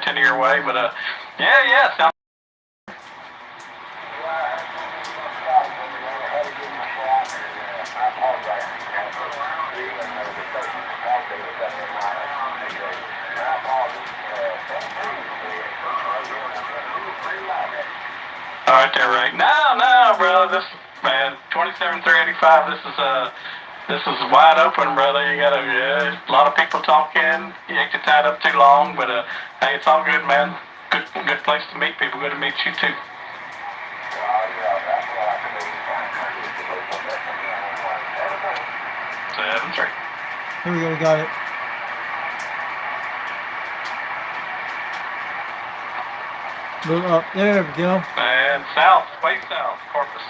send your way. But yeah. Sounds all right there, right? No, brother. This man, 27,385. This is wide open, brother. You got a lot of people talking. You ain't get tied up too long, but hey, it's all good, man. Good place to meet people. Good to meet you too. 7-3. Here we go, we got it. Move up. There we go. And south, way south, Corpus.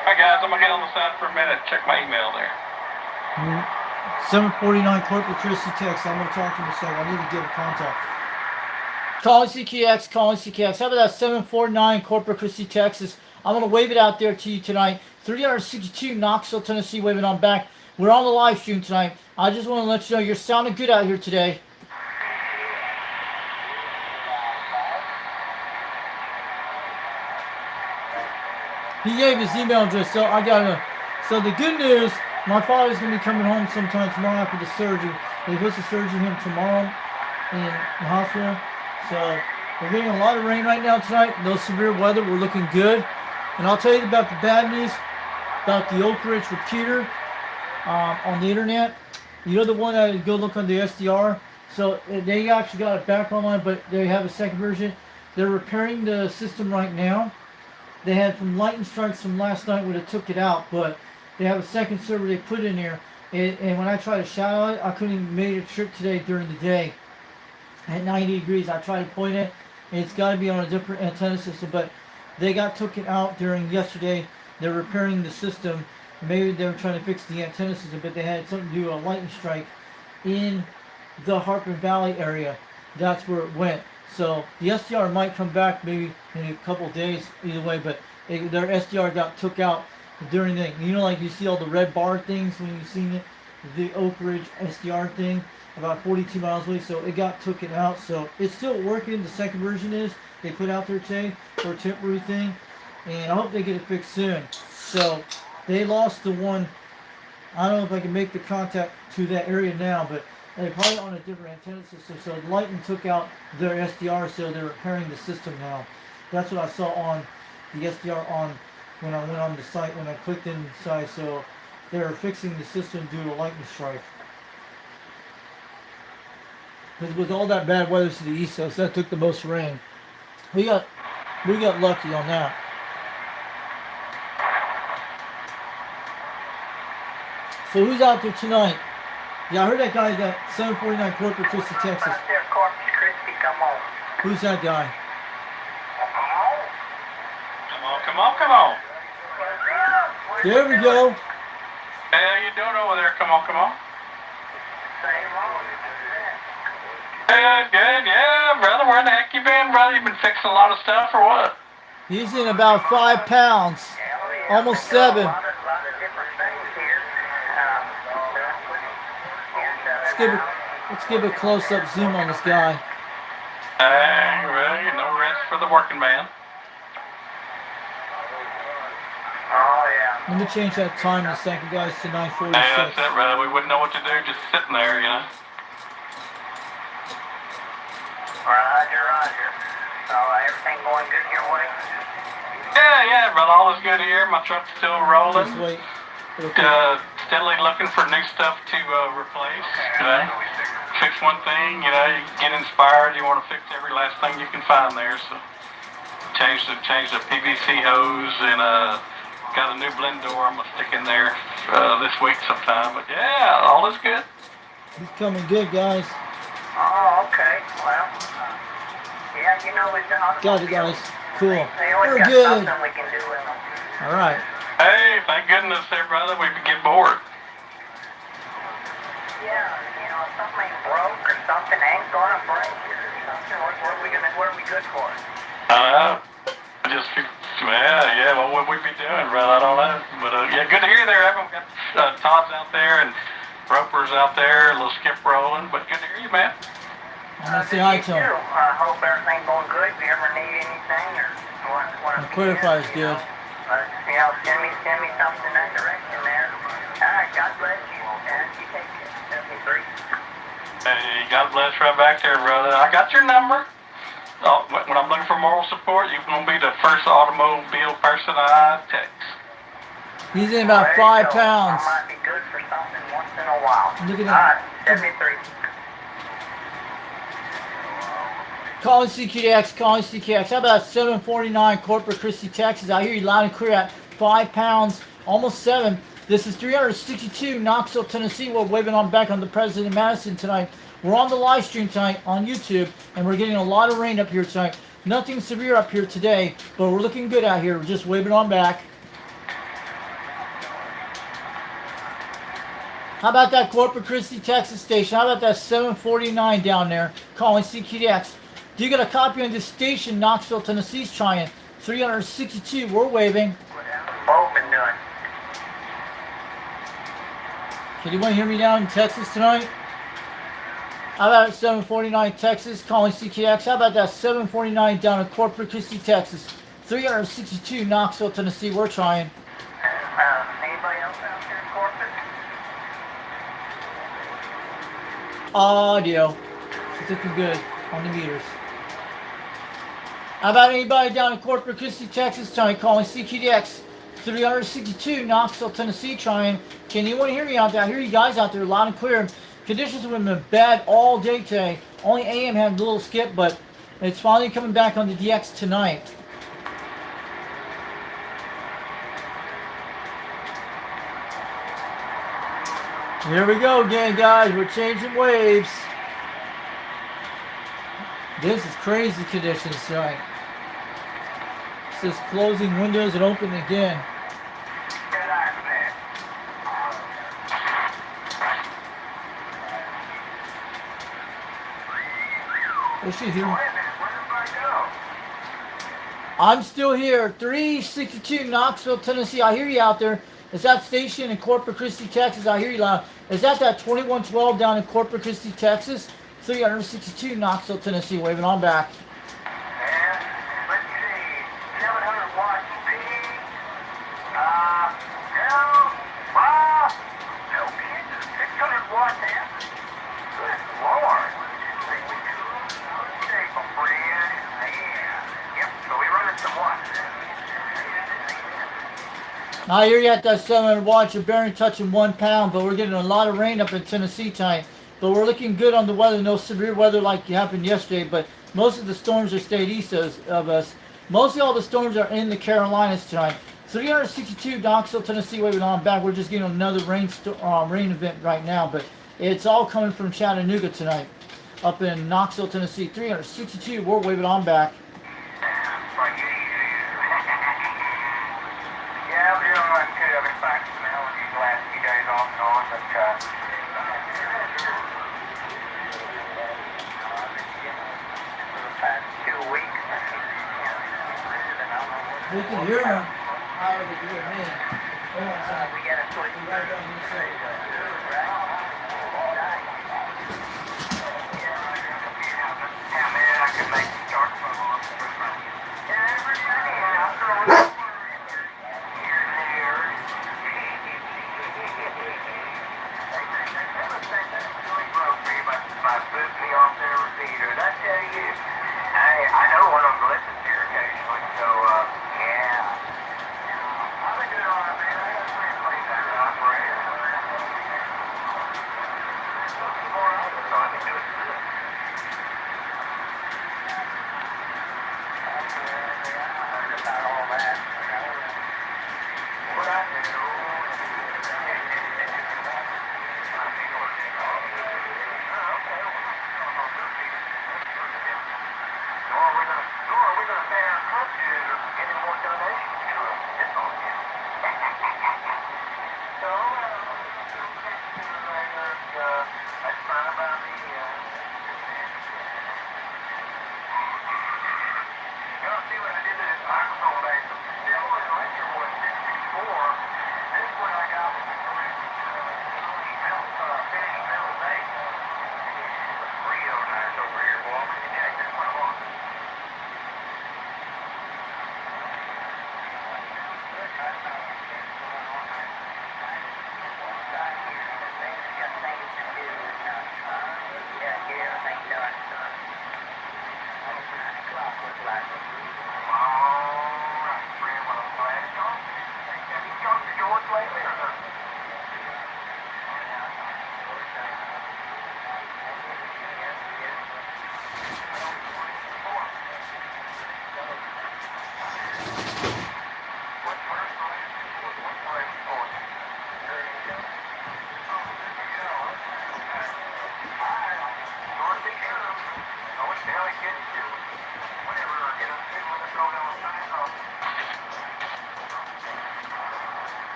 All right, guys, I'm going to get on the side for a minute. Check my email there. 749 Corpus Christi, Texas. I'm going to talk to him in a second. I need to get a contact. Calling CKX. How about that 749 Corpus Christi, Texas? I'm going to wave it out there to you tonight. 362 Knoxville, Tennessee, waving on back. We're on the live stream tonight. I just want to let you know you're sounding good out here today. He gave his email address, so I got to. So the good news, my father's going to be coming home sometime tomorrow after the surgery. They put the surgery him tomorrow in the hospital. So we're getting a lot of rain right now tonight. No severe weather. We're looking good. And I'll tell you about the bad news about the Oak Ridge repeater on the internet. You know the one that go look on the SDR. So they actually got it back online, but they have a second version. They're repairing the system right now. They had some lightning strikes from last night where they took it out, but they have a second server they put in there. And when I tried to shadow it, I couldn't even make a trip today during the day. At 90 degrees, I tried to point it, and it's got to be on a different antenna system, but they got took it out during yesterday. They're repairing the system. Maybe they were trying to fix the antenna system, but they had something to do with a lightning strike in the Harper Valley area. That's where it went. So the SDR might come back maybe in a couple of days, either way, but their SDR got took out during the, you know, like you see all the red bar things when you've seen it, the Oak Ridge SDR thing, about 42 miles away, so it got took it out. So it's still working. The second version is, they put out there today for a temporary thing, and I hope they get it fixed soon. So they lost the one. I don't know if I can make the contact to that area now, but they're probably on a different antenna system. So lightning took out their SDR, so they're repairing the system now. That's what I saw on the SDR on when I went on the site, when I clicked inside. So they're fixing the system due to a lightning strike. Because with all that bad weather to the east coast, that took the most rain. We got lucky on that. So who's out there tonight? Yeah, I heard that guy got 749 Corpus Christi, Texas. Out there, Corpus Christi, come on. Who's that guy? Come on. There we go. Hey, how you doing over there? Come on. Good, yeah, brother. Where the heck you been, brother? You been fixing a lot of stuff or what? He's in about 5 pounds. Almost 7. Let's give a close-up zoom on this guy. Well, no rest for the working man. Oh, yeah. Let me change that time in a second, guys, to 9:46. Hey, that's it, brother. We wouldn't know what to do just sitting there, you know. Roger. So everything going good your way? Yeah, brother. All is good here. My truck's still rolling. Just wait. Steadily looking for new stuff to replace. Fix one thing, you get inspired. You want to fix every last thing you can find there. So change the PVC hose and got a new blend door I'm gonna stick in there this week sometime. But yeah, all is good. He's coming good, guys. Oh, okay. Well, yeah, it's Got it, guys. Cool. They always We're got good. something we can do with them. All right. Hey, thank goodness there, brother. We could get bored. Yeah, if something ain't broke or something ain't gonna break or something, what are we good for? What would we be doing, brother? I don't know. But yeah, good to hear you there, Evan. We got Todd's out there, and Roper's out there, a little skip rolling, but good to hear you, man. I'm gonna say hi to him. I hope everything's going good. If you ever need anything or want The Quarterfire's good. send me something in that direction there. All right, God bless you. You take care. 73. Hey, God bless right back there, brother. I got your number. Oh, when I'm looking for moral support, you're going to be the first automobile person I text. He's in about 5 pounds. I might be good for something once in a while. Look at All that. right, 73. Calling CKX, calling CKX. How about 749 Corpus Christi, Texas? I hear you loud and clear at 5 pounds, almost 7. This is 362 Knoxville, Tennessee. We're waving on back on the President Madison tonight. We're on the live stream tonight on YouTube, and we're getting a lot of rain up here tonight. Nothing severe up here today, but we're looking good out here. We're just waving on back. How about that Corpus Christi, Texas station? How about that 749 down there calling CKX? Do you get a copy on this station, Knoxville, Tennessee's trying? 362, we're waving. Both been doing. Can anyone hear me down in Texas tonight? How about 749 Texas calling CKX? How about that 749 down in Corpus Christi, Texas? 362 Knoxville, Tennessee, we're trying. Anybody else out there in Corpus? Audio. She's looking good on the meters. How about anybody down in Corpus Christi, Texas tonight calling CKDX? 362 Knoxville, Tennessee trying. Can anyone hear me out there? I hear you guys out there loud and clear. Conditions have been bad all day today. Only AM had a little skip, but it's finally coming back on the DX tonight. Here we go again, guys. We're changing waves. This is crazy conditions tonight. It says closing windows and open again. Is she here? I'm still here. 362 Knoxville, Tennessee. I hear you out there. Is that station in Corpus Christi, Texas? I hear you loud. Is that 2112 down in Corpus Christi, Texas? 362 Knoxville, Tennessee. Waving on back. And let's see, 700 watts speed. No kidding. 600 watts amp. Good Lord. Think we cool? Shape, my friend. Yeah. Yep. So we running some watts. I hear you at that 700 watts. You're barely touching 1 pound, but we're getting a lot of rain up in Tennessee tonight. But we're looking good on the weather. No severe weather like happened yesterday, but most of the storms are stayed east of us. Mostly all the storms are in the Carolinas tonight. 362 Knoxville, Tennessee, waving on back. We're just getting another rain event right now, but it's all coming from Chattanooga tonight. Up in Knoxville, Tennessee, 362. We're waving on back. Yeah, we're doing like good. I've been practicing the hell of these last few days off and on, but for the past 2 weeks, We can hear them. How are they doing, man? we got to switch Right on this side. Yeah, man, I can make the start from on. Yeah, every day I'm throwing it here and there. They really broke me by putting me off their repeater. Did I tell you? Hey, I know one of them listens here occasionally, so, yeah. I've been doing all right, man. I got 3 plays out of operator. So I can do it good. About all that. What I do. Nor are we gonna pay our coaches or any more donations to us. That's all. So, that's fine about me.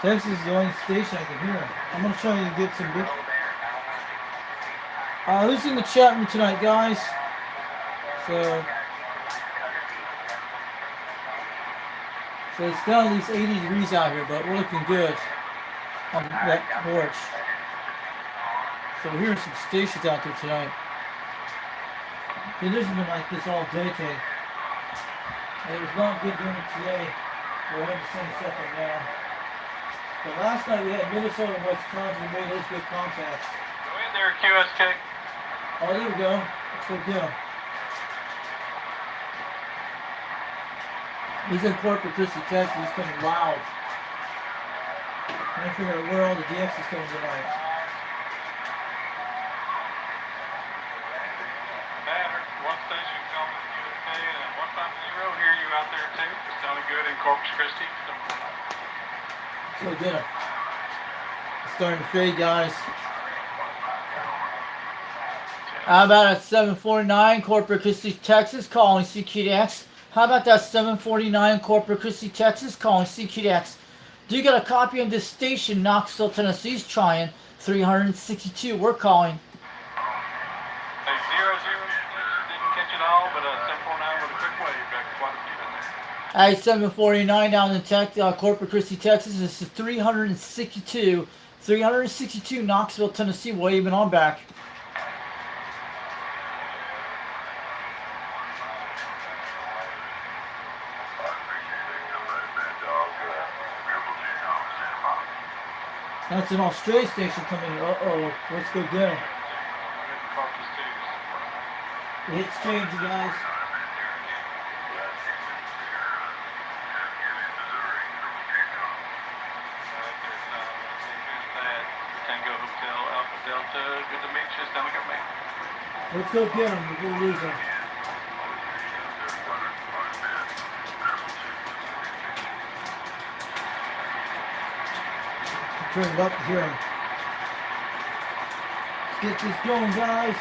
Texas is the only station I can hear. I'm gonna try and get some big. Who's in the chat room tonight, guys? So it's down at least 80 degrees out here, but we're looking good on that porch. So we're hearing some stations out there tonight. It hasn't been like this all day today. And it was not good during today. We're having the same stuff right now. But last night we had Minnesota and Wisconsin. We made those good contacts. Go in there, QSK. Oh, there we go. Let's go get him. He's in Corpus Christi, Texas. He's coming loud. I'm figure out where all the DX is coming tonight. Matter. One station calling QSK and 150. Hear you out there too. It's sounding good in Corpus Christi. Let's go get him. It's starting to fade, guys. How about at 749 Corpus Christi, Texas, calling CQDX? How about that 749 Corpus Christi, Texas, calling CQDX? Do you got a copy of this station? Knoxville, Tennessee's trying 362. We're calling. Hey, 00 didn't catch it all, but 749 with a quick wave back quite a few in there. Hey, 749 down in Corpus Christi, Texas. This is 362. 362 Knoxville, Tennessee, waving on back. That's an Australia station coming in. Uh-oh. Let's go get him. It's changing, guys. Tango Hotel Alpha Delta. Good to meet you. Stomach up, man. Let's go get him. We're going to lose him. Turn it up to hear him. Let's get this going, guys.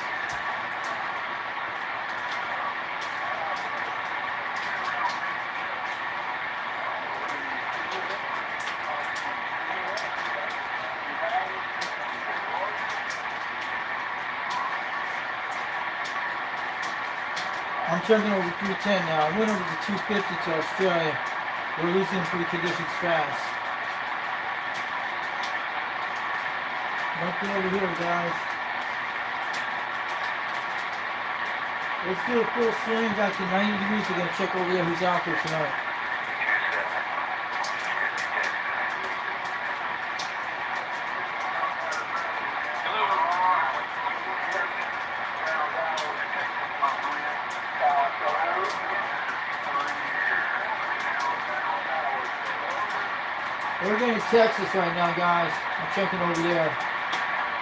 I'm checking over 310 now. I went over to 250 to Australia. We're losing pretty conditions fast. Nothing over here, guys. Let's do a full swing back to 90 degrees. We're gonna check over there who's out there tonight. We're going to Texas right now, guys. I'm checking over there.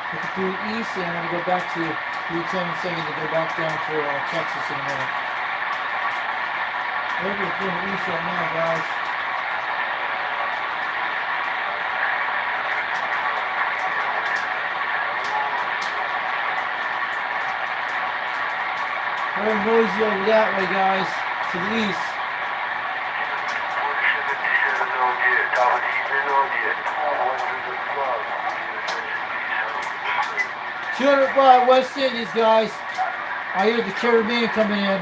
Looking through east, and I'm going to go back to Lieutenant saying to go back down to Texas in a minute. We're going through east right now, guys. Very noisy over that way, guys. To the east. 205 West Indies, guys. I hear the Caribbean coming in.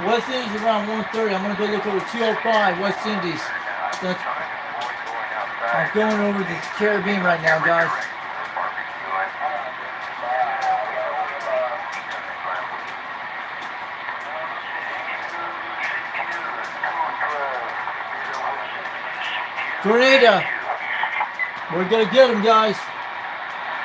West Indies around 130. I'm going to go look over 205 West Indies. I'm going over the Caribbean right now, guys. Grenada. We're going to get them, guys.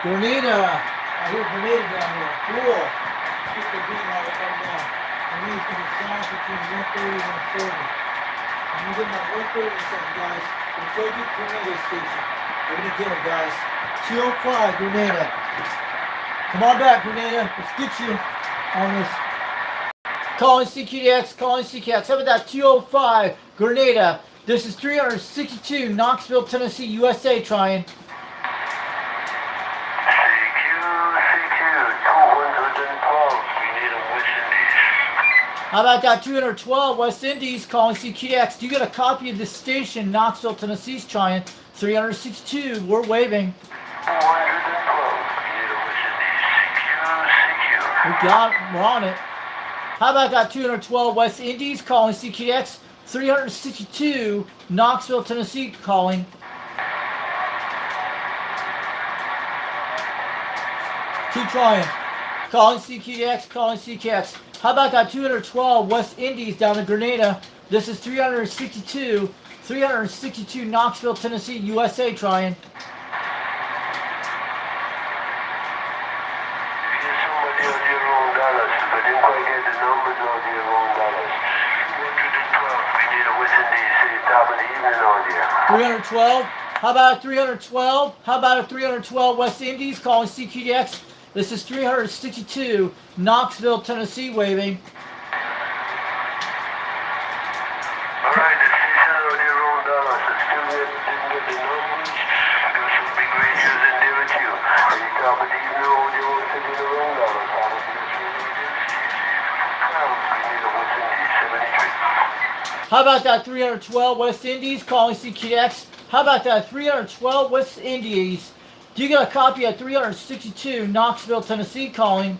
Grenada. I hear Grenada down here. Cool. Let's get the beam on it right now. I'm going to be south between 130 and 140. I'm going to get my 130 something, guys. Let's go get Grenada station. We're going to get them, guys. 205 Grenada. Come on back, Grenada. Let's get you on this. Calling CQDX, calling CQDX. How about that 205 Grenada? This is 362 Knoxville, Tennessee, USA trying. How about that 212 West Indies calling CQDX? Do you get a copy of this station? Knoxville, Tennessee's trying. 362, we're waving. 212, We got it, we're on it. How about that 212 West Indies calling CQDX? 362 Knoxville, Tennessee calling. Keep trying. Calling CQDX, calling CQDX. How about that 212 West Indies down in Grenada? This is 362 Knoxville, Tennessee, USA trying. $312. How about 312? How about a 312 West Indies calling CQDX? This is 362 Knoxville, Tennessee waving. Alright, the station on their own dollars. I still didn't get the numbers. Got some big radios in there with you. Are you top of the evening or they won't send you the wrong dollars? How much is this radio? How about that 312 West Indies calling CQDX? How about that 312 West Indies? Do you get a copy of 362 Knoxville, Tennessee calling?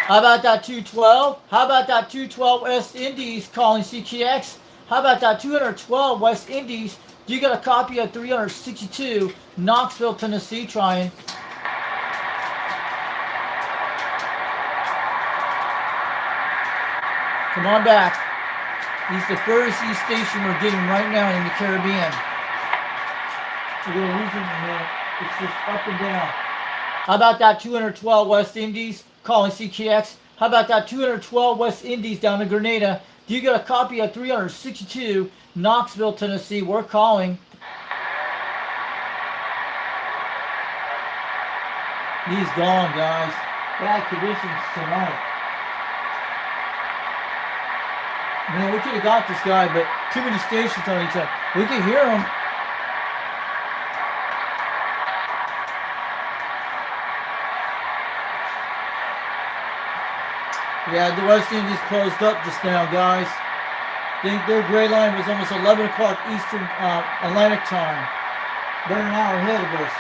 How about that 212? How about that 212 West Indies calling CQX? How about that 212 West Indies? Do you get a copy of 362 Knoxville, Tennessee trying? Come on back. He's the furthest east station we're getting right now in the Caribbean. We're going to lose him in a minute. It's just up and down. How about that 212 West Indies calling CQX? How about that 212 West Indies down in Grenada? Do you get a copy of 362 Knoxville, Tennessee? We're calling. He's gone, guys. Bad conditions tonight. Man, we could have got this guy, but too many stations on each other. We could hear him. Yeah, the West Indies closed up just now, guys. Their gray line was almost 11 o'clock Eastern Atlantic time. They're an hour ahead of us.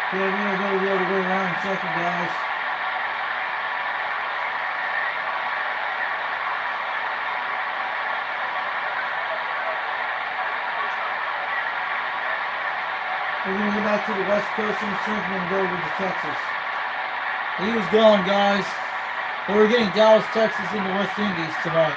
Okay, we're going to go the other way around in a second, guys. We're going to go back to the West Coast in a second and go over to Texas. He was gone, guys. But we're getting Dallas, Texas into West Indies tonight.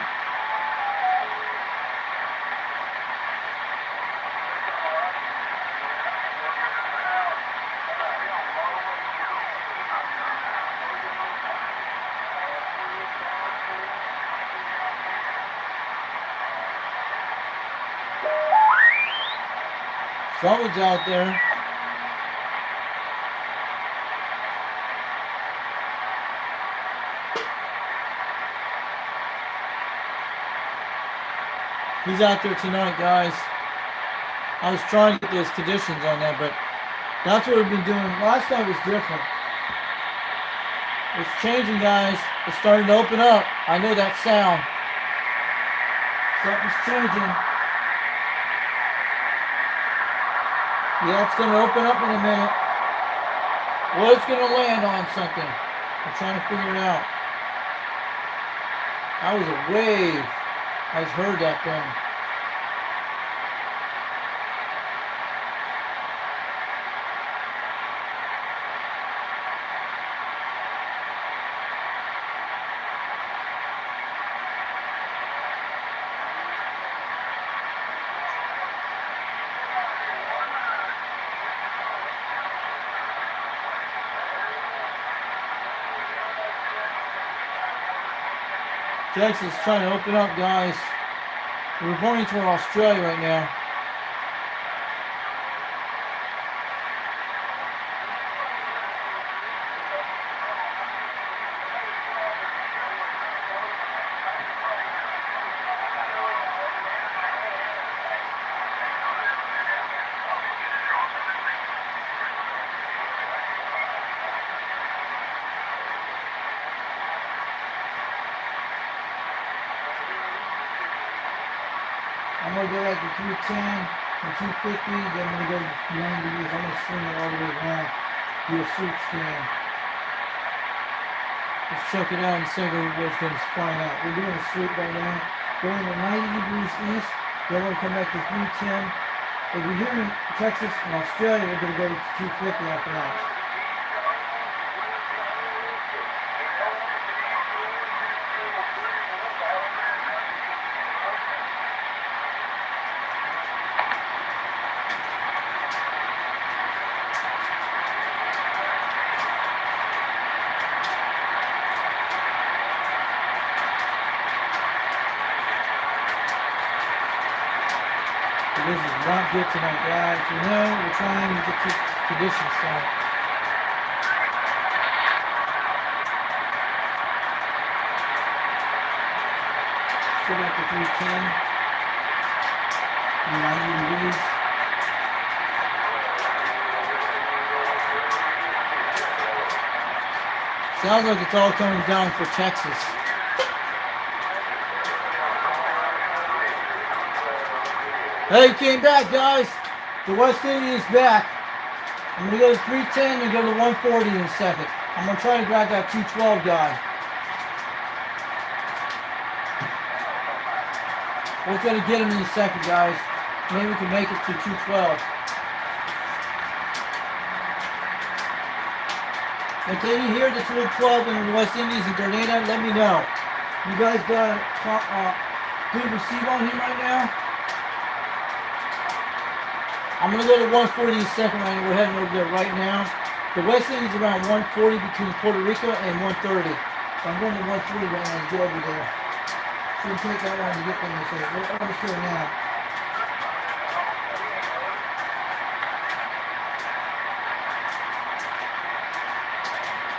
Someone's out there. He's out there tonight, guys. I was trying to get those conditions on that, but that's what we've been doing. Last night was different. It's changing, guys. It's starting to open up. I know that sound. Something's changing. Yeah, it's going to open up in a minute. Well, it's going to land on something. I'm trying to figure it out. That was a wave. I just heard that thing. Texas trying to open up, guys. We're going toward Australia right now. I'm going to go like the 310 and 250, then I'm going to go 90 degrees. I'm going to swing it all the way around, do a sweep scan. Let's check it out and see what's going to spine out. We're doing a sweep right now, going to 90 degrees east, then we're going to come back to 310. If you're here in Texas and Australia, we're going to go to 250 after that. This is not good tonight, guys. You know, we're trying to get these conditions set. Go back to 310. 90 degrees. Sounds like it's all coming down for Texas. Hey, came back, guys. The West Indies back. I'm going to go to 310 and go to 140 in a second. I'm going to try to grab that 212 guy. We're going to get him in a second, guys. Maybe we can make it to 212. And can you hear the 212 in the West Indies and Grenada? Let me know. You guys got a good receive on him right now? I'm going to go to 140 in a second right now. We're heading over there right now. The West Indies around 140 between Puerto Rico and 130. So I'm going to 140 right now to get over there. Shouldn't take that long to get them. So we're almost here now.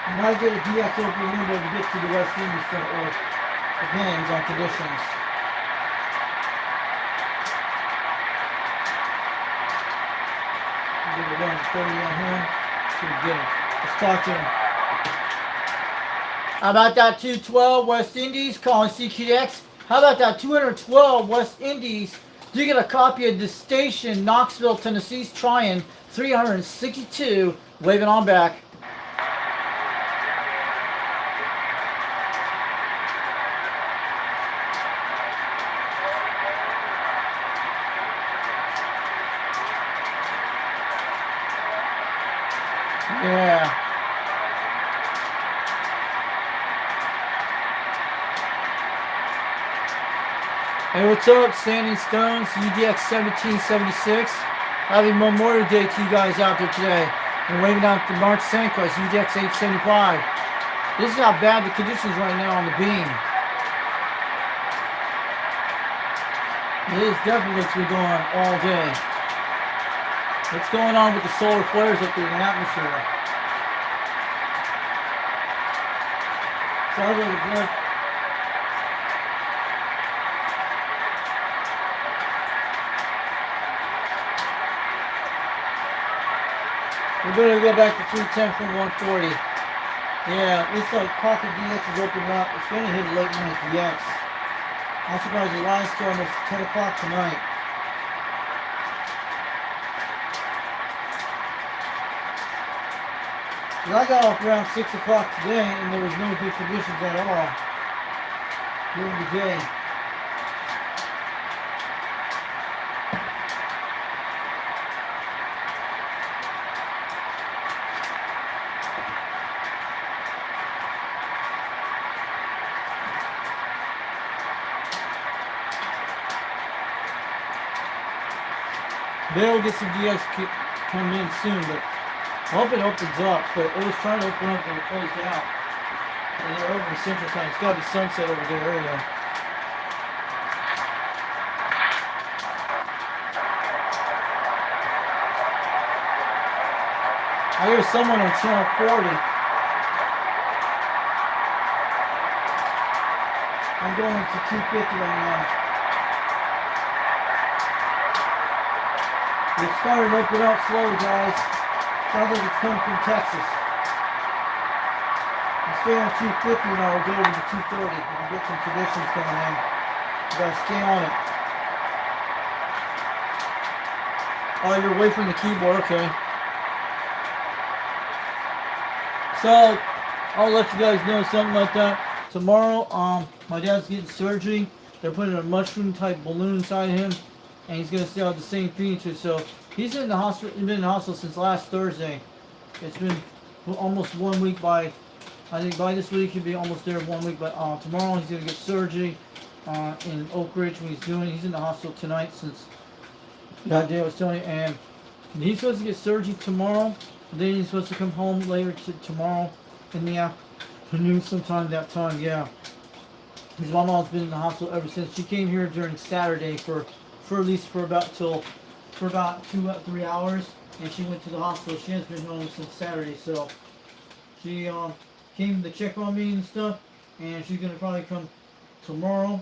I might get a DX open window to get to the West Indies front earth. Depends on conditions. We're going to 30 on him. So we get him. Let's talk to him. How about that 212 West Indies calling CQX? How about that 212 West Indies? Do you get a copy of the station, Knoxville, Tennessee's trying 362, waving on back. Yeah. Hey, what's up, Standing Stones, UDX 1776. Happy Memorial Day to you guys out there today. And waving out the Mark Sanquist, UDX 875. This is how bad the conditions right now on the beam. It is definitely what's been going on all day. What's going on with the solar flares up there in the atmosphere? Sounds like it's good. We're going to go back to 310 from 140. Yeah, looks like Pocket DX is opening up. It's going to hit late night DX. I'm surprised the line's still almost 10 o'clock tonight. I got off around 6 o'clock today and there was no good conditions at all during the day. They'll get some DX come in soon, but I hope it opens up, but it was trying to open up and it closed out. And they're over in Central Time. It's gotta be sunset over there area. I hear someone on channel 40. I'm going to 250 right now. It's starting to open up slowly, guys. Sounds like it's coming from Texas. I'm stay on 250 now. We'll go over to 230. We can get some conditions coming in. You gotta stay on it. Oh, you're away from the keyboard. Okay. So, I'll let you guys know something like that. Tomorrow, my dad's getting surgery. They're putting a mushroom type balloon inside him, and he's gonna stay out the same features. So he's in the hospital. He's been in the hospital since last Thursday. It's been almost 1 week by, I think by this week he'll be almost there 1 week. But tomorrow he's gonna get surgery in Oak Ridge. When he's in the hospital tonight since that day I was telling you, and he's supposed to get surgery tomorrow. Then he's supposed to come home later tomorrow in the afternoon sometime that time, yeah. His mom's been in the hospital ever since. She came here during Saturday for at least for about 2-3 hours, and she went to the hospital. She has been home since Saturday, so she came to check on me and stuff, and she's gonna probably come tomorrow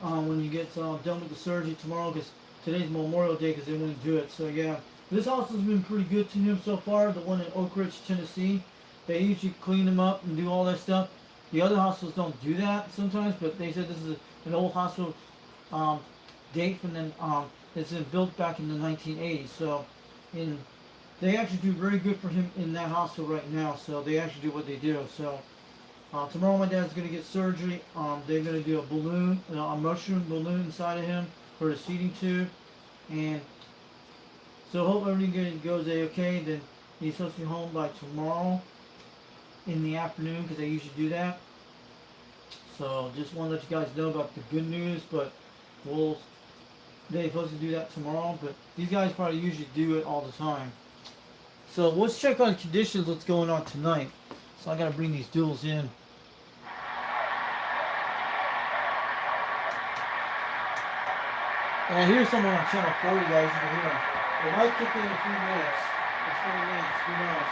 when he gets done with the surgery tomorrow, because today's Memorial Day because they wouldn't do it. So yeah. This hospital's been pretty good to him so far, the one in Oak Ridge, Tennessee. They usually clean him up and do all that stuff. The other hospitals don't do that sometimes, but they said this is an old hospital date from then. It's been built back in the 1980s. So, they actually do very good for him in that hospital right now. So they actually do what they do. So tomorrow my dad's gonna get surgery. They're gonna do a balloon, a mushroom balloon inside of him for the seating tube, and so hope everything goes okay. Then he's supposed to be home by tomorrow in the afternoon because they usually do that. So just want to let you guys know about the good news, but they're supposed to do that tomorrow, but these guys probably usually do it all the time. So let's check on conditions, what's going on tonight. So I gotta bring these duels in. And I hear someone on channel 40, guys, you can hear them. It might kick in a few minutes. It's 20 minutes, who knows?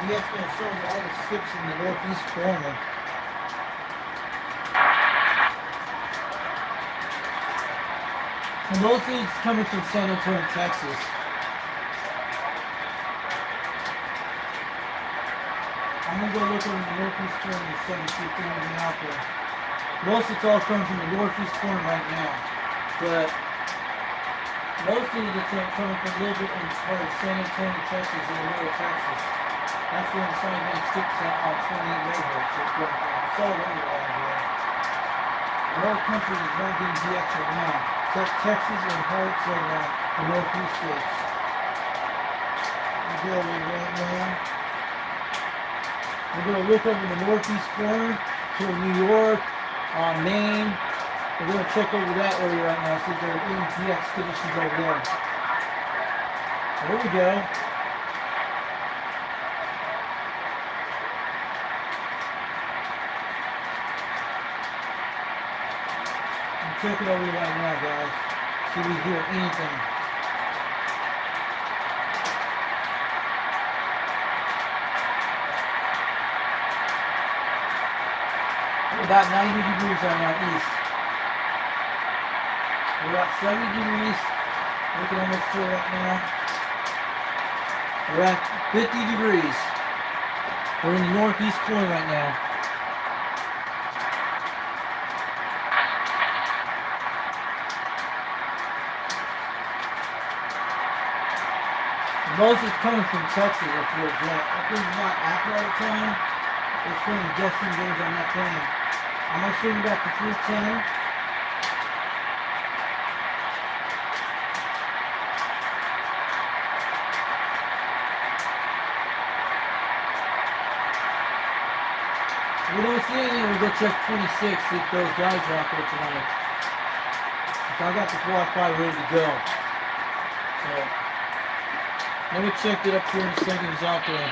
DX going to show you all the skips in the northeast corner. And most of these coming from San Antonio, Texas. I'm going to go look over the northeast corner and see if there's anything out there. Most of it's all coming from the northeast corner right now. But most of it's coming from a little bit in part of San Antonio, Texas and Aurora, Texas. That's where the sun again skips out on 28 neighborhoods. It's going from. It's all over around here. The whole country is not getting DX right now, except Texas and parts of the northeast states. We'll go over right now. We're going to look over the northeast corner to New York, Maine. We're going to check over that area right now, see if there are any DX conditions over there. There we go. I'm checking over here right now, guys. See if we hear anything. We're about 90 degrees right now east. We're at 70 degrees. Looking almost full right now. We're at 50 degrees. We're in the northeast corner right now. Most is coming from Texas, that's where it's at. That thing's not active all the time. It's playing adjusting games on that thing. I'm going to swing back to 310. If we don't see anything, we'll go check 26, see if those guys are out there tonight. If I got the Wi-Fi ready to go. So, let me check it up here in a second, he's out there.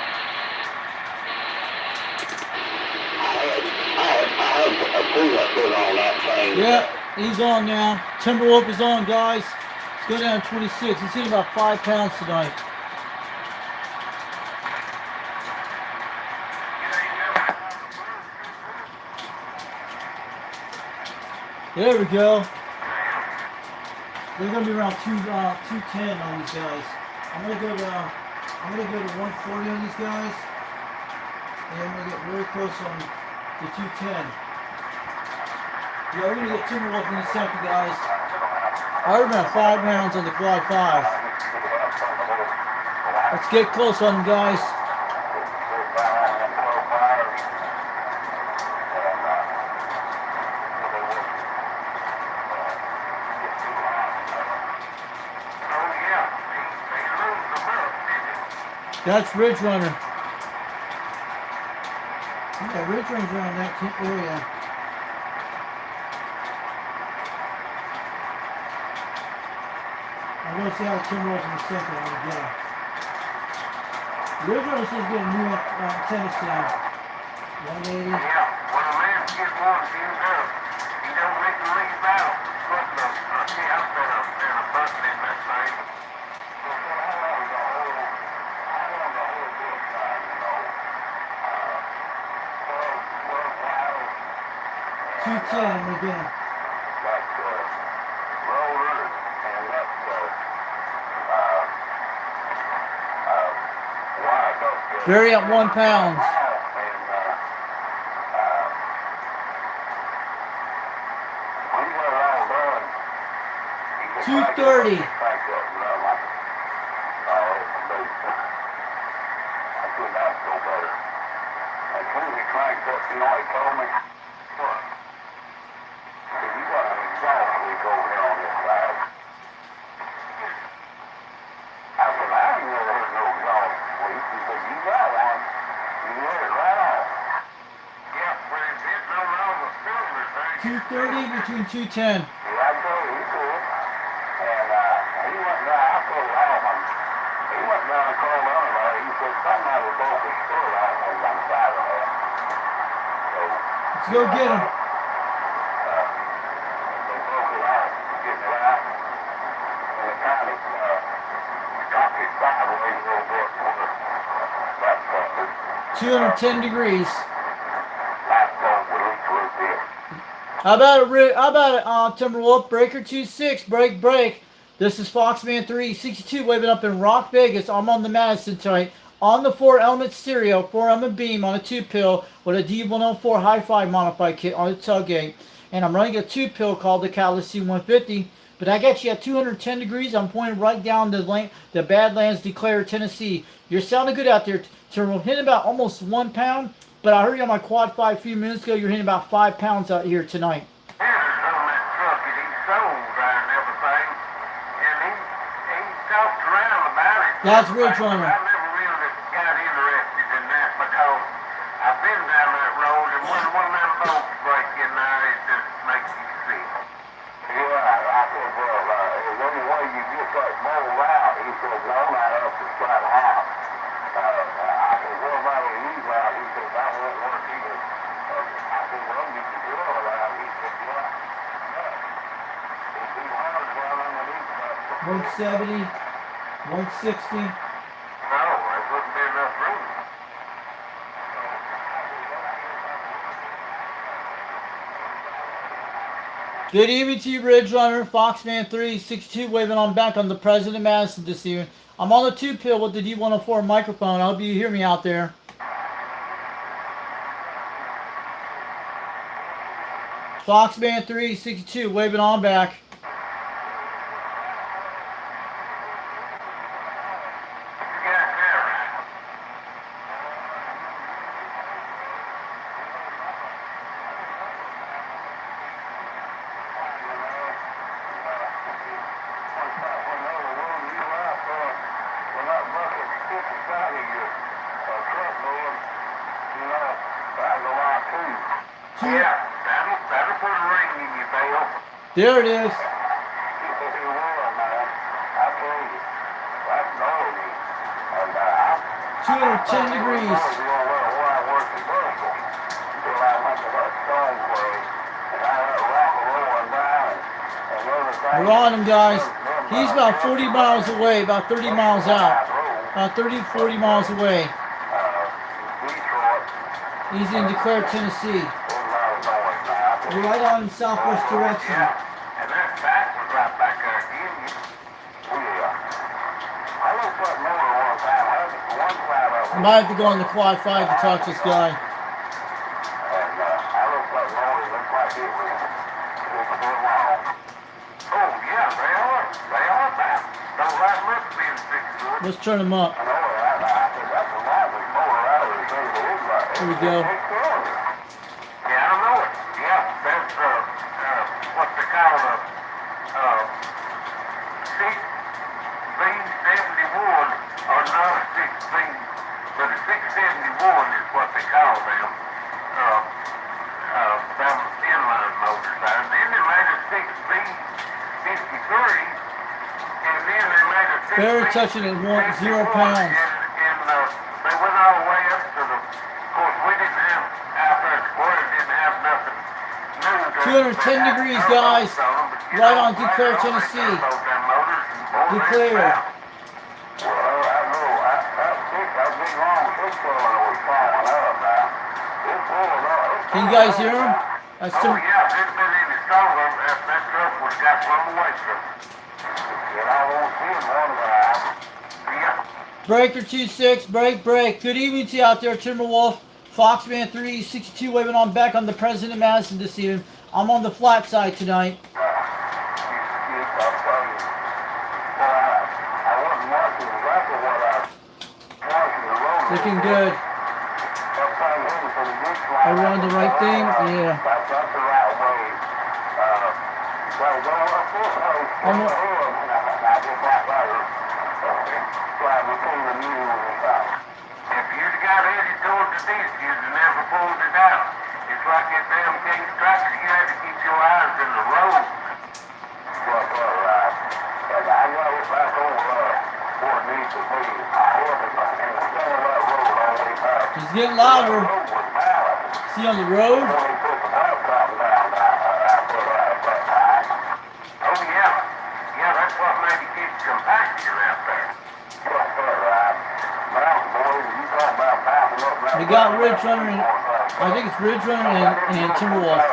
Yeah, he's on now. Timberwolf is on, guys. Let's go down to 26. He's hitting about 5 pounds tonight. There we go. They're gonna be around 210 on these guys. I'm gonna go to 140 on these guys, and I'm gonna get really close on the 210. Yeah, we're gonna get Timberwolf in a second, guys. I heard about 5 pounds on the quad 5. Let's get close on them, guys. That's Ridge Runner. Yeah, Ridge Runner's around that area. I'm going to see how Timberwolf in a second on the game. Ridge Runner says get a new tennis down. 180. Yeah, when a man gets one fused up, he don't make the leave out. But see, I've been a button in that thing. Again. Barry at 1 pound. $230. $230 between 210. Let's go get him. Copied sideways a little bit. That's 210 degrees. Last one with each little bit. How about it, Rick? How about it, Timberwolf? Breaker 26, break. This is Foxman 362 waving up in Rock, Vegas. I'm on the Madison tonight. On the 4-element stereo, 4-element beam on a 2-pill with a D104 hi-fi modified kit on the tailgate. And I'm running a 2-pill called the Catalyst C150. But I got you at 210 degrees. I'm pointing right down the Badlands Declare, Tennessee. You're sounding good out there, Timberwolf. Hitting about almost 1 pound. But I heard you on my quad 5 a few minutes ago. You're hitting about 5 pounds out here tonight. On that truck that he sold and everything, and he talked around about it. That's Ridge Runner. I never really got interested in that because I've been down that road, and when one of them boats break in there, it just makes you sick. Yeah, I said, well, the only way you get that mold out, he said, no, not up to flat house. I said, what about a heat out? He said, I won't work either. I said, well, you can do all that. He said, yeah. It'd be hard down underneath that. 170, 160. No, there wouldn't be enough room. Good evening to you, Ridge Runner. Foxman 362 waving on back on the President Madison this evening. I'm on the 2-pill with the D104 microphone. I hope you hear me out there. Foxman 362 waving on back. That'll put a ring in your bell. There it is. That's 210 degrees. We're on him, guys. He's about 40 miles away, about 30 miles out. About 30, 40 miles away. He's in Declare, Tennessee. We're right on in southwest direction. And that backwards right back there again. I looked up more one time. I had one side of I might have to go on the quad 5 to talk to this guy. And I looked up more. It looked like it was a bit long. Oh, yeah, they are. They are back. Don't like them up being 6 foot. Let's turn him up. I know that. I said, that's a lot of mower out of the thing that is right. Here we go. Yeah, I know it. Yeah, that's what they call the 6B71, or not a 6B, but a 671 is what they call them. Them inline motors. And then they made a 6B53, and then they made a 6B. Barely touching it, 0 pounds. And they went all the way up to the. Of course, we didn't have out there at the border, didn't have nothing new. 210 degrees, guys. Right on Declare, Tennessee. Declare. Well, I know. That big long six-cylinder was falling up now. It's pulling up. Can you guys hear him? That's Oh, yeah, if it's been any stronger, that truck would have got blown away from it. And I won't see him one time. Yeah. Breaker 26, break. Good evening to you out there, Timberwolf. Foxman 362 waving on back on the President Madison this evening. I'm on the flat side tonight. Looking good. Are we on the right thing? Yeah. If you'd got headed towards the ditch, you'd have never pulled it out. It's like that damn king tractor. You had to keep your eyes in the road. I got it back over where it needs to be. He's getting louder. Is he on the road? Oh, yeah. Yeah, that's what made it keep compacting out there. They Ridge Runner and I think it's Ridge Runner and Timberwolf.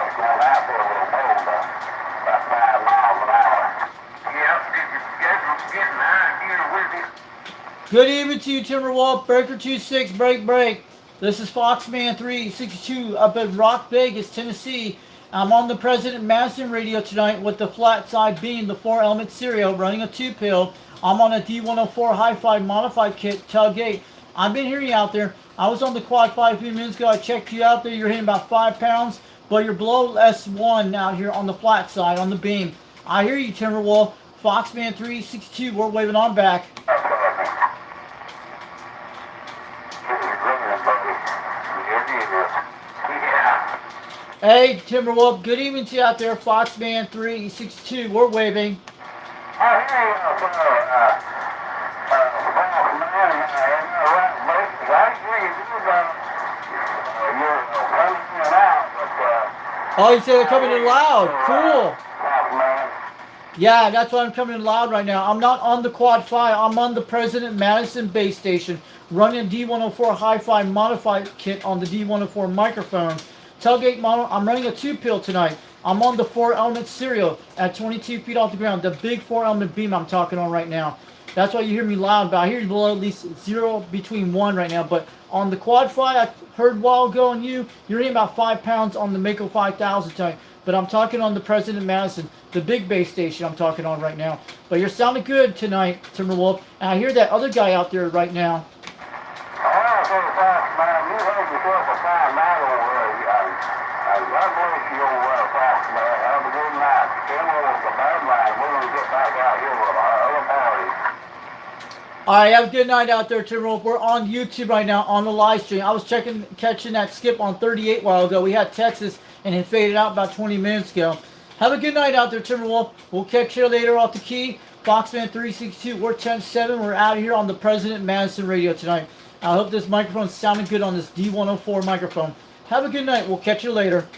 Good evening to you, Timberwolf. Breaker 26, break. This is Foxman 362 up in Rock Vegas, Tennessee. I'm on the President Madison radio tonight with the flat side beam, the 4-element serial, running a 2-pill. I'm on a D104 Hi-Fi modified kit, tailgate. I've been hearing you out there. I was on the quad 5 few minutes ago. I checked you out there. You're hitting about 5 pounds, but you're below S1 out here on the flat side, on the beam. I hear you, Timberwolf. Foxman 362, we're waving on back. Hey, Timberwolf, good evening to you out there. Foxman 362, we're waving. Oh, you said they're coming in loud. Cool. Yeah, that's why I'm coming in loud right now. I'm not on the quad 5. I'm on the President Madison base station, running a D104 Hi-Fi modified kit on the D104 microphone. Tailgate model, I'm running a 2-pill tonight. I'm on the 4-element serial at 22 feet off the ground. The big 4-element beam I'm talking on right now. That's why you hear me loud, but I hear you below at least 0 between 1 right now. But on the quad 5, I heard a while ago on you're hitting about 5 pounds on the Mako 5000 tank. But I'm talking on the President Madison, the big base station I'm talking on right now. But you're sounding good tonight, Timberwolf. And I hear that other guy out there right now. Alright, have a good night out there, Timberwolf. We're on YouTube right now on the live stream. I was catching that skip on 38 a while ago. We had Texas and it faded out about 20 minutes ago. Have a good night out there, Timberwolf. We'll catch you later off the key. Foxman 362, we're 10-7. We're out of here on the President Madison radio tonight. I hope this microphone's sounding good on this D104 microphone. Have a good night. We'll catch you later.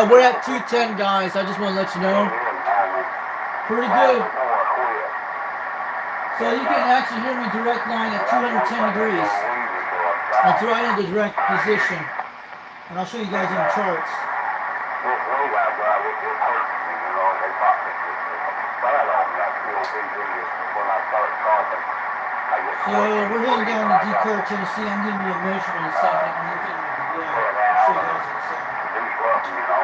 We're at 210, guys. I just want to let you know. Pretty good. So you can actually hear me direct line at 210 degrees. That's right in the direct position. And I'll show you guys in the charts. So we're heading down to Decatur, Tennessee. I'm giving you a measurement in a second. I'm looking at the ground. I'll show you guys in a second.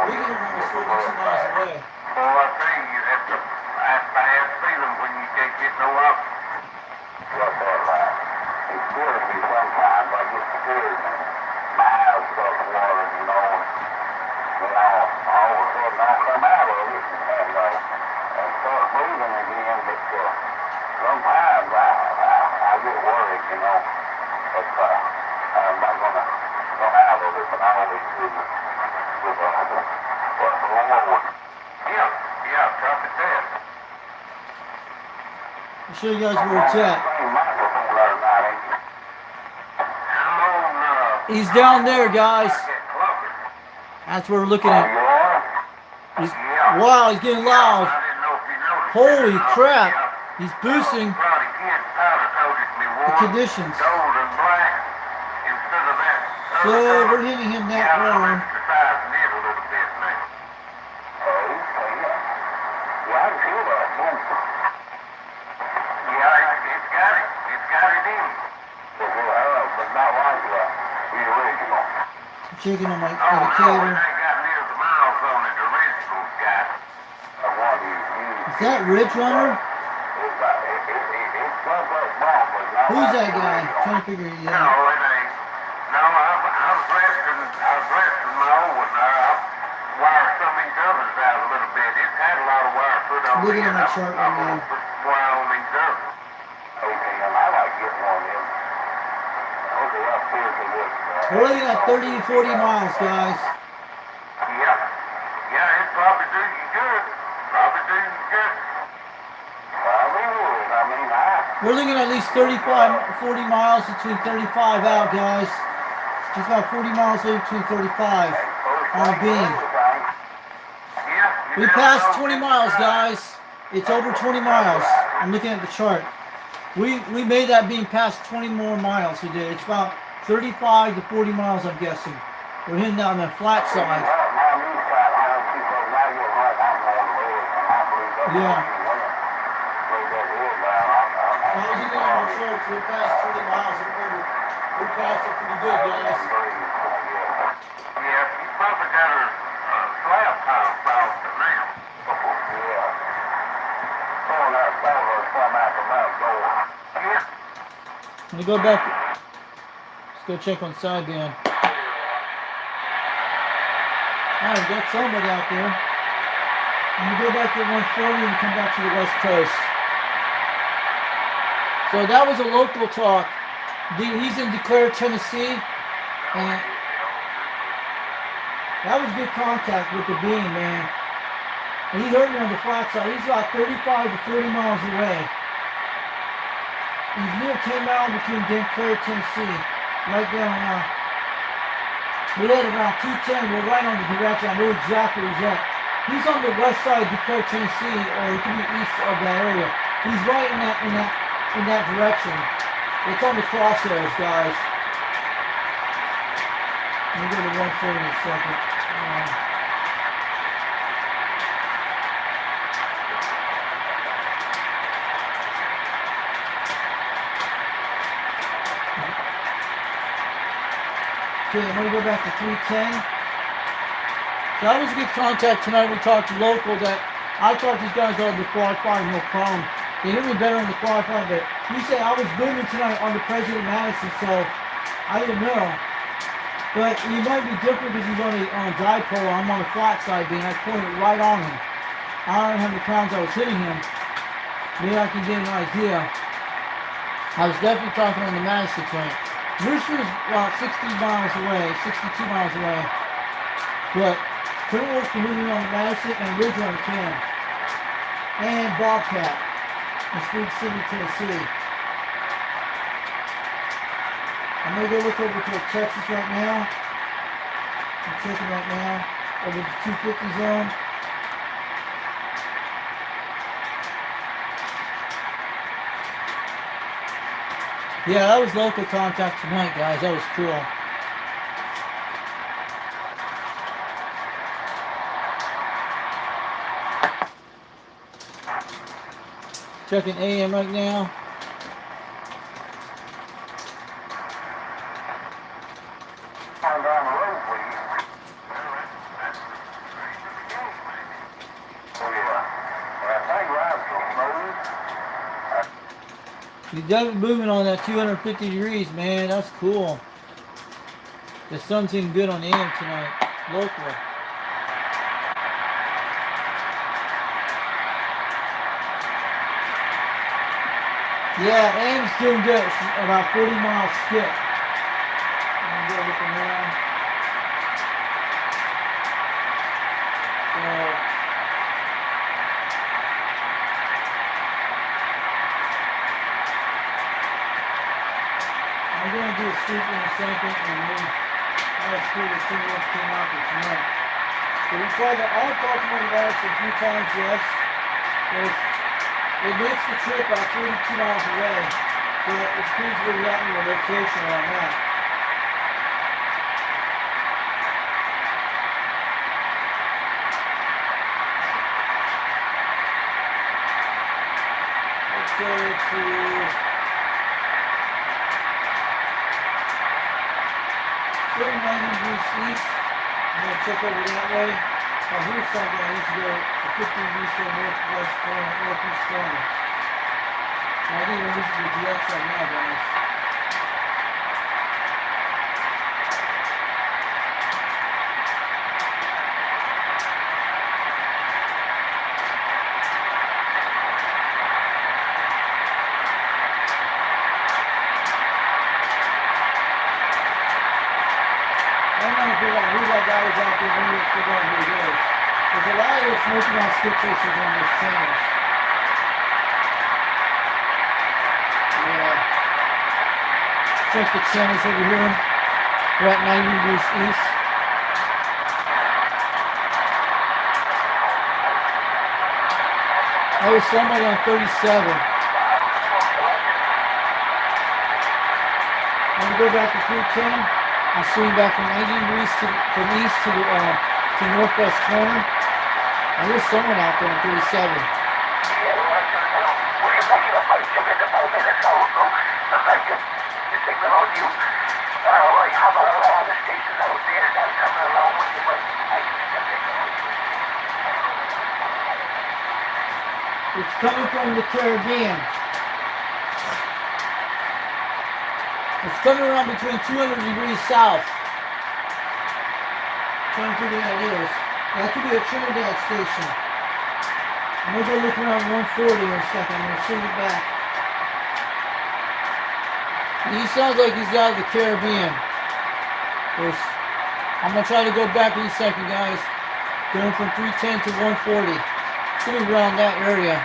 We can hear almost 42 miles away. Well, I tell you, you have to have a bad feeling when you can't get no up. What's that like? It scares me sometimes. I get scared and my eyes start watering, you know. And all of a sudden I'll come out of it and start moving again. But sometimes I get worried, you know. But I'm not going to come out of it, but I always do. I'll show you guys where it's at. He's down there, guys. That's where we're looking at. Wow, he's getting loud. Holy crap. He's boosting the conditions. So we're hitting him that low. Checking on my indicator. Is that Ridge Runner? Who's that guy? I'm trying to figure it out. No, it ain't. No, I was resting my old one there. I wired some of these others out a little bit. It's had a lot of wire put on. Looking at my chart right now. Put wire on these others. Okay, I like getting one of them. Okay, up here to this. We're looking at 30 to 40 miles, guys. Yeah. We're looking at least 35, 40 miles between 35 out, guys. It's about 40 miles away between 35 on a beam. We passed 20 miles, guys. It's over 20 miles. I'm looking at the chart. We made that beam past 20 more miles. We did. It's about 35 to 40 miles, I'm guessing. We're heading down the flat side. Yeah. I was looking at our charts. We passed 20 miles. We passed it pretty good, guys. Yeah, you probably got her slab tile faster now. Yeah. Pulling that solar from out the back door. Yeah. Let me go back. Let's go check on sideband. Alright, got somebody out there. I'm gonna go back to 140 and come back to the west coast. So that was a local talk. He's in DeClaire, Tennessee, and that was good contact with the beam, man. And he heard me on the flat side. He's about 35 to 40 miles away. He's near 10 miles between DeClaire, Tennessee. Right down, we had around 210. We're right on the direction. I know exactly where he's at. He's on the west side of DeClaire, Tennessee, or he could be east of that area. He's right in that direction. It's on the crosshairs, guys. Let me go to 140 in a second. Okay, I'm going to go back to 310. So that was a good contact tonight. We talked local that I thought these guys ought to qualify, no problem. They hear me better on the qualify, but you say I was booming tonight on the President Madison, so I didn't know. But he might be different because he's on a dipole. I'm on the flat side beam. I pointed right on him. I don't know how many pounds I was hitting him. Maybe I can get an idea. I was definitely talking on the Madison tonight. Rooster's about 60 miles away, 62 miles away. But couldn't work for moving on the Madison and Ridge on the Cam. And Bobcat in Sweet City, Tennessee. I'm going to go look over to Texas right now. I'm checking right now. Over the 250 zone. Yeah, that was local contact tonight, guys. That was cool. Checking AM right now. Down the road, please. Oh, yeah. Well, I think rides so smooth. He's definitely moving on that 250 degrees, man. That's cool. The sun's in good on the AM tonight, locally. Yeah, AM's doing good. It's about 40 miles skip. I'm going to go looking around. So, I'm going to do a sweep in a second, and then I'll see the thing that came out for tonight. So we tried to all talk to my guys a few times, yes. It makes the trip about 32 miles away, but it depends where you're at in your location where I'm at. Let's go to certain landing degrees east. I'm going to check over that way. Oh, here's something I need to go to 15 degrees to the northwest corner, northeast corner. I think we're using the DX right now, guys. I'm trying to figure out who that guy is out there when you figure out who he is. There's a lot of those smoking out skip chasers on those channels. check the channels over here. We're at 90 degrees east. There's somebody on 37. I'm gonna go back to 310. I'll swing back from 90 degrees from east to the northwest corner. And there's someone out there on 37. It's coming from the Caribbean. It's coming around between 200 degrees south. Trying to figure that is. That could be a Trinidad station. I'm gonna go look around 140 in a second. I'm gonna send it back. He sounds like he's out of the Caribbean. I'm gonna try to go back in a second, guys. Going from 310 to 140. It's gonna be around that area.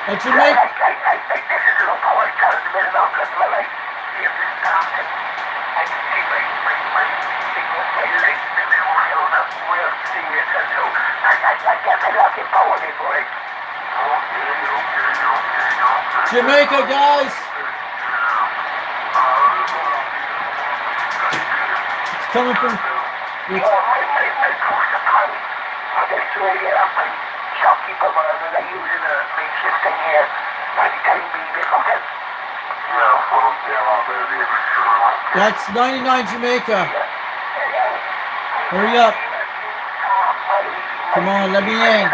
But you make Jamaica, guys. It's coming from. That's 99 Jamaica. Hurry up. Come on, let me in.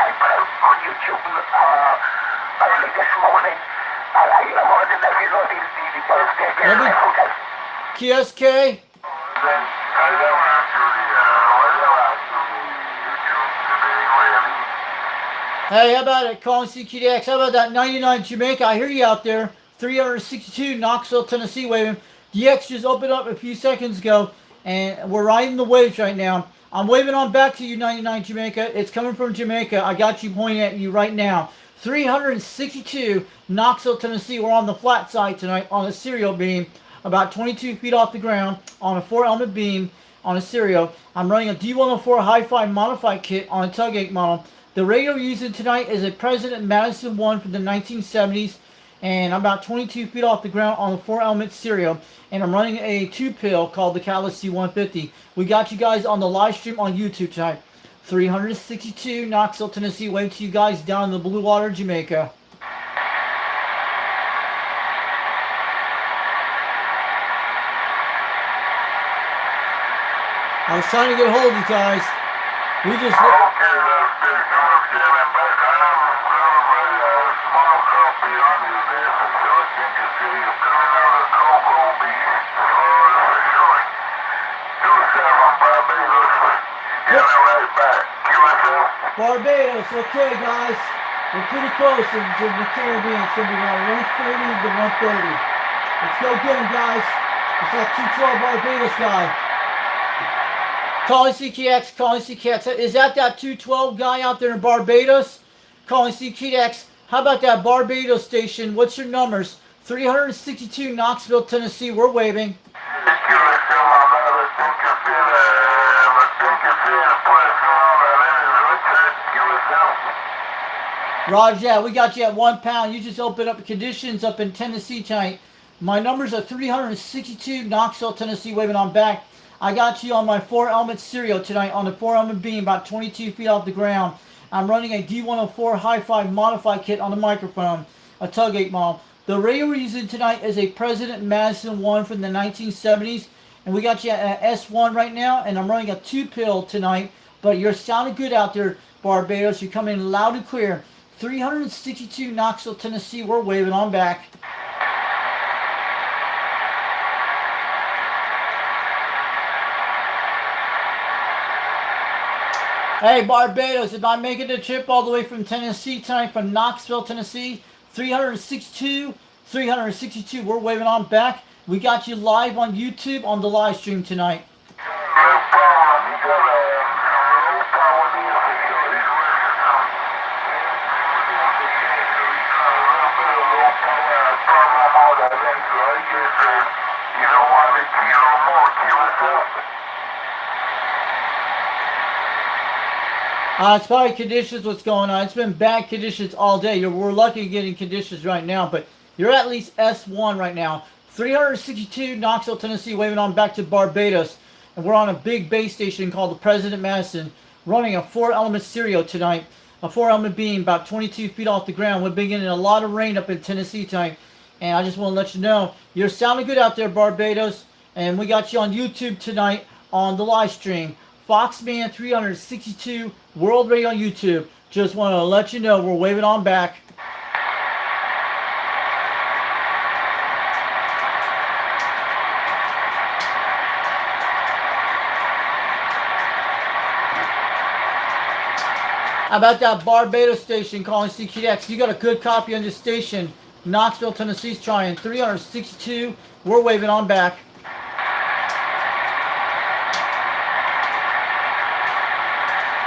Let me. KSK. Hey, how about it? Calling CQDX. How about that 99 Jamaica? I hear you out there. 362 Knoxville, Tennessee waving. DX just opened up a few seconds ago, and we're riding the waves right now. I'm waving on back to you, 99 Jamaica. It's coming from Jamaica. I got you pointing at you right now. 362 Knoxville, Tennessee. We're on the flat side tonight on a serial beam, about 22 feet off the ground on a 4-element beam on a serial. I'm running a D104 Hi-Fi modified kit on a tug-8 model. The radio we're using tonight is a President Madison 1 from the 1970s, and I'm about 22 feet off the ground on a 4-element serial, and I'm running a 2-pill called the Catalyst C150. We got you guys on the live stream on YouTube tonight. 362 Knoxville, Tennessee. Wave to you guys down in the blue water, Jamaica. I was trying to get a hold of you guys. We just... Barbados, okay guys, we're pretty close to the Caribbean. It's going to be around 140 to 130. Let's go get him, guys. It's that 212 Barbados guy. Calling CKX, calling CKX. Is that 212 guy out there in Barbados? Calling CKX. How about that Barbados station? What's your numbers? 362 Knoxville, Tennessee. We're waving. Roger, yeah, we got you at 1 pound. You just opened up conditions up in Tennessee tonight. My numbers are 362 Knoxville, Tennessee, waving on back. I got you on my 4-element serial tonight on the 4-element beam, about 22 feet off the ground. I'm running a D104 Hi-Fi modified kit on the microphone, a tug-8 model. The radio we're using tonight is a President Madison 1 from the 1970s, and we got you at S1 right now, and I'm running a 2-pill tonight, but you're sounding good out there, Barbados. You're coming in loud and clear. 362 Knoxville, Tennessee. We're waving on back. Hey, Barbados, if I'm making the trip all the way from Tennessee tonight, from Knoxville, Tennessee, 362, we're waving on back. We got you live on YouTube on the live stream tonight. It's probably conditions what's going on. It's been bad conditions all day. We're lucky getting conditions right now, but you're at least S1 right now. 362 Knoxville, Tennessee, waving on back to Barbados. And we're on a big base station called the President Madison, running a 4-element stereo tonight. A 4-element beam about 22 feet off the ground. We've been getting a lot of rain up in Tennessee tonight. And I just want to let you know, you're sounding good out there, Barbados. And we got you on YouTube tonight on the live stream. Foxman 362 World Radio on YouTube. Just want to let you know we're waving on back. How about that Barbados station calling CKX? You got a good copy on this station. Knoxville, Tennessee's trying 362. We're waving on back.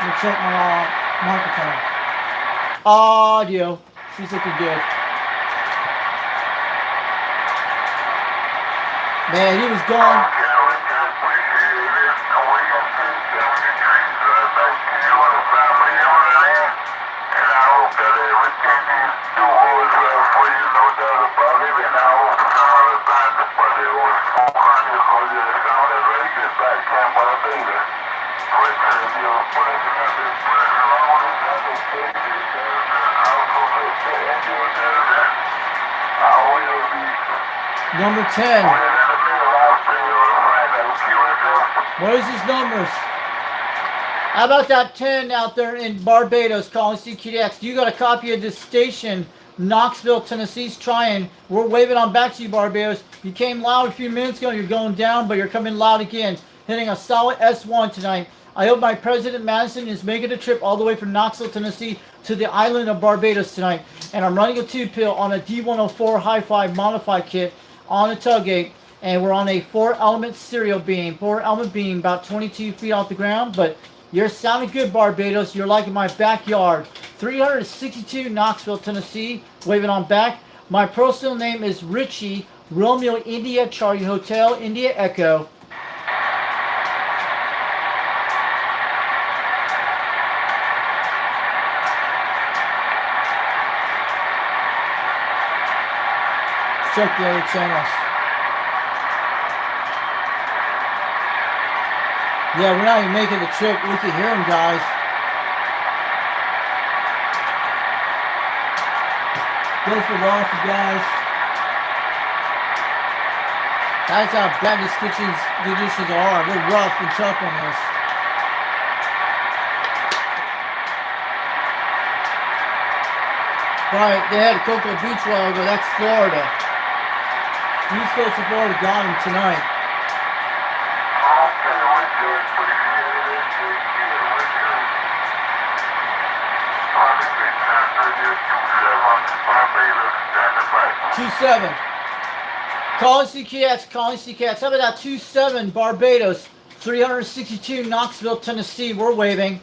Let me check my microphone. Audio. She's looking good. Man, he was gone. Number 10. What is his numbers? How about that 10 out there in Barbados calling CKDX? You got a copy of this station, Knoxville, Tennessee's trying. We're waving on back to you, Barbados. You came loud a few minutes ago. You're going down, but you're coming loud again. Hitting a solid S1 tonight. I hope my President Madison is making a trip all the way from Knoxville, Tennessee to the island of Barbados tonight. And I'm running a 2-pill on a D104 Hi-Fi modified kit on a tailgate. And we're on a 4-element serial beam. 4-element beam about 22 feet off the ground. But you're sounding good, Barbados. You're like in my backyard. 362 Knoxville, Tennessee. Waving on back. My personal name is Richie. Romeo India Charlie Hotel India Echo. Check the other channels. Yeah, we're not even making the trip. We can hear them, guys. Goes for loss, you guys. That's how bad these conditions are. We're rough and tough on this. Right, they had Cocoa Beach a while ago. That's Florida. East Coast of Florida got him tonight. Two-7. Calling CKX, calling CKX. How about that 2-7 Barbados, 362 Knoxville, Tennessee. We're waving.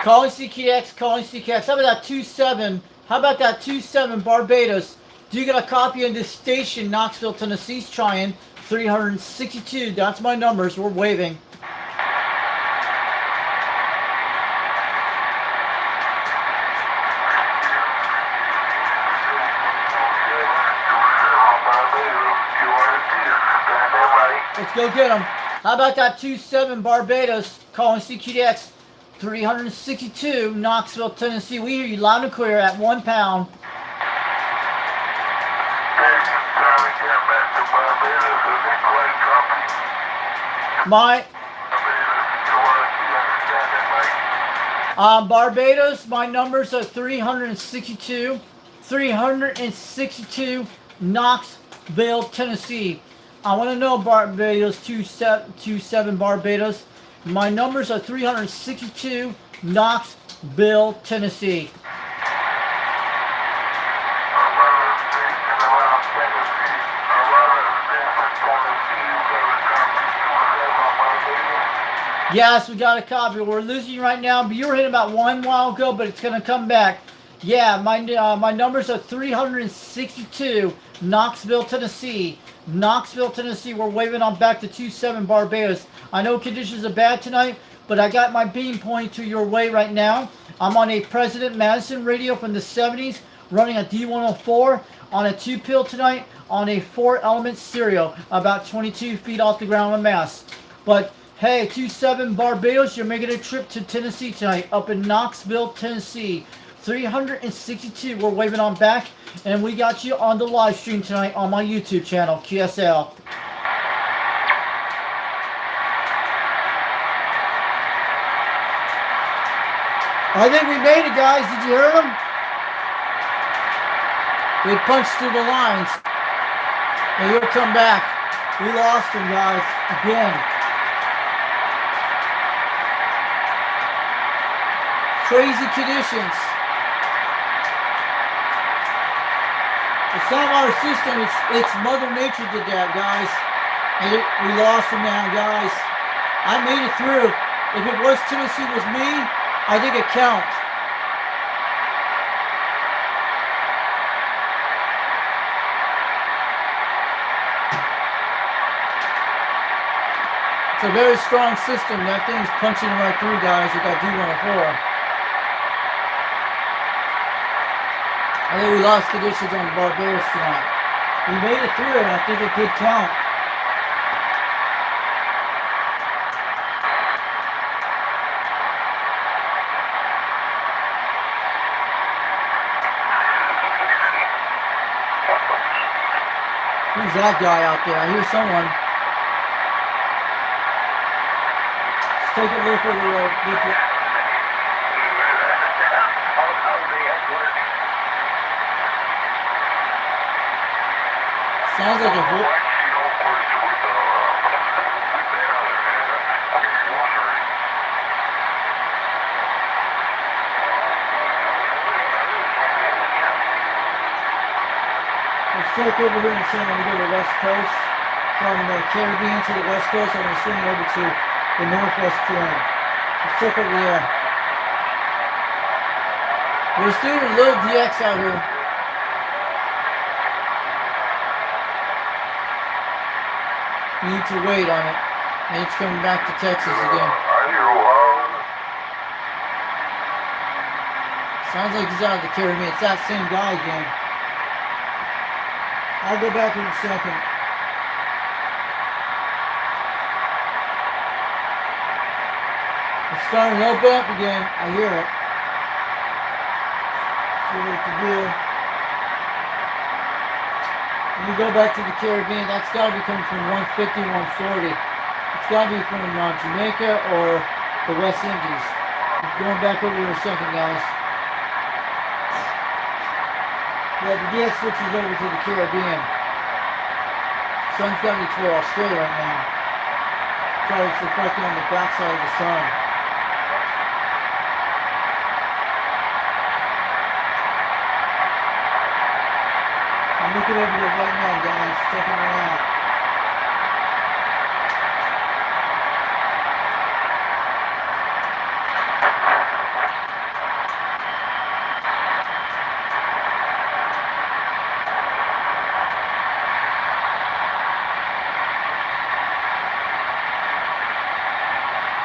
Calling CKX, calling CKX. How about that 2-7? How about that 2-7 Barbados? Do you get a copy of this station, Knoxville, Tennessee's trying 362? That's my numbers. We're waving. Let's go get them. How about that 2-7 Barbados calling CQDX 362 Knoxville, Tennessee. We hear you loud and clear at 1 pound. Barbados, my numbers are 362 Knoxville, Tennessee. I want to know, Barbados, 2-7 Barbados. My numbers are 362 Knoxville, Tennessee. Yes, we got a copy. We're losing right now, but you were hitting about 1 while ago, but it's going to come back. Yeah, my numbers are 362, Knoxville, Tennessee. Knoxville, Tennessee. We're waving on back to 27 Barbados. I know conditions are bad tonight, but I got my beam pointing to your way right now. I'm on a President Madison radio from the 70s, running a D104 on a 2-pill tonight on a 4-element stereo, about 22 feet off the ground en masse. But hey, 27 Barbados, you're making a trip to Tennessee tonight, up in Knoxville, Tennessee. 362, we're waving on back, and we got you on the live stream tonight on my YouTube channel, QSL. I think we made it, guys. Did you hear them? They punched through the lines. And he'll come back. We lost him, guys, again. Crazy conditions. It's not our system, it's Mother Nature did that, guys. And we lost him now, guys. I made it through. If it was Tennessee was me, I think it counts. It's a very strong system. That thing's punching right through, guys, with that D104. I think we lost conditions on Barbados tonight. We made it through it. I think it could count. Who's that guy out there? I hear someone. Let's take a look at the sounds like a whole... Let's take over here and swing when we go to the West Coast. From the Caribbean to the West Coast, I'm going to swing over to the Northwest corner. Let's check over there. We're still a little DX out here. We need to wait on it. And it's coming back to Texas again. Sounds like he's out of the Caribbean. It's that same guy again. I'll go back in a second. It's starting to open up again. I hear it. See what to do. When we go back to the Caribbean, that's got to be coming from 150, 140. It's got to be from Jamaica or the West Indies. I'm going back over here in a second, guys. Yeah, the DX switches over to the Caribbean. Sun's got me toward Australia right now. Sorry, it's reflecting on the backside of the sun. I'm looking over there right now, guys, checking it out.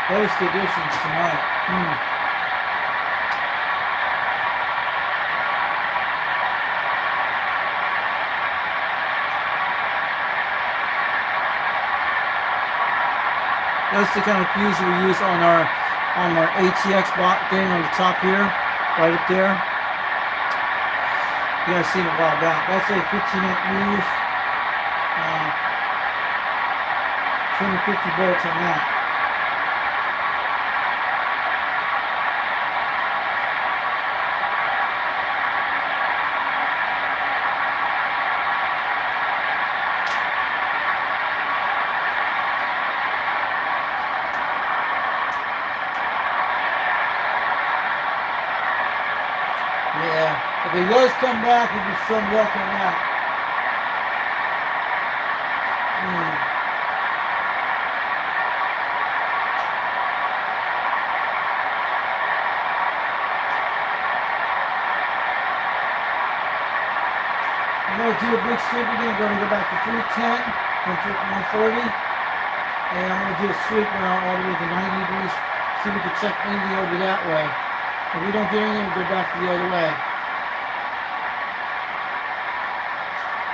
Those conditions tonight. That's the kind of fuse we use on our ATX bot thing on the top here, right up there. You guys seen it a while back. That's a 15-amp fuse. 250 volts on that. Yeah, if he does come back, he'll be some luck on that. I'm going to do a big sweep again. I'm going to go back to 310, 130. And I'm going to do a sweep around all the way to 90 degrees. See if we can check anything over that way. If we don't get anything, we'll go back the other way.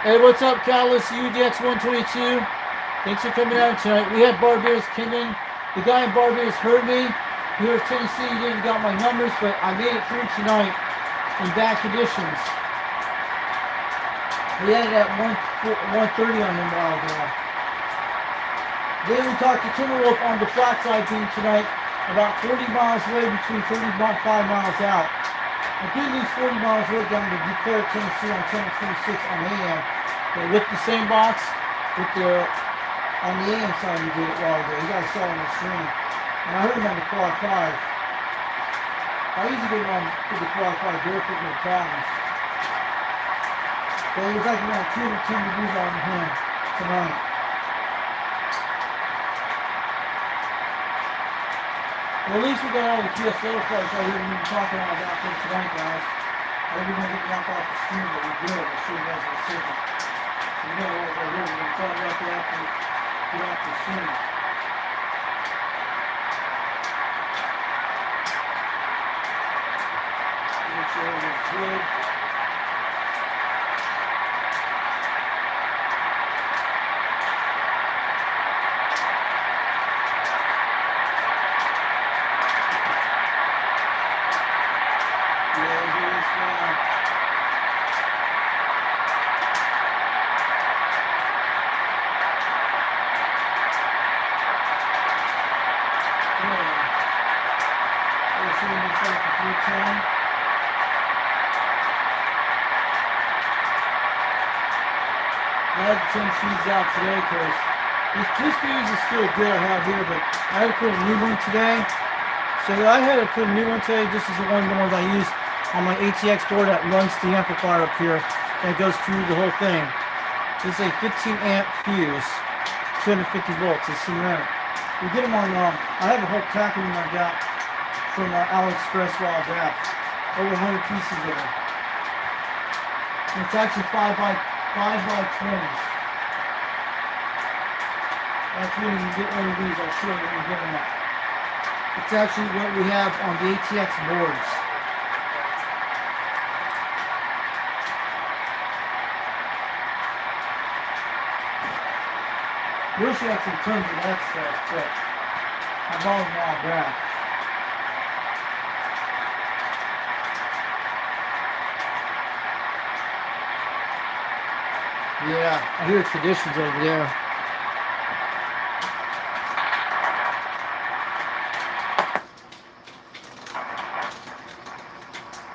Hey, what's up, Catalyst UDX122? Thanks for coming out tonight. We had Barbears come in. The guy in Barbears heard me. Here in Tennessee, he didn't got my numbers, but I made it through tonight in bad conditions. We had it at 130 on him a while ago. Then we talked to Timberwolf on the flat side beam tonight, about 40 miles away, between 35 miles out. I did lose 40 miles away down to Declare, Tennessee on channel 26 on AM. But with the same box, with the on the AM side we did it a while ago. You guys saw it on the stream. And I heard him on the quad 5. I usually get him on the quad 5 barefoot, no problems. But it was like around 210 degrees on him tonight. Well, at least we got all the QSL cards right here. We've been talking about that for tonight, guys. Maybe we're going to get knocked off the stream, but we did. We'll show you guys in a second. So we got all right here. We're going to talk about that after the stream. Make sure everything's good. I had to change these out today because this fuse is still good I have here, but I had to put a new one today. So I had to put a new one today. This is the ones I use on my ATX board that runs the amplifier up here and goes through the whole thing. This is a 15 amp fuse, 250 volts. It's ceramic. We get them on, I have a whole pack of them I got from AliExpress a while back. Over 100 pieces of them. And it's actually 5 by 20s. That's when you get one of these. I'll show you when you get them up. It's actually what we have on the ATX boards. Wish you had some tons of that stuff, but I bought them all back. Yeah, I hear traditions over there.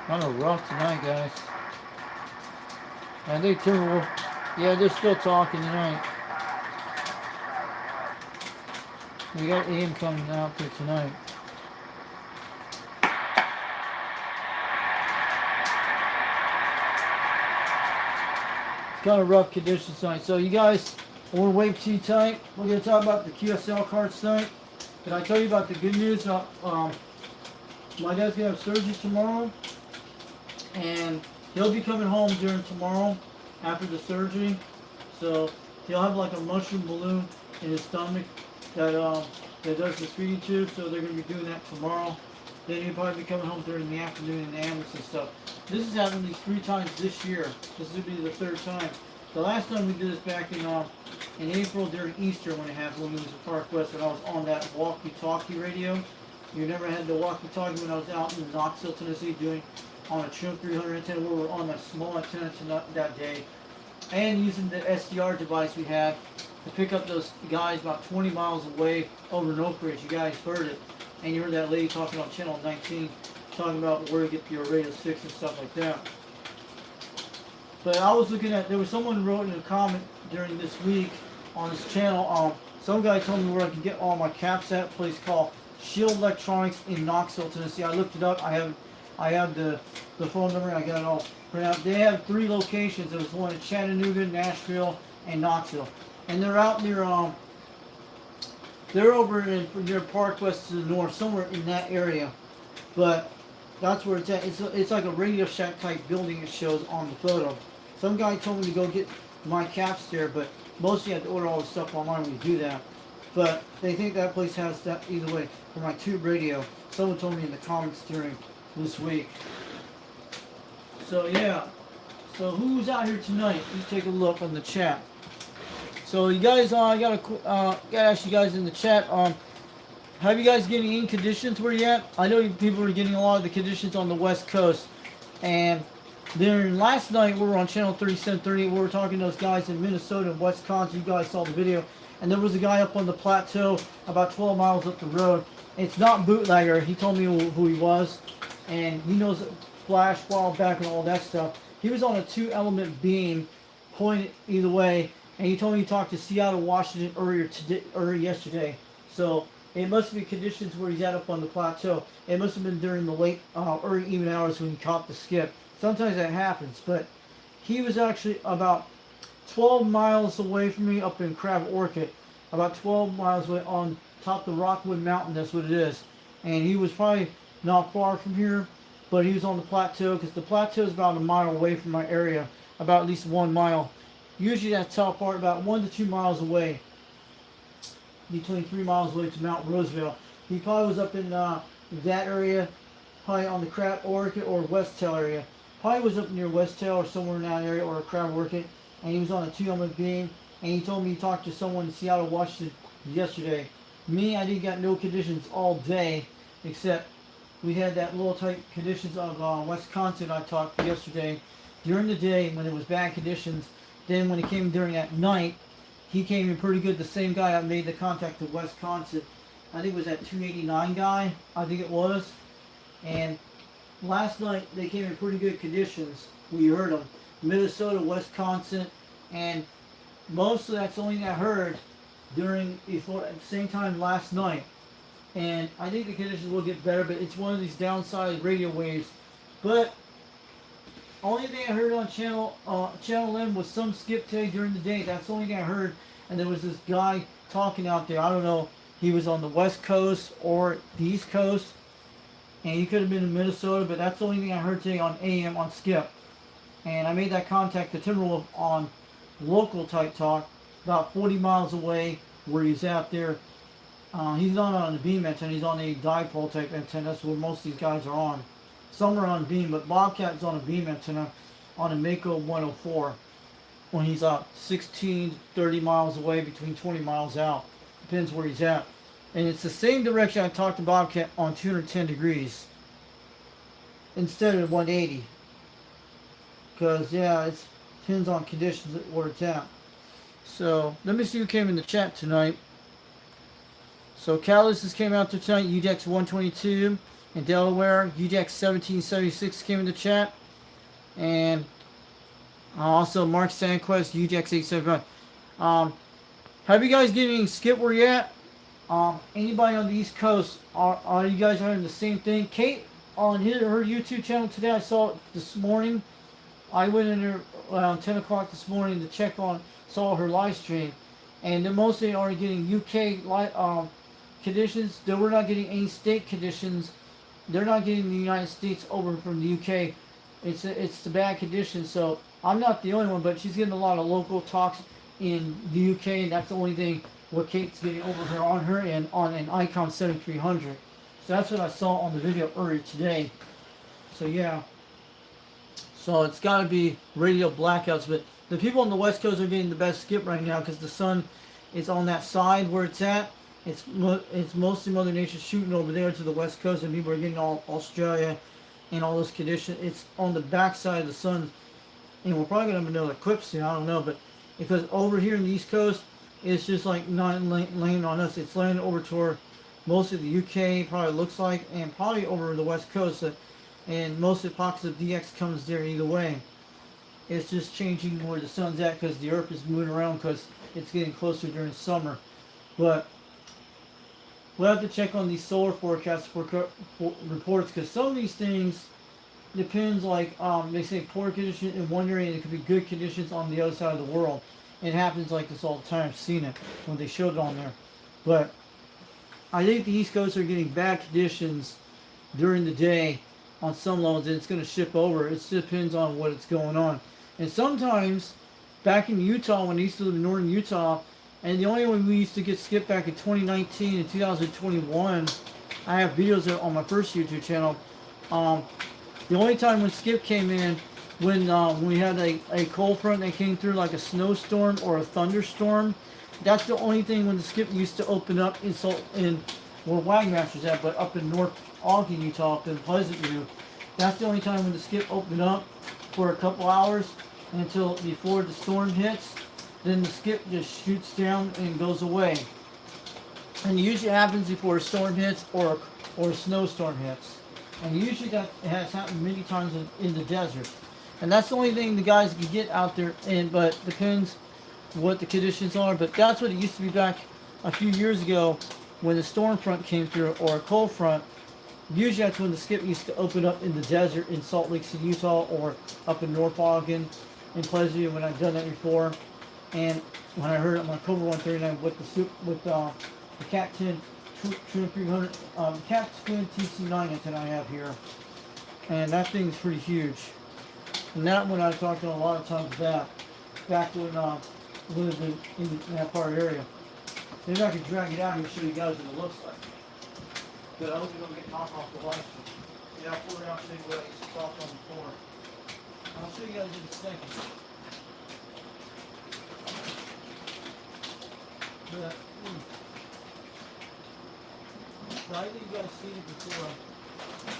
Kind of rough tonight, guys. And they too, yeah, they're still talking tonight. We got AM coming out there tonight. Kind of rough conditions tonight. So you guys, I want to wait till you tonight. We're going to talk about the QSL cards tonight. Did I tell you about the good news? My dad's going to have surgery tomorrow. And he'll be coming home during tomorrow after the surgery. So he'll have like a mushroom balloon in his stomach that does the feeding tube. So they're going to be doing that tomorrow. Then he'll probably be coming home during the afternoon in the ambulance and stuff. This has happened at least 3 times this year. This will be the 3rd time. The last time we did this back in April during Easter when it happened when we was at Park West and I was on that walkie-talkie radio. You never had the walkie-talkie when I was out in Knoxville, Tennessee doing on a Chinook 300 antenna where we were on that small antenna that day. And using the SDR device we had to pick up those guys about 20 miles away over in Oak Ridge. You guys heard it. And you heard that lady talking on channel 19 talking about where to get your radios fixed and stuff like that. But I was looking at, there was someone wrote in a comment during this week on this channel, some guy told me where I can get all my caps at a place called Shield Electronics in Knoxville, Tennessee. I looked it up. I have the phone number. I got it all printed out. They have 3 locations. There was one in Chattanooga, Nashville, and Knoxville. And they're out near they're over near Park West to the north, somewhere in that area. But that's where it's at. It's like a Radio Shack type building it shows on the photo. Some guy told me to go get my caps there, but mostly I have to order all the stuff online when you do that. But they think that place has that either way for my tube radio. Someone told me in the comments during this week. So yeah. So who's out here tonight? Let's take a look on the chat. So you guys, I gotta ask you guys in the chat. Have you guys getting any conditions where you at? I know people are getting a lot of the conditions on the West Coast, and then last night we were on channel 3730. We were talking to those guys in Minnesota and Wisconsin. You guys saw the video, and there was a guy up on the plateau about 12 miles up the road. It's not bootlegger. He told me who he was, and he knows Flash, Wild Back, and all that stuff. He was on a 2-element beam, pointed either way, and he told me he talked to Seattle, Washington earlier yesterday. So it must be conditions where he's at up on the plateau. It must have been during the late, early evening hours when he caught the skip. Sometimes that happens, but he was actually about 12 miles away from me up in Crab Orchid, about 12 miles away on top of the Rockwood Mountain. That's what it is. And he was probably not far from here, but he was on the plateau because the plateau is about a mile away from my area, about at least 1 mile. Usually that top part about 1 to 2 miles away, between 3 miles away to Mount Roosevelt. He probably was up in that area, probably on the Crab Orchid or West Tail area. Probably was up near West Tail or somewhere in that area, or Crab Orchid, and he was on a 2-element beam. And he told me he talked to someone in Seattle, Washington yesterday. Me, I didn't got no conditions all day, except we had that little tight conditions of Wisconsin I talked yesterday during the day when it was bad conditions. Then when it came during that night, he came in pretty good. The same guy I made the contact to Wisconsin. I think it was that 289 guy, I think it was. And last night they came in pretty good conditions. We heard them. Minnesota, Wisconsin, and most of that's the only thing I heard during at the same time last night. And I think the conditions will get better, but it's one of these downside radio waves. But only thing I heard on channel 11 was some skip today during the day. That's the only thing I heard. And there was this guy talking out there. I don't know. He was on the West Coast or the East Coast, and he could have been in Minnesota. But that's the only thing I heard today on AM on skip. And I made that contact to Timberwolf on local type talk, about 40 miles away where he's out there. He's not on the beam antenna, he's on a dipole type antenna. That's where most of these guys are on. Some are on beam, but Bobcat's on a beam antenna on a Mako 104 when he's 16, 30 miles away, between 20 miles out. Depends where he's at. And it's the same direction I talked to Bobcat on 210 degrees instead of 180. Because, yeah, it depends on conditions where it's at. So, let me see who came in the chat tonight. So, Calluses came out there tonight. UDEX 122 in Delaware. UDEX 1776 came in the chat. And also Mark Sandquist, UDEX 875. Have you guys getting any skip where you at? Anybody on the East Coast, are you guys having the same thing? Kate, on her YouTube channel today, I saw it this morning. I went in there around 10 o'clock this morning to check on, saw her live stream. And they're mostly already getting UK conditions. They were not getting any state conditions. They're not getting the United States over from the UK. It's the bad conditions. So I'm not the only one, but she's getting a lot of local talks in the UK, and that's the only thing what Kate's getting over here on her end on an Icon 7300. So that's what I saw on the video earlier today. So yeah. So it's got to be radio blackouts, but the people on the West Coast are getting the best skip right now because the sun is on that side where it's at. It's mostly Mother Nature shooting over there to the West Coast, and people are getting all Australia and all those conditions. It's on the back side of the sun, and we're probably going to have another eclipse soon. I don't know, but because over here in the East Coast, it's just like not laying on us. It's laying over toward most of the UK, probably looks like, and probably over the West Coast. And most of the pockets of DX comes there either way. It's just changing where the sun's at because the Earth is moving around because it's getting closer during summer. But we'll have to check on these solar forecasts for reports because some of these things depends, like they say poor conditions in one area and it could be good conditions on the other side of the world. It happens like this all the time. I've seen it when they showed it on there. But I think the East Coast are getting bad conditions during the day on some levels, and it's going to ship over. It just depends on what it's going on. And sometimes, back in Utah, when I used to live in northern Utah, and the only way we used to get skip back in 2019 and 2021, I have videos on my first YouTube channel. The only time when skip came in, when we had a cold front that came through like a snowstorm or a thunderstorm, that's the only thing when the skip used to open up in where Wagmaster's at, but up in North Ogden, Utah, up in Pleasant View. That's the only time when the skip opened up for a couple hours until before the storm hits. Then the skip just shoots down and goes away. And it usually happens before a storm hits or a snowstorm hits. And usually that has happened many times in the desert. And that's the only thing the guys can get out there, but depends what the conditions are. But that's what it used to be back a few years ago when the storm front came through or a cold front. Usually that's when the skip used to open up in the desert in Salt Lake City, Utah, or up in North Ogden, in Pleasantville when I've done that before. And when I heard it on my Cobra 139 with the Cat 10 True 300 Cat Twin TC9 antenna I have here, and that thing's pretty huge. And that one I talked to a lot of times back when lived in that part area. Maybe I could drag it out and show you guys what it looks like. But I hope you don't get knocked off the live stream. Yeah, I'll pull it out and show you what it's soft on the floor. I'll show you guys in a second. But, I think you guys seen it before.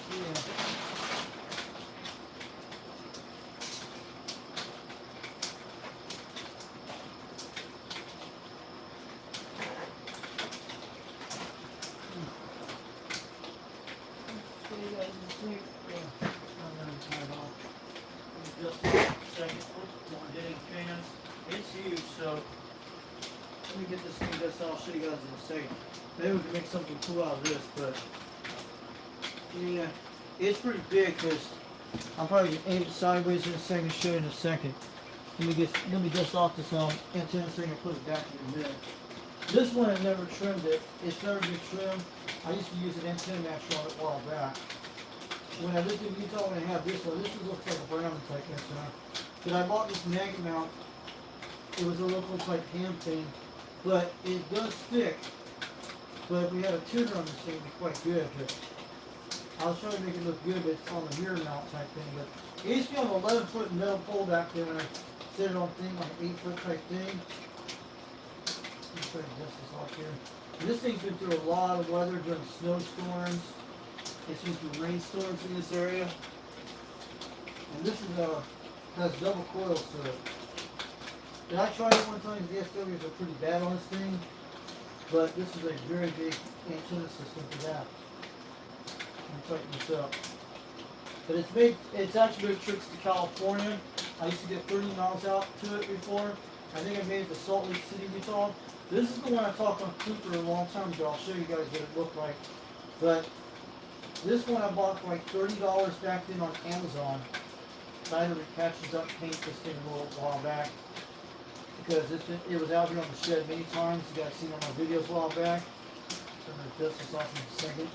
Yeah. It's huge, so let me get this thing just I'll show you guys in a second. Maybe we can make something cool out of this, but yeah, it's pretty big because I'm probably gonna aim it sideways in a second, show you in a second. Let me dust off this antenna so I can put it back in the middle. This one I never trimmed it. It's never been trimmed. I used to use an antenna matcher on it a while back. When I lived in Utah, when I had this one, this looks like a brown type antenna. But I bought this magnet mount. It was a local type ham thing, but it does stick. But if we had a tuner on this thing, it'd be quite good. But I was trying to make it look good, but it's on the mirror mount type thing. But it used to be on an 11-foot metal pole back there, and I set it on thing like an 8-foot type thing. Let me try to dust this off here. And this thing's been through a lot of weather during snowstorms. It's been through rainstorms in this area. And this is has double coils to it. And I tried it one time. The SWs are pretty bad on this thing, but this is a very big antenna system for that. Let me tighten this up. But it's actually made trips to California. I used to get 30 miles out to it before. I think I made it to Salt Lake City, Utah. This is the one I talked on Cooper a long time ago. I'll show you guys what it looked like. But this one I bought for like $30 back then on Amazon. Decided it catches up paint this thing a little while back. Because it was out here on the shed many times. You guys seen on my videos a while back. So I'm going to dust this off in a second.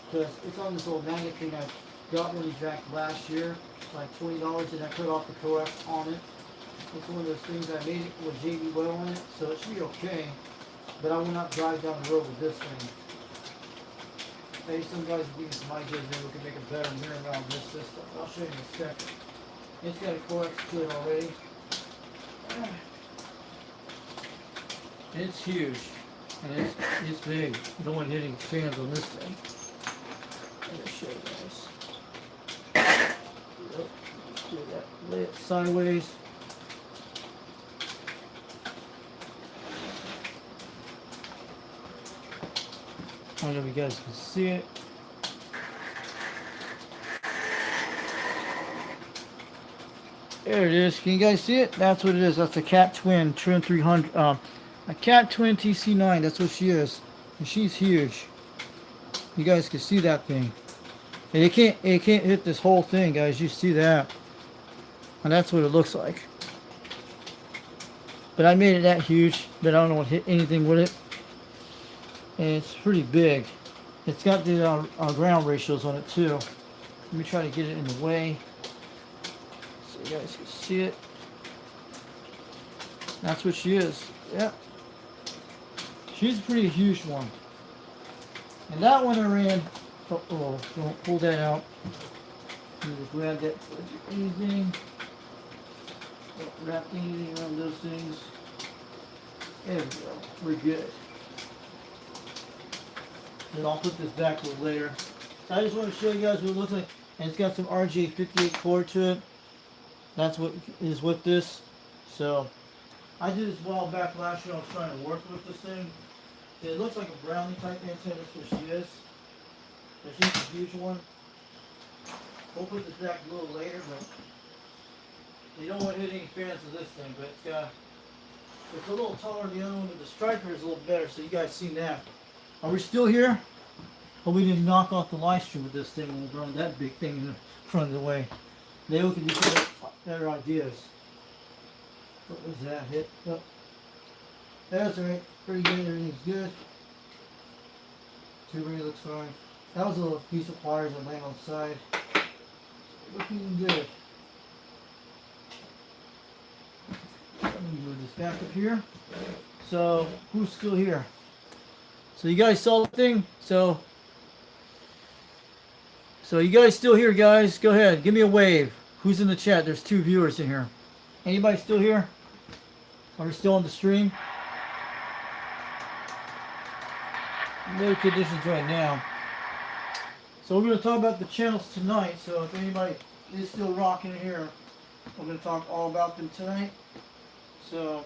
Because it's on this old magnet thing I got one of these back last year. Like $20, and I cut off the coax on it. It's one of those things I made it with JB Well in it, so it should be okay. But I will not drive down the road with this thing. Maybe some guys will give me some ideas, maybe we can make a better mirror mount on this system. I'll show you in a second. It's got a coax to it already. It's huge. And it's big. No one hitting fans on this thing. Let me show you guys. Let's do that. Lay it sideways. I don't know if you guys can see it. There it is. Can you guys see it? That's what it is. That's a Cat Twin Trim 300. A Cat Twin TC9. That's what she is. And she's huge. You guys can see that thing. And it can't hit this whole thing, guys. You see that. And that's what it looks like. But I made it that huge that I don't want to hit anything with it. And it's pretty big. It's got the ground ratios on it too. Let me try to get it in the way. so you guys can see it. That's what she is. Yep. She's a pretty huge one. And that one I ran. Don't pull that out. You just grab that for anything. Don't wrap anything around those things. There we go. We're good. And I'll put this back a little later. So I just want to show you guys what it looks like. And it's got some RJ58 cord to it. That's what is with this. So I did this a while back last year. I was trying to work with this thing. It looks like a brownie type antenna. That's what she is. But she's a huge one. We'll put this back a little later, but you don't want to hit any fans of this thing. But it's a little taller than the other one, but the striker is a little better. So you guys seen that. Are we still here? But we didn't knock off the live stream with this thing when we run that big thing in the front of the way. Maybe we can do better ideas. What was that? Hit? Oh. That's alright. Pretty good. Everything's good. Tubery looks fine. That was a little piece of pliers that landed on the side. Looking good. Let me move this back up here. So, who's still here? So you guys saw the thing? So you guys still here, guys? Go ahead. Give me a wave. Who's in the chat? There's 2 viewers in here. Anybody still here? Are we still on the stream? No conditions right now. So we're going to talk about the channels tonight. So if anybody is still rocking in here, we're going to talk all about them tonight. So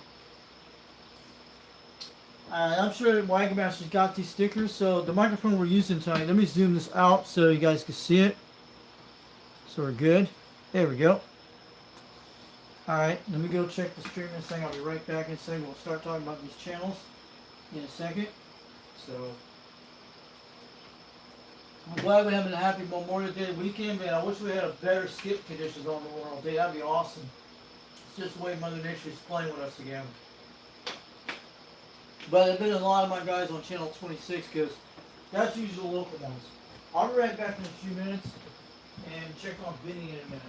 I'm sure Wagon Master's got these stickers. So the microphone we're using tonight, let me zoom this out so you guys can see it. So we're good. There we go. Alright, let me go check the stream in a second. I'll be right back in a second. We'll start talking about these channels in a second. So I'm glad we're having a happy Memorial Day weekend, man. I wish we had a better skip conditions on Memorial Day. That'd be awesome. It's just the way Mother Nature is playing with us again. But there's been a lot of my guys on channel 26 because that's usually the local ones. I'll be right back in a few minutes and check on Vinny in a minute.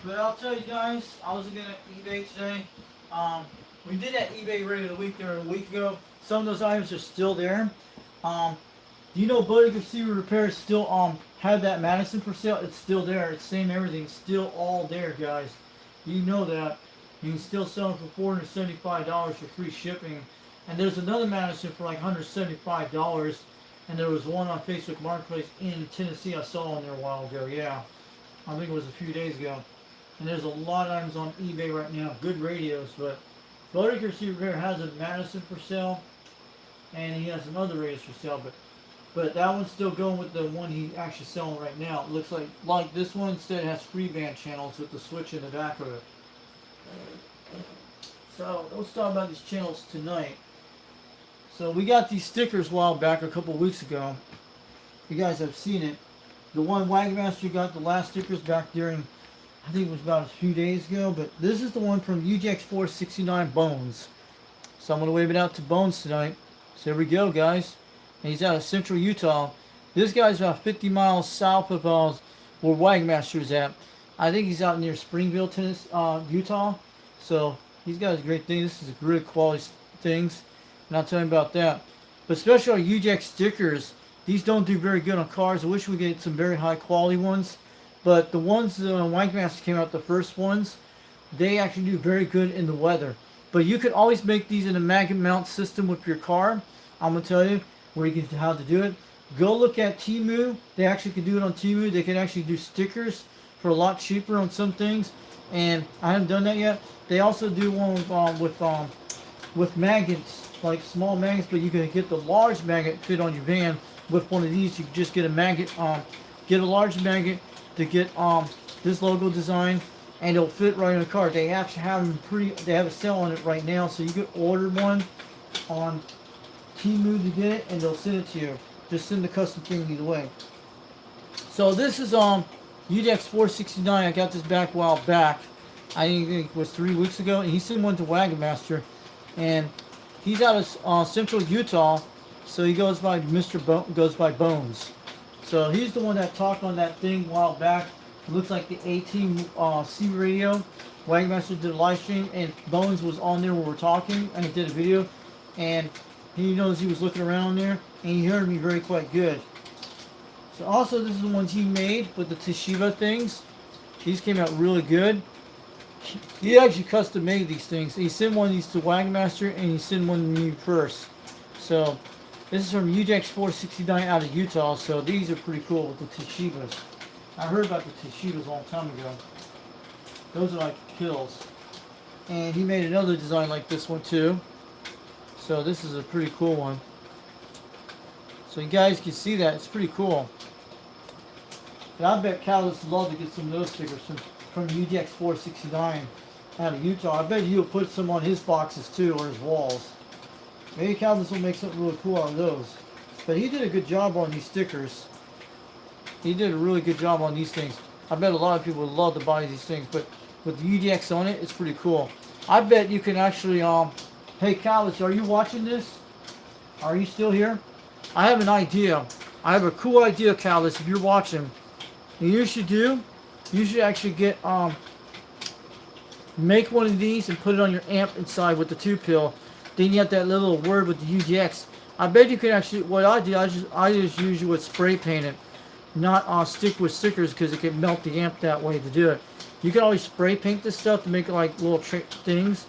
But I'll tell you guys, I was looking at eBay today. We did that eBay rate of the week there a week ago. Some of those items are still there. Do you know Bodega Receiver Repairs still have that Madison for sale? It's still there. It's same everything. Still all there, guys. You know that. You can still sell them for $475 for free shipping. And there's another Madison for like $175. And there was one on Facebook Marketplace in Tennessee I saw on there a while ago. Yeah. I think it was a few days ago. And there's a lot of items on eBay right now. Good radios, but Bodega Receiver Repair has a Madison for sale. And he has some other radios for sale, but that one's still going with the one he's actually selling right now. It looks like this one instead has free band channels with the switch in the back of it. So let's talk about these channels tonight. So we got these stickers a while back, a couple weeks ago. You guys have seen it. The one Wagon Master got the last stickers back during, I think it was about a few days ago, but this is the one from UGX469 Bones. So I'm going to wave it out to Bones tonight. So here we go, guys. And he's out of central Utah. This guy's about 50 miles south of where Wagon Master is at. I think he's out near Springville, Tennessee, Utah. So he's got a great thing. This is a good quality things. And I'll tell you about that. But especially our UGX stickers, these don't do very good on cars. I wish we could get some very high quality ones. But the ones that Wagon Master came out, the first ones, they actually do very good in the weather. But you could always make these in a magnet mount system with your car. I'm going to tell you where you can how to do it. Go look at Temu. They actually can do it on Temu. They can actually do stickers for a lot cheaper on some things, and I haven't done that yet. They also do one with magnets, like small magnets, but you can get the large magnet fit on your van. With one of these, you can just get a magnet, get a large magnet to get this logo design, and it'll fit right in the car. They actually have them they have a sale on it right now, so you can order one on Temu to get it, and they'll send it to you. Just send the custom thing either way. So this is UDX 469. I got this back a while back. I think it was 3 weeks ago, and he sent one to Wagon Master, and he's out of Central Utah, so he goes by goes by Bones. So he's the one that talked on that thing a while back. It looks like the 18 C radio. Wagon Master did a live stream, and Bones was on there when we were talking, and he did a video, and he knows he was looking around there, and he heard me very quite good. So also, this is the ones he made with the Toshiba things. These came out really good. He actually custom made these things. He sent one of these to Wagon Master, and he sent one to me first. So this is from UDX 469 out of Utah. So these are pretty cool with the Toshibas. I heard about the Toshibas a long time ago. Those are like kills. And he made another design like this one too. So this is a pretty cool one. So you guys can see that. It's pretty cool. And I bet Callis would love to get some of those stickers from UDX 469 out of Utah. I bet he'll put some on his boxes too, or his walls. Maybe Callis will make something really cool out of those. But he did a good job on these stickers. He did a really good job on these things. I bet a lot of people would love to buy these things, but with the UDX on it, it's pretty cool. I bet you can actually, hey Callis, are you watching this? Are you still here? I have an idea. I have a cool idea, Callis, if you're watching. And you should actually get, make one of these and put it on your amp inside with the 2-pill. Then you have that little word with the UDX. I bet you can actually, what I do, I just usually would spray paint it. Not stick with stickers because it can melt the amp that way to do it. You can always spray paint this stuff to make it like little things.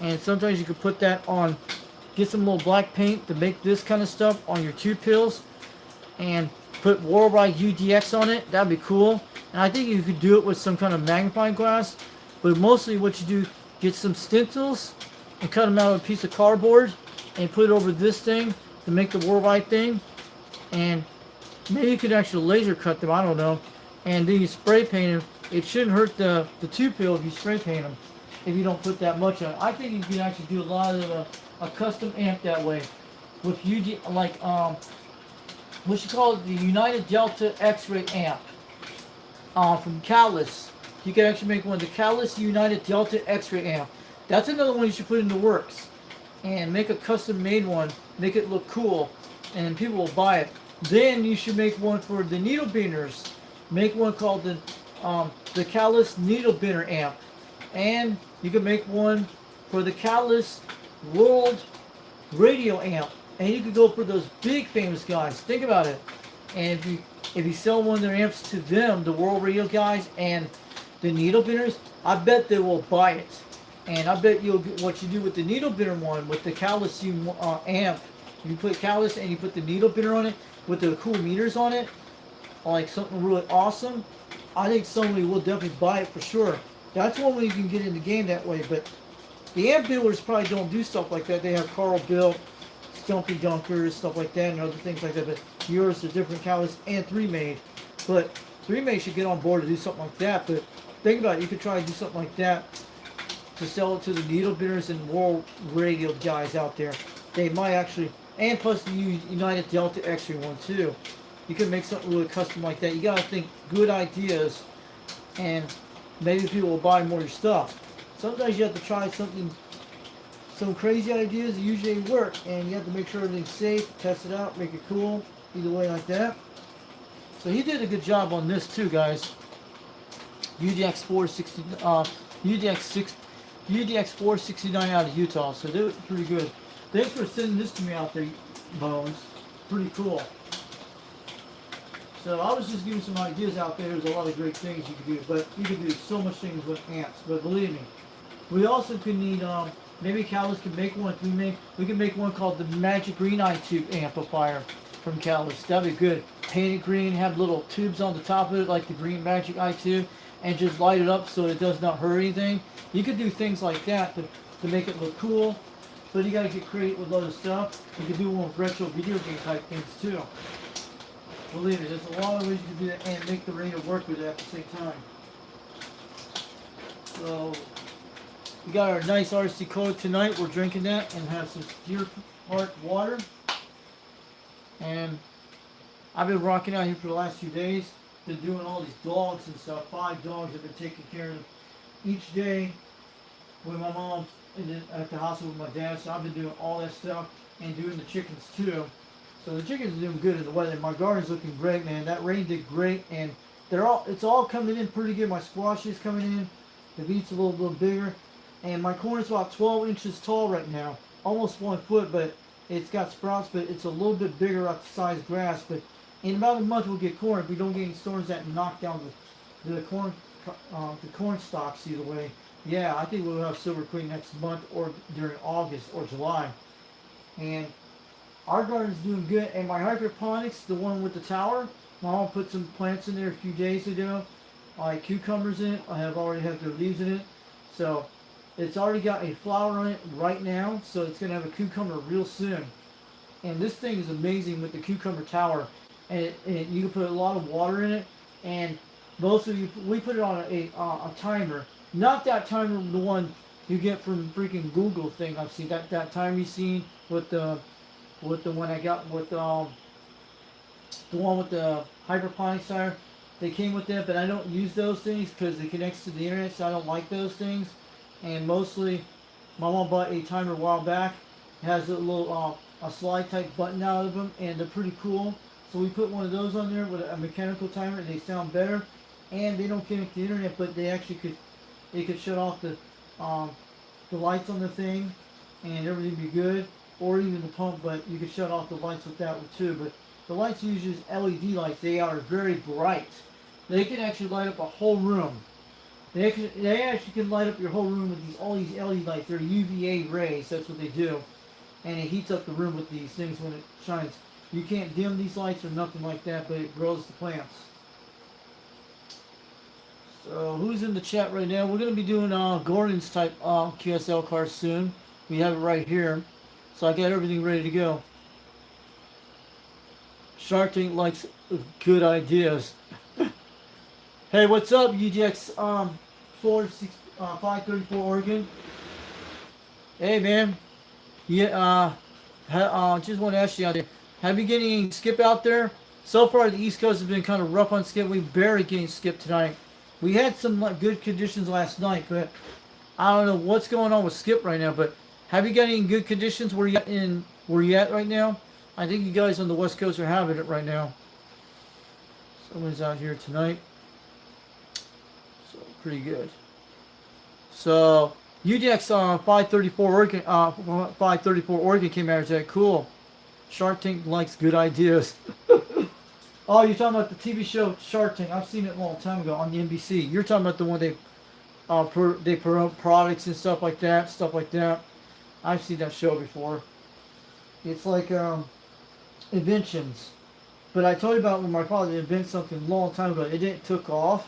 And sometimes you can put that on, get some little black paint to make this kind of stuff on your 2-pills. And put Worldwide UDX on it. That'd be cool. And I think you could do it with some kind of magnifying glass. But mostly what you do, get some stencils and cut them out of a piece of cardboard and put it over this thing to make the Worldwide thing. And maybe you could actually laser cut them, I don't know. And then you spray paint them. It shouldn't hurt the 2-pill if you spray paint them, if you don't put that much on it. I think you can actually do a lot of a custom amp that way. With like, what you call it, the United Delta X-Ray amp. From Callis. You can actually make one of the Callis United Delta X-Ray amp. That's another one you should put in the works. And make a custom made one. Make it look cool. And people will buy it. Then you should make one for the needle benders. Make one called the Callis Needle Bender amp. And you can make one for the Callis World Radio amp. And you can go for those big famous guys. Think about it. And if you sell one of their amps to them, the World Radio guys and the needle benders, I bet they will buy it. And I bet you'll get what you do with the needle bender one with the Callis amp. You put Callis and you put the needle bender on it with the cool meters on it, like something really awesome. I think somebody will definitely buy it for sure. That's one way you can get in the game that way. But the amp builders probably don't do stuff like that. They have Carl built, Stumpy Dunkers, stuff like that, and other things like that. But yours are different Callis and 3-Made. But 3-Made should get on board to do something like that. But think about it, you could try to do something like that to sell it to the needle benders and World Radio guys out there. They might actually, and plus the United Delta X-Ray one too. You can make something really custom like that. You gotta think good ideas, and maybe people will buy more of your stuff. Sometimes you have to try something, some crazy ideas usually work, and you have to make sure everything's safe, test it out, make it cool, either way like that. So he did a good job on this too, guys. UDX 460, UDX 469 out of Utah, so they're pretty good. Thanks for sending this to me out there, Bones. Pretty cool. So I was just giving some ideas out there. There's a lot of great things you can do, but you can do so much things with amps. But believe me, we also could need, maybe Callis could make one. We can make one called the Magic Green Eye Tube amplifier. from Catalyst. That'd be good. Paint it green, have little tubes on the top of it like the Green Magic i2, and just light it up so it does not hurt anything. You could do things like that to make it look cool, but you gotta get creative with other stuff. You can do one with retro video game type things too. Believe me, there's a lot of ways you can do that and make the radio work with it at the same time. So, we got our nice RC Cola tonight. We're drinking that and have some Deer Park water. And I've been rocking out here for the last few days. Been doing all these dogs and stuff. 5 dogs I've been taking care of each day with my mom and then at the hospital with my dad. So I've been doing all that stuff and doing the chickens too. So the chickens are doing good in the weather. My garden's looking great, man. That rain did great, and it's all coming in pretty good. My squash is coming in. The beet's a little bigger, and my corn is about 12 inches tall right now, almost 1 foot. But it's got sprouts, but it's a little bit bigger at the size grass. But in about a month we'll get corn if we don't get any storms that knock down the corn stalks either way. Yeah, I think we'll have Silver Queen next month or during August or July. And our garden's doing good. And my hydroponics, the one with the tower, my mom put some plants in there a few days ago. Like cucumbers in it. I have already had their leaves in it. So it's already got a flower on it right now. So it's going to have a cucumber real soon. And this thing is amazing with the cucumber tower. And you can put a lot of water in it. And we put it on a timer. Not that timer, the one you get from freaking Google thing. I've seen that timer you seen with the one I got with the one with the hydroponics timer. They came with that, but I don't use those things because it connects to the internet, so I don't like those things. And mostly, my mom bought a timer a while back. It has a little a slide type button out of them, and they're pretty cool. So we put one of those on there with a mechanical timer, and they sound better. And they don't connect to the internet, but they actually could shut off the lights on the thing, and everything be good. Or even the pump, but you can shut off the lights with that one too. But the lights usually is LED lights. They are very bright. They can actually light up a whole room. They actually can light up your whole room with all these LED lights. They're UVA rays. That's what they do, and it heats up the room with these things when it shines. You can't dim these lights or nothing like that, but it grows the plants. So who's in the chat right now? We're gonna be doing Gordon's type QSL cars soon. We have it right here. So I got everything ready to go. Shark Tank likes good ideas. Hey, what's up, UGX 534 Oregon? Hey, man. Yeah, just want to ask you out there. Have you getting any skip out there? So far, the East Coast has been kind of rough on skip. We barely getting skip tonight. We had some good conditions last night, but I don't know what's going on with skip right now. But have you got any good conditions where you at right now? I think you guys on the West Coast are having it right now. Someone's out here tonight. So pretty good. So UDX 534 Oregon 534 Oregon came out and said, cool. Shark Tank likes good ideas. Oh, you're talking about the TV show Shark Tank. I've seen it a long time ago on the NBC. You're talking about the one they promote products and stuff like that. I've seen that show before. It's like inventions. But I told you about when my father invented something a long time ago. It didn't took off.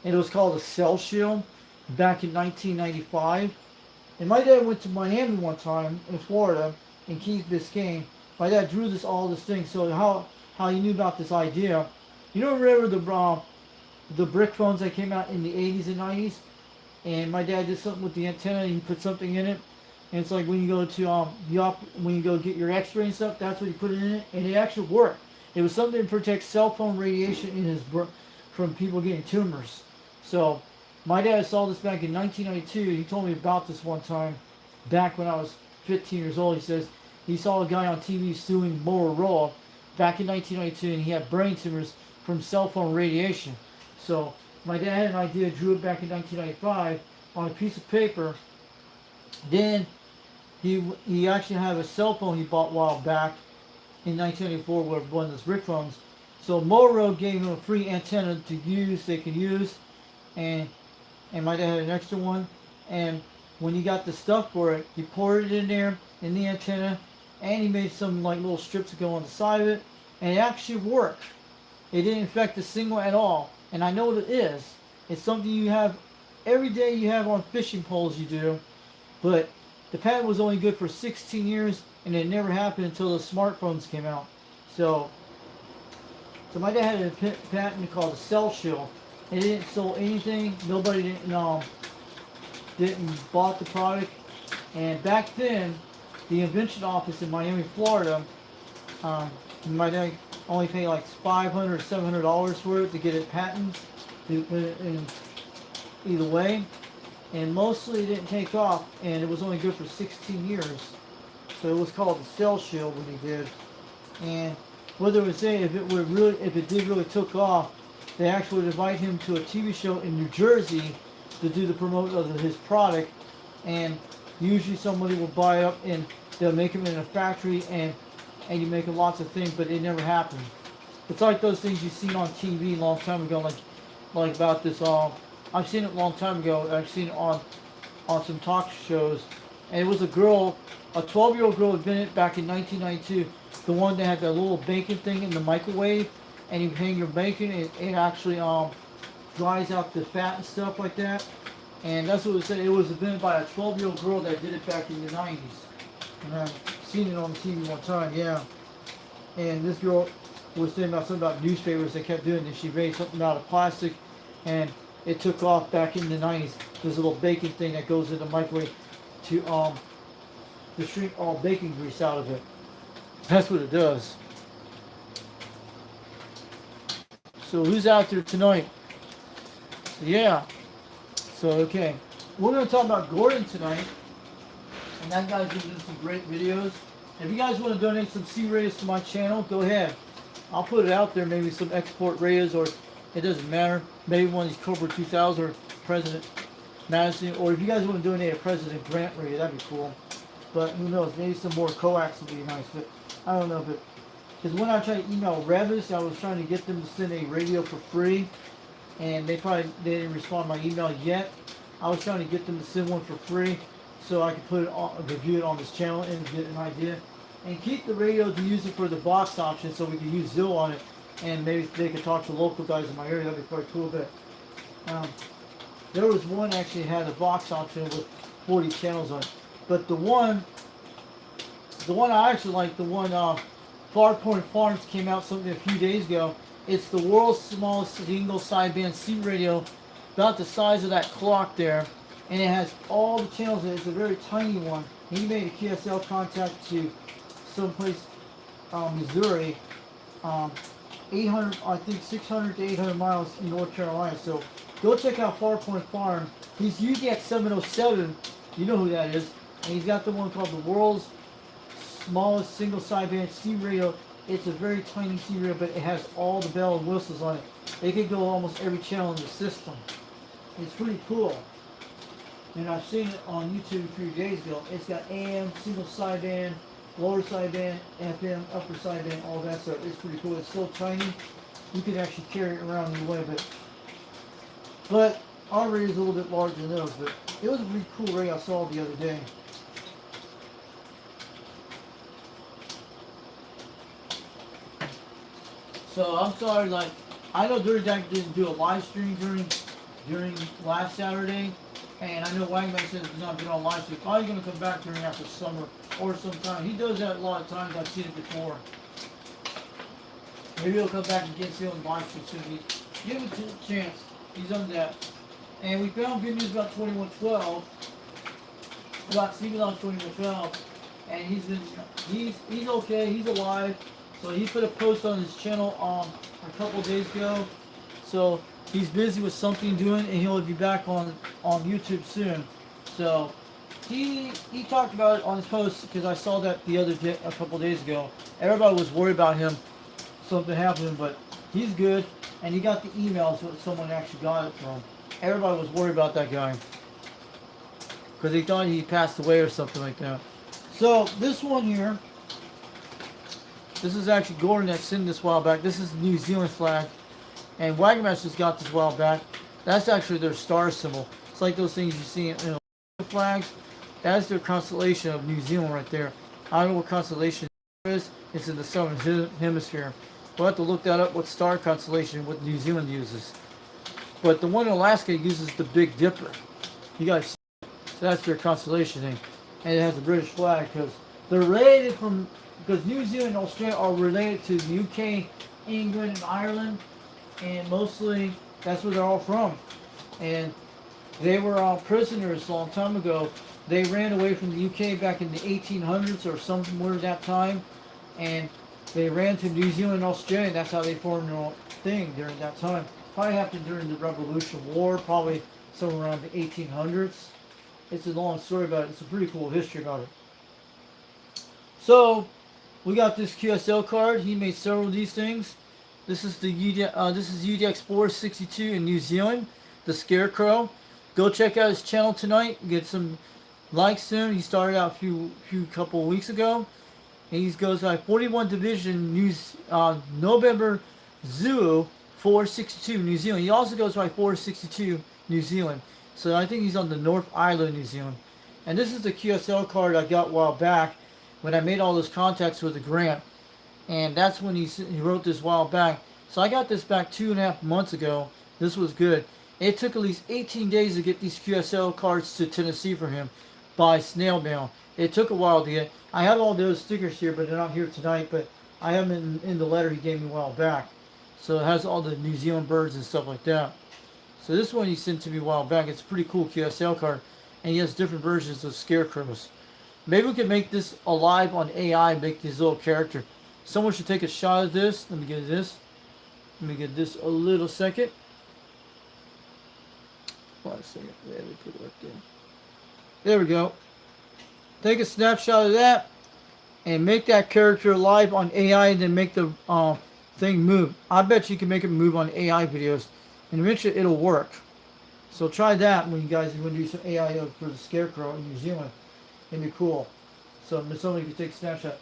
And it was called a cell shield back in 1995. And my dad went to Miami one time in Florida in Keys Biscayne. My dad drew all this thing. So how he knew about this idea. You don't remember the brick phones that came out in the 80s and 90s? And my dad did something with the antenna and he put something in it. And it's like when you go to when you go get your X-ray and stuff, that's what he put in it, and it actually worked. It was something to protect cell phone radiation from people getting tumors. So my dad saw this back in 1992. He told me about this one time, back when I was 15 years old. He says he saw a guy on TV suing Motorola back in 1992, and he had brain tumors from cell phone radiation. So my dad had an idea, drew it back in 1995 on a piece of paper. Then he actually had a cell phone he bought a while back in 1994 with one of those brick phones. So Motorola gave him a free antenna to use, they could use, and my dad had an extra one. And when he got the stuff for it, he poured it in there in the antenna, and he made some like little strips that go on the side of it, and it actually worked. It didn't affect the signal at all. And I know what it is. It's something you have every day you have on fishing poles you do. But the patent was only good for 16 years and it never happened until the smartphones came out. So my dad had a patent called the Cell Shield. It didn't sell anything. Nobody didn't bought the product. And back then, the invention office in Miami, Florida, my dad only paid like $500 or $700 for it to get it patented in either way. And mostly it didn't take off, and it was only good for 16 years. So it was called the Cell Shield when he did. And what they would say, if it did really took off, they actually would invite him to a TV show in New Jersey to do the promote of his product. And usually somebody will buy up and they'll make them in a factory and you make lots of things, but it never happened. It's like those things you've seen on TV a long time ago, like about this. I've seen it a long time ago. I've seen it on some talk shows, and it was a girl, a 12-year-old girl invented it back in 1992. The one that had that little bacon thing in the microwave, and you hang your bacon, it actually dries out the fat and stuff like that. And that's what it said. It was invented by a 12-year-old girl that did it back in the 90s. And I've seen it on TV one time, yeah. And this girl was saying about something about newspapers. They kept doing this. She made something out of plastic, and it took off back in the 90s. There's a little bacon thing that goes in the microwave to shrink all bacon grease out of it. That's what it does. So who's out there tonight? Yeah. So okay, we're going to talk about Gordon tonight, and that guy's been doing some great videos. If you guys want to donate some C radios to my channel, go ahead. I'll put it out there, maybe some export radios, or it doesn't matter. Maybe one of these Cobra 2000 or President Madison, or if you guys want to donate a President Grant radio, that'd be cool. But who knows? Maybe some more coax would be nice. But I don't know. But because when I tried to email Revis, I was trying to get them to send a radio for free, and they didn't respond to my email yet. I was trying to get them to send one for free so I could put it on, review it on this channel and get an idea. And keep the radio to use it for the box option so we can use Zillow on it. And maybe they could talk to local guys in my area. That'd be quite cool. But there was one actually had a box option with 40 channels on it. But the one I actually like, the one Far Point Farms came out something a few days ago. It's the world's smallest single sideband C radio, about the size of that clock there, and it has all the channels in it. It's a very tiny one. He made a QSL contact to someplace, Missouri, 800, I think 600 to 800 miles in North Carolina. So go check out Far Point Farm. He's UDX 707. You know who that is. And he's got the one called the world's smallest single sideband C radio. It's a very tiny C radio, but it has all the bells and whistles on it. It can go almost every channel in the system. It's pretty cool. And I've seen it on YouTube a few days ago. It's got AM, single sideband, lower sideband, FM, upper sideband, all that stuff. It's pretty cool. It's so tiny, you can actually carry it around in a way. But our radio is a little bit larger than those. But it was a pretty cool radio I saw the other day. So I'm sorry, like, I know Dirty Jack didn't do a live stream during last Saturday, and I know Wangman said he's not doing a live stream. Probably going to come back during after summer or sometime. He does that a lot of times. I've seen it before. Maybe he'll come back and get still and live stream soon. Give him a chance. He's on that. And we found good news about 2112, about Stephen on 2112, and he's okay. He's alive. So he put a post on his channel a couple days ago. So he's busy with something doing, and he'll be back on YouTube soon. So he talked about it on his post because I saw that the other day, a couple days ago. Everybody was worried about him, something happening, but he's good, and he got the emails so someone actually got it from. Everybody was worried about that guy because they thought he passed away or something like that. So this one here. This is actually Gordon that sent this a while back. This is the New Zealand flag. And Wagon Masters got this a while back. That's actually their star symbol. It's like those things you see in flags. That's their constellation of New Zealand right there. I don't know what constellation it is, it's in the southern hemisphere. We'll have to look that up, what star constellation, what New Zealand uses. But the one in Alaska uses the Big Dipper. You guys see it? So that's their constellation thing. And it has a British flag because they're related from, because New Zealand and Australia are related to the UK, England, and Ireland. And mostly, that's where they're all from. And they were all prisoners a long time ago. They ran away from the UK back in the 1800s or somewhere at that time. And they ran to New Zealand and Australia. That's how they formed their own thing during that time. Probably happened during the Revolution War, probably somewhere around the 1800s. It's a long story about it. It's a pretty cool history about it. So, we got this QSL card. He made several of these things. This is the UDX 462 in New Zealand, the Scarecrow. Go check out his channel tonight. Get some likes soon. He started out a couple of weeks ago. And he goes by 41 Division November Zulu 462 New Zealand. He also goes by 462 New Zealand. So I think he's on the North Island, New Zealand. And this is the QSL card I got a while back when I made all those contacts with the grant. And that's when he wrote this a while back. So I got this back 2.5 months ago. This was good. It took at least 18 days to get these QSL cards to Tennessee for him by snail mail. It took a while to get. I have all those stickers here, but they're not here tonight. But I have them in the letter he gave me a while back. So it has all the New Zealand birds and stuff like that. So this one he sent to me a while back. It's a pretty cool QSL card. And he has different versions of scarecrows. Maybe we can make this alive on AI and make this little character. Someone should take a shot of this. Let me get this. Let me get this a little second. 1 second. There we put it right there. There we go. Take a snapshot of that and make that character alive on AI and then make the thing move. I bet you can make it move on AI videos. And eventually it'll work. So try that when you guys want to do some AI for the Scarecrow in New Zealand. It'd be cool. So somebody can take a snapshot.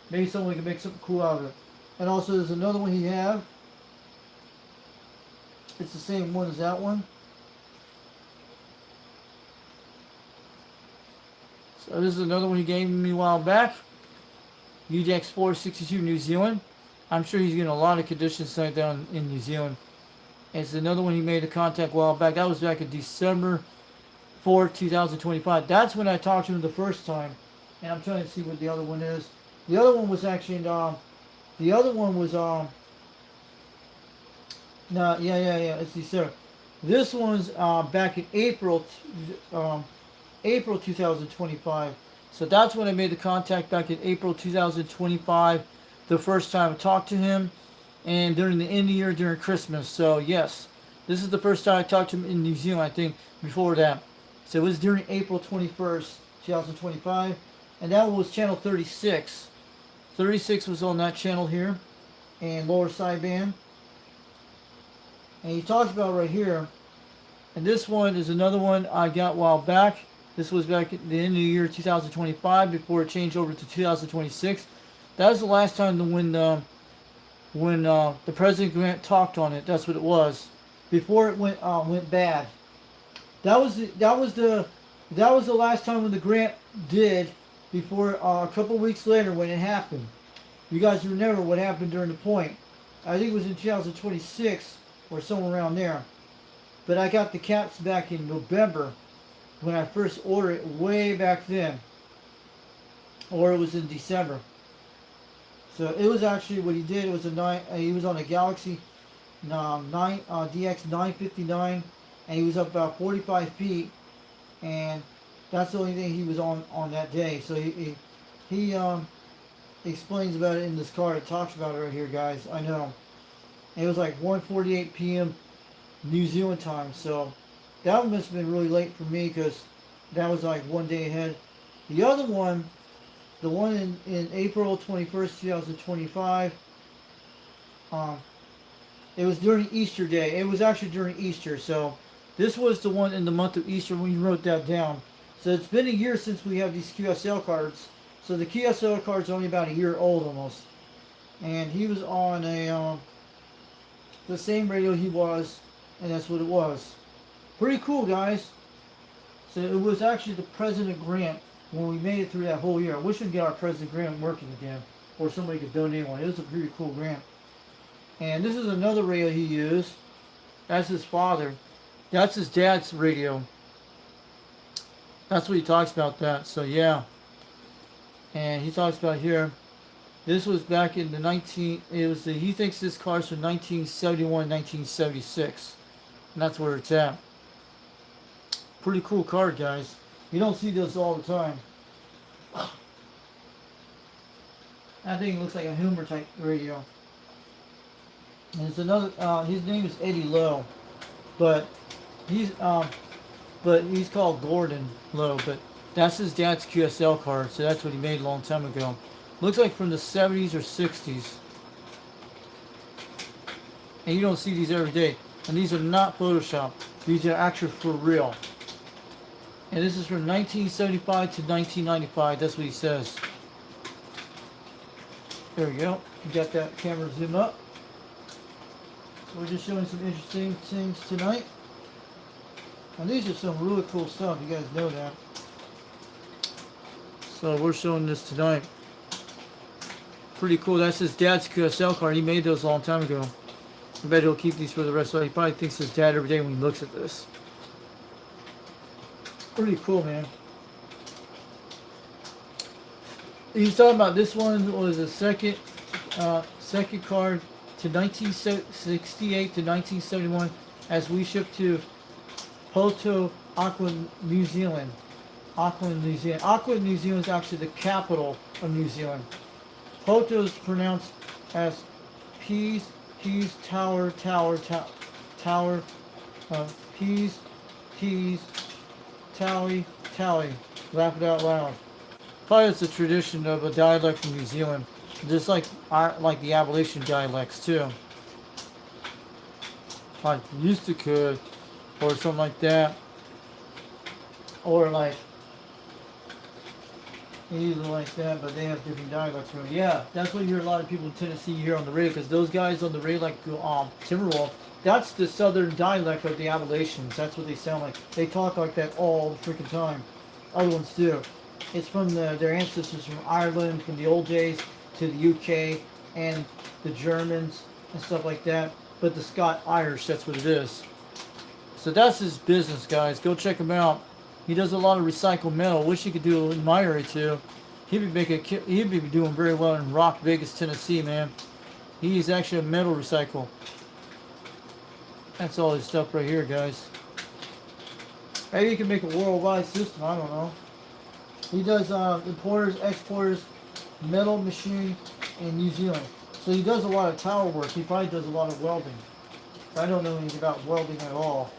Maybe someone can make something cool out of it. And also there's another one he have. It's the same one as that one. So this is another one he gave me a while back. UDX 462 New Zealand. I'm sure he's getting a lot of conditions sent down in New Zealand. It's another one he made a contact a while back. That was back in December 4, 2025. That's when I talked to him the first time. And I'm trying to see what the other one is. The other one was actually it's December. This one's back in April 2025. So that's when I made the contact back in April 2025. The first time I talked to him. And during the end of the year, during Christmas. So yes, this is the first time I talked to him in New Zealand, I think, before that. So it was during April 21st, 2025. And that was channel 36. 36 was on that channel here. And lower sideband. And he talks about right here. And this one is another one I got a while back. This was back at the end of the year 2025 before it changed over to 2026. That was the last time when the President Grant talked on it. That's what it was. Before it went bad. That was the last time when the grant did. Before a couple weeks later when it happened. You guys remember what happened during the point. I think it was in 2026 or somewhere around there. But I got the caps back in November when I first ordered it way back then. Or it was in December. So it was actually what he did. It was he was on a Galaxy DX 959, and he was up about 45 feet, and that's the only thing he was on that day. So he explains about it in this card. It talks about it right here, guys. I know. And it was like 1:48 p.m. New Zealand time. So that one must have been really late for me because that was like one day ahead. The other one. The one in April 21st, 2025, it was during Easter Day. It was actually during Easter. So this was the one in the month of Easter when you wrote that down. So it's been a year since we have these QSL cards. So the QSL cards are only about a year old almost. And he was on the same radio he was, and that's what it was. Pretty cool, guys. So it was actually the President Grant. When we made it through that whole year. I wish we could get our President Grant working again. or somebody could donate one. It was a pretty cool grant. And this is another radio he used. That's his father. That's his dad's radio. That's what he talks about that. So yeah. And he talks about here. This was back in the he thinks this car's from 1971, 1976. And that's where it's at. Pretty cool car, guys. You don't see this all the time. That thing looks like a Hummer type radio. And there's another, his name is Eddie Lowe. But he's called Gordon Lowe, but that's his dad's QSL card, so that's what he made a long time ago. Looks like from the 70s or 60s. And you don't see these every day. And these are not Photoshop. These are actually for real. And this is from 1975 to 1995. That's what he says. There we go. You got that camera zoom up. So we're just showing some interesting things tonight. And these are some really cool stuff. You guys know that. So we're showing this tonight. Pretty cool. That's his dad's QSL card. He made those a long time ago. I bet he'll keep these for the rest of it. He probably thinks his dad every day when he looks at this. Pretty cool, man. He's talking about this one was a second card to 1968 to 1971 as we shipped to Poto, Auckland, New Zealand. Auckland, New Zealand. Auckland, New Zealand is actually the capital of New Zealand. Poto is pronounced as Peas, Tower, Tower, Peas, Tally, Tally. Laugh it out loud. Probably it's a tradition of a dialect from New Zealand. Just like the Appalachian dialects too. Like used to could, or something like that. Or like either like that, but they have different dialects. From yeah, that's what you hear a lot of people in Tennessee hear on the radio, because those guys on the radio like Timberwolf, that's the southern dialect of the Appalachians. That's what they sound like. They talk like that all the freaking time. Other ones do. It's from their ancestors from Ireland, from the old days, to the UK, and the Germans, and stuff like that. But the Scot-Irish, that's what it is. So that's his business, guys. Go check him out. He does a lot of recycled metal. Wish he could do in my area too. He'd be doing very well in Rock, Vegas, Tennessee, man. He's actually a metal recycle. That's all his stuff right here, guys. Maybe he can make a worldwide system. I don't know. He does importers, exporters, metal machining in New Zealand. So he does a lot of tower work. He probably does a lot of welding. I don't know anything about welding at all.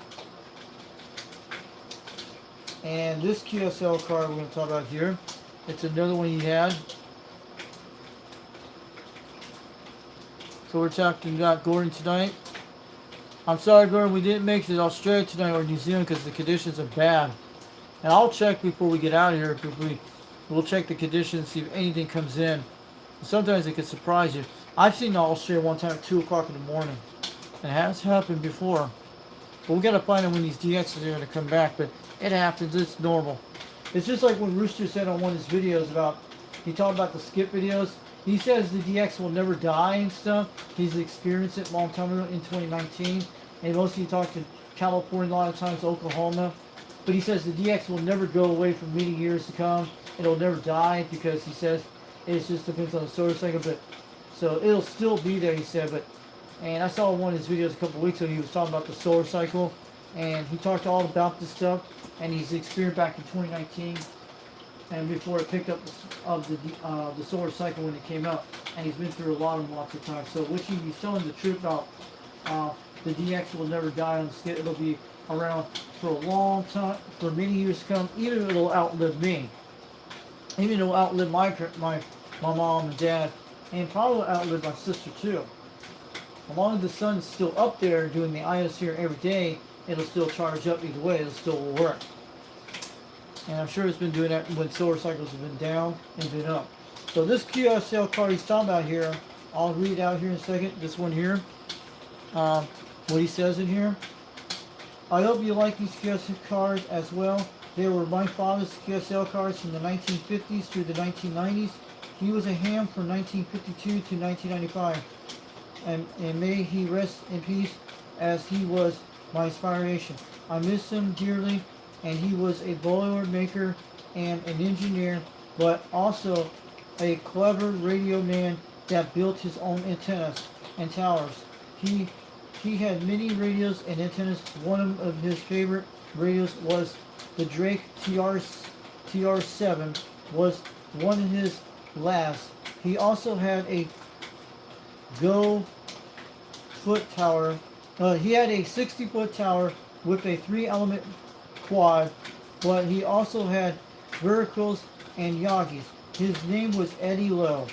And this QSL card we're going to talk about here, it's another one he had. So we're talking about Gordon tonight. I'm sorry, Gordon, we didn't make it to Australia tonight or New Zealand because the conditions are bad. And I'll check before we get out of here. We'll check the conditions, see if anything comes in. Sometimes it can surprise you. I've seen Australia one time at 2 o'clock in the morning. And it has happened before. But we got to find out when these DXs are going to come back. But it happens. It's normal. It's just like when Rooster said on one of his videos about, he talked about the skip videos. He says the DX will never die and stuff. He's experienced it a long time ago in 2019. And mostly he talked to California, a lot of times Oklahoma. But he says the DX will never go away for many years to come. It'll never die because he says it just depends on the solar cycle. But so it'll still be there, he said. And I saw one of his videos a couple of weeks ago. He was talking about the solar cycle. And he talked all about this stuff. And he's experienced back in 2019. And before it picked up the solar cycle when it came out. And he's been through a lot of them lots of times. So which he's telling the truth about the DX will never die on skip. It'll be around for a long time, for many years to come. Even it'll outlive me. Even it'll outlive my mom and dad. And probably outlive my sister too. As long as the sun's still up there doing the ionosphere every day, it'll still charge up either way. It'll still work. And I'm sure it's been doing that when solar cycles have been down and been up. So this QSL card he's talking about here, I'll read it out here in a second. This one here. What he says in here. I hope you like these QSL cards as well. They were my father's QSL cards from the 1950s through the 1990s. He was a ham from 1952 to 1995, and may he rest in peace, as he was my inspiration. I miss him dearly, and he was a boiler maker and an engineer, but also a clever radio man that built his own antennas and towers. He had many radios and antennas. One of his favorite radios was the Drake TR7, was one of his last. He also had a Go foot tower. He had a 60-foot tower with a 3-element quad, but he also had verticals and Yagis. His name was Eddie Lowe,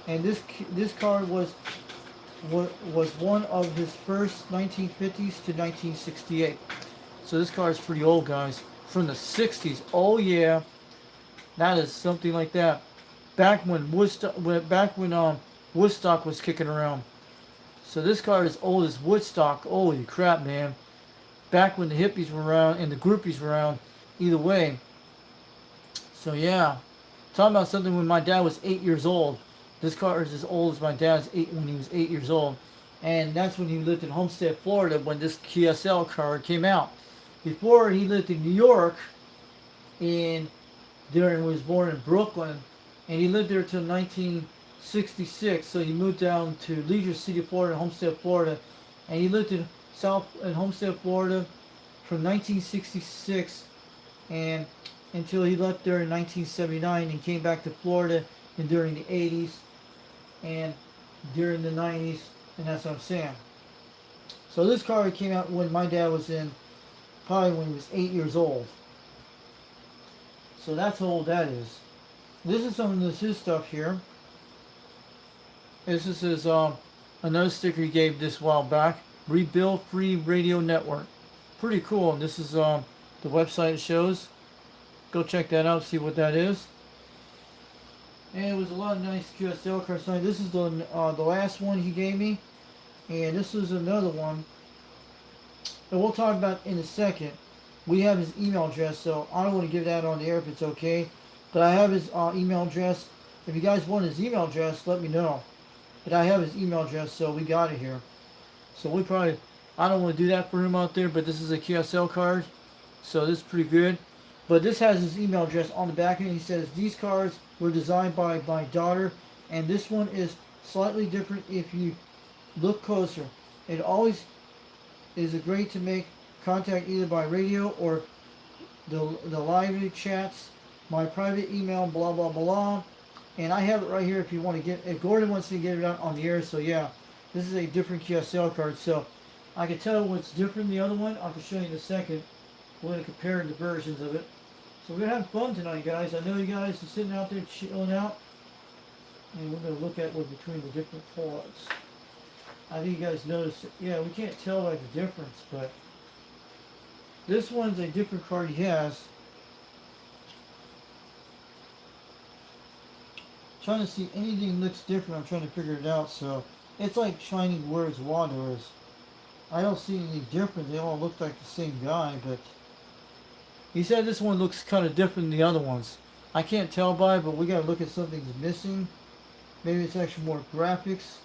and this car was one of his first 1950s to 1968. So this car is pretty old, guys, from the 60s. Oh yeah, that is something like that. Back when Woodstock was kicking around. So this car is old as Woodstock. Holy crap, man. Back when the hippies were around and the groupies were around. Either way. So yeah. Talking about something when my dad was 8 years old. This car is as old as my dad's when he was 8 years old. And that's when he lived in Homestead, Florida, when this QSL car came out. Before, he lived in New York, and was born in Brooklyn, and he lived there till 1966. So he moved down to Leisure City, Florida, Homestead, Florida, and he lived in Homestead, Florida, from 1966 and until he left there in 1979 and came back to Florida and during the 80s and during the 90s, and that's what I'm saying. So this car came out when my dad was probably when he was 8 years old. So that's how old that is. This is some of his stuff here. This is his another sticker he gave this while back. Rebuild Free Radio Network. Pretty cool. And this is the website it shows. Go check that out, see what that is. And it was a lot of nice QSL cards. This is the last one he gave me. And this is another one that we'll talk about in a second. We have his email address, so I don't want to give that on the air if it's okay. But I have his email address. If you guys want his email address, let me know. But I have his email address, so we got it here. So I don't want to do that for him out there, but this is a QSL card. So this is pretty good. But this has his email address on the back, and he says, these cards were designed by my daughter, and this one is slightly different if you look closer. It always is great to make contact either by radio or the live chats, my private email, blah, blah, blah. And I have it right here if you want to if Gordon wants to get it out on the air. So yeah, this is a different QSL card. So I can tell what's different than the other one. I can show you in a second. We're going to compare the versions of it. So we're going to have fun tonight, guys. I know you guys are sitting out there chilling out. And we're going to look at what's between the different parts. I think you guys notice, yeah, we can't tell like the difference, but this one's a different card he has. Trying to see anything looks different. I'm trying to figure it out. So it's like shining where his water is. I don't see any difference. They all look like the same guy, but he said this one looks kind of different than the other ones. I can't tell by it, but we gotta look at something's missing. Maybe it's actually more graphics.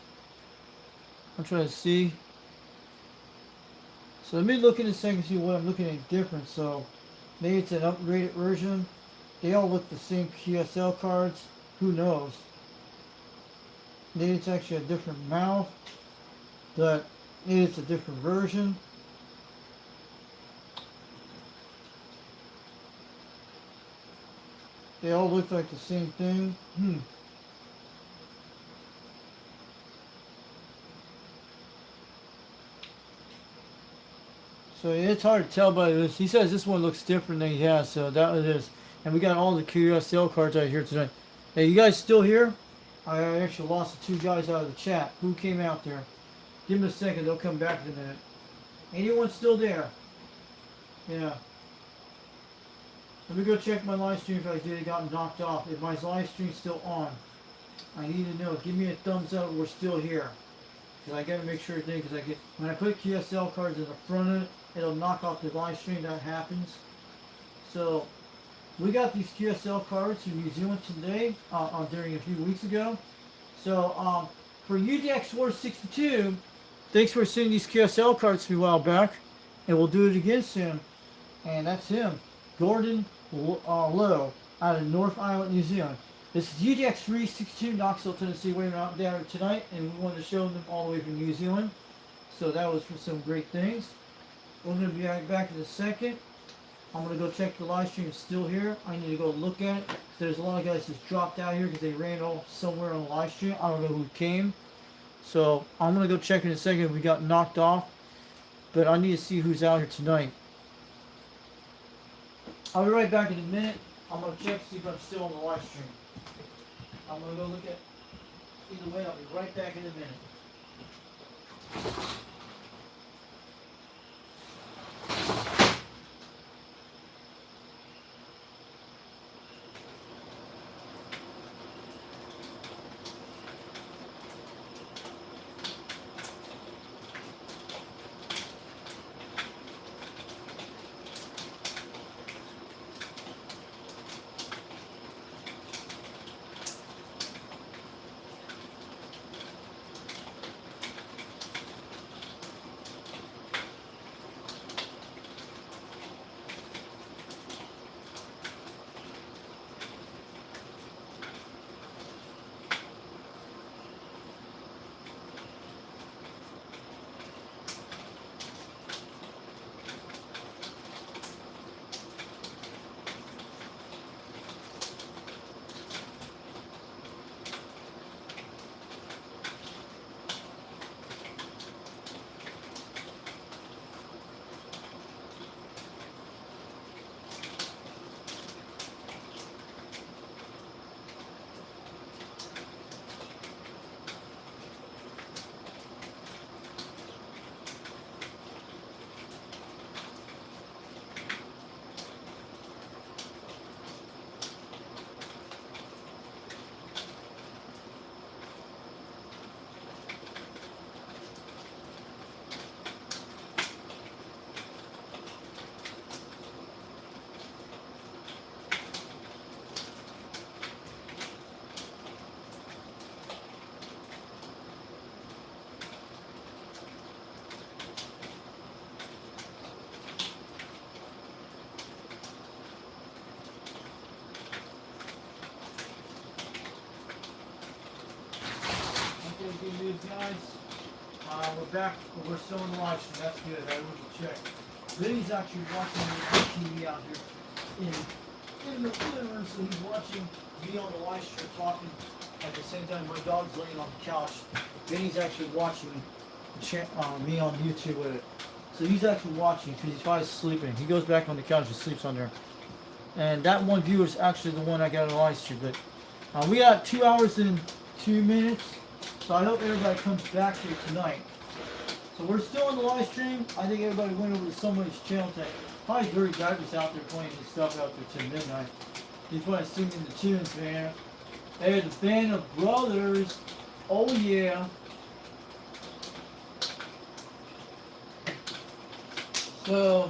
I'm trying to see. So let me look in a second and see what I'm looking at different. So maybe it's an upgraded version. They all look the same QSL cards. Who knows? Maybe it's actually a different mouth, but maybe it's a different version. They all look like the same thing. So it's hard to tell by this. He says this one looks different than he has, so that it is. And we got all the QSL cards out here tonight. Hey, you guys still here? I actually lost the two guys out of the chat. Who came out there? Give them a second. They'll come back in a minute. Anyone still there? Yeah. Let me go check my live stream if I did it got knocked off. If my live stream's still on, I need to know. Give me a thumbs up. We're still here. Because I got to make sure everything. Because when I put QSL cards in the front of it, it'll knock off the live stream. That happens. So we got these QSL cards in New Zealand today, during a few weeks ago. So for UDX462, thanks for sending these QSL cards to me a while back, and we'll do it again soon. And that's him, Gordon Lowe, out of North Island, New Zealand. This is UDX362, Knoxville, Tennessee, waiting out there tonight, and we wanted to show them all the way from New Zealand. So that was for some great things. We're going to be right back in a second. I'm going to go check the live stream still here. I need to go look at it. There's a lot of guys just dropped out here because they ran off somewhere on the live stream. I don't know who came. So I'm going to go check in a second. We got knocked off. But I need to see who's out here tonight. I'll be right back in a minute. I'm going to check to see if I'm still on the live stream. I'm going to go look at, either way, I'll be right back in a minute. Good news, guys. We're back. We're still in the live stream. That's good. I went to check. Vinny's actually watching me on TV out here in the living room, so he's watching me on the live stream talking at the same time my dog's laying on the couch. Vinny's actually watching me on YouTube with it. So he's actually watching because he's probably sleeping. He goes back on the couch and sleeps on there. And that one viewer is actually the one I got on the live stream. But we got 2 hours and 2 minutes. So I hope everybody comes back here tonight. So we're still on the live stream. I think everybody went over to somebody's channel today. Probably Dirty Diapers out there playing his stuff out there till midnight. He's probably singing the tunes, man. Hey, the Band of Brothers. Oh yeah. So,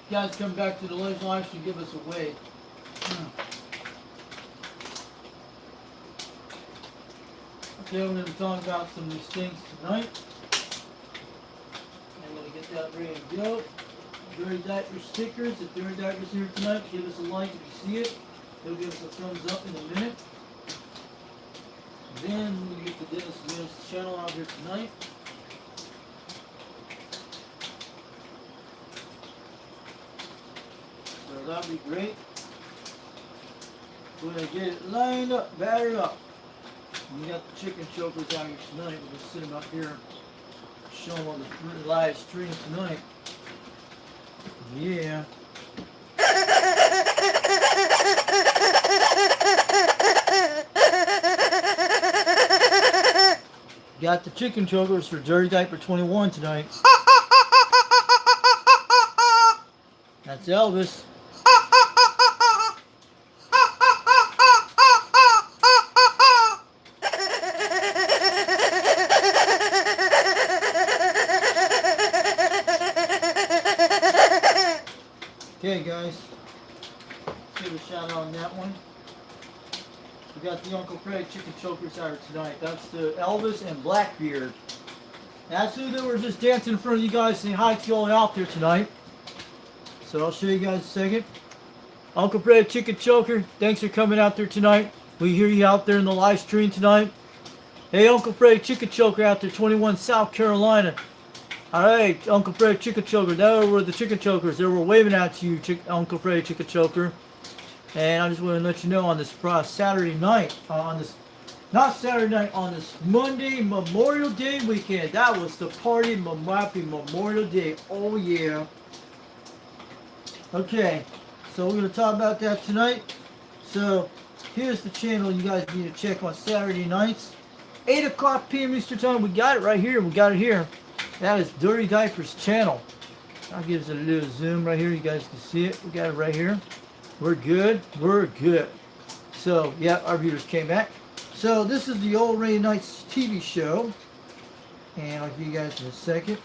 you guys come back to the live stream, give us a wave. Okay, we're going to talk about some of these things tonight. I'm going to get that ready to go. Dirty Diaper stickers. If Dirty Diaper's here tonight, give us a like if you see it. He'll give us a thumbs up in a minute. Then we're going to get the Dennis Mills channel out here tonight. So that'll be great. We're going to get it lined up, battered up. We got the chicken chokers out here tonight. We're just sitting up here showing on the live stream tonight. Yeah. Got the chicken chokers for Dirty Diaper 21 tonight. That's Elvis. Okay, guys. give a shout out on that one. We got the Uncle Fred chicken chokers out tonight. That's the Elvis and Blackbeard. That's who they were just dancing in front of you guys, saying hi to you all out there tonight. So I'll show you guys in a second. Uncle Fred chicken choker, thanks for coming out there tonight. We hear you out there in the live stream tonight. Hey, Uncle Fred chicken choker out there, 21 South Carolina. Alright, Uncle Fred chicken choker. There were the chicken chokers. They were waving at you, Uncle Fred chicken choker. And I just want to let you know on this Saturday night, on this Monday Memorial Day weekend. That was the party, happy Memorial Day. Oh yeah. Okay, so we're going to talk about that tonight. So here's the channel you guys need to check on Saturday nights. 8 o'clock p.m. Eastern Time. We got it right here. We got it here. That is Dirty Diapers channel. I'll give us a little zoom right here. You guys can see it. We got it right here. We're good. We're good. So, yeah, our viewers came back. So, this is the Old Ray Nights TV show. And I'll give you guys in a second.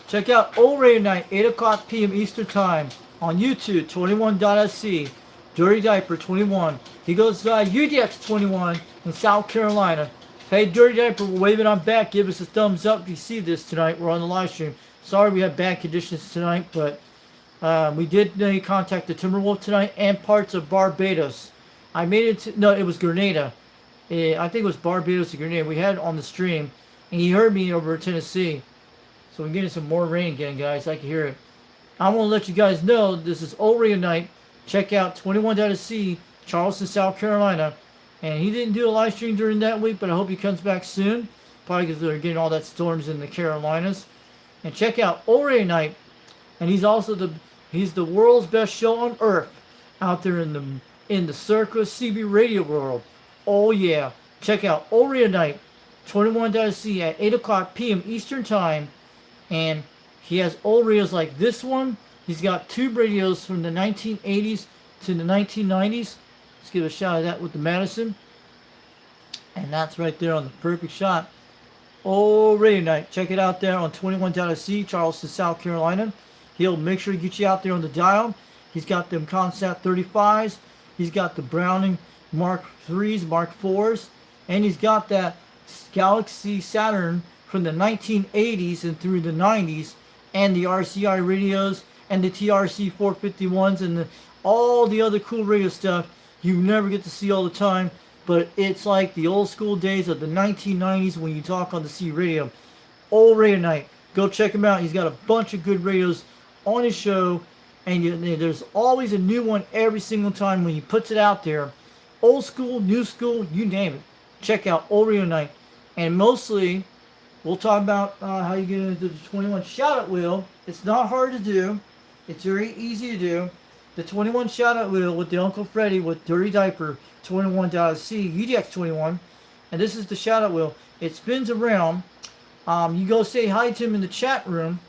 Check out Old Ray Night, 8 o'clock p.m. Eastern Time on YouTube, 21.sc. Dirty Diaper 21. He goes UDX 21 in South Carolina. Hey, Dirty Diaper, we're waving on back. Give us a thumbs up if you see this tonight. We're on the live stream. Sorry we have bad conditions tonight, but we did contact the Timberwolf tonight and parts of Barbados. I made it to, no, it was Grenada. I think it was Barbados and Grenada. We had it on the stream, and he heard me over Tennessee. So we're getting some more rain again, guys. I can hear it. I want to let you guys know this is Old Ray Night. Check out 21.sc, Charleston, South Carolina. And he didn't do a live stream during that week, but I hope he comes back soon. Probably because they're getting all that storms in the Carolinas. And check out Old Ray Night. And he's also he's the world's best show on earth out there in the Circus CB radio world. Oh yeah. Check out Old Ray Night, 21.sc at 8 o'clock p.m. Eastern Time. And he has old radios like this one. He's got 2 radios from the 1980s to the 1990s. Let's give a shot of that with the Madison. And that's right there on the perfect shot. Old Radio Night. Check it out there on 21.sc, Charleston, South Carolina. He'll make sure to get you out there on the dial. He's got them Concept 35s. He's got the Browning Mark 3s, Mark 4s. And he's got that Galaxy Saturn from the 1980s and through the 90s. And the RCI radios and the TRC 451s and all the other cool radio stuff you never get to see all the time. But it's like the old school days of the 1990s when you talk on the C radio. Old Radio Night. Go check him out. He's got a bunch of good radios on his show. And there's always a new one every single time when he puts it out there. Old school, new school, you name it. Check out Old Radio Night. And mostly, we'll talk about how you get into the 21 shout-out wheel. It's not hard to do. It's very easy to do. The 21 shout-out wheel with the Uncle Freddy with Dirty Diaper 21.sc UDX 21. And this is the shout-out wheel. It spins around. You go say hi to him in the chat room.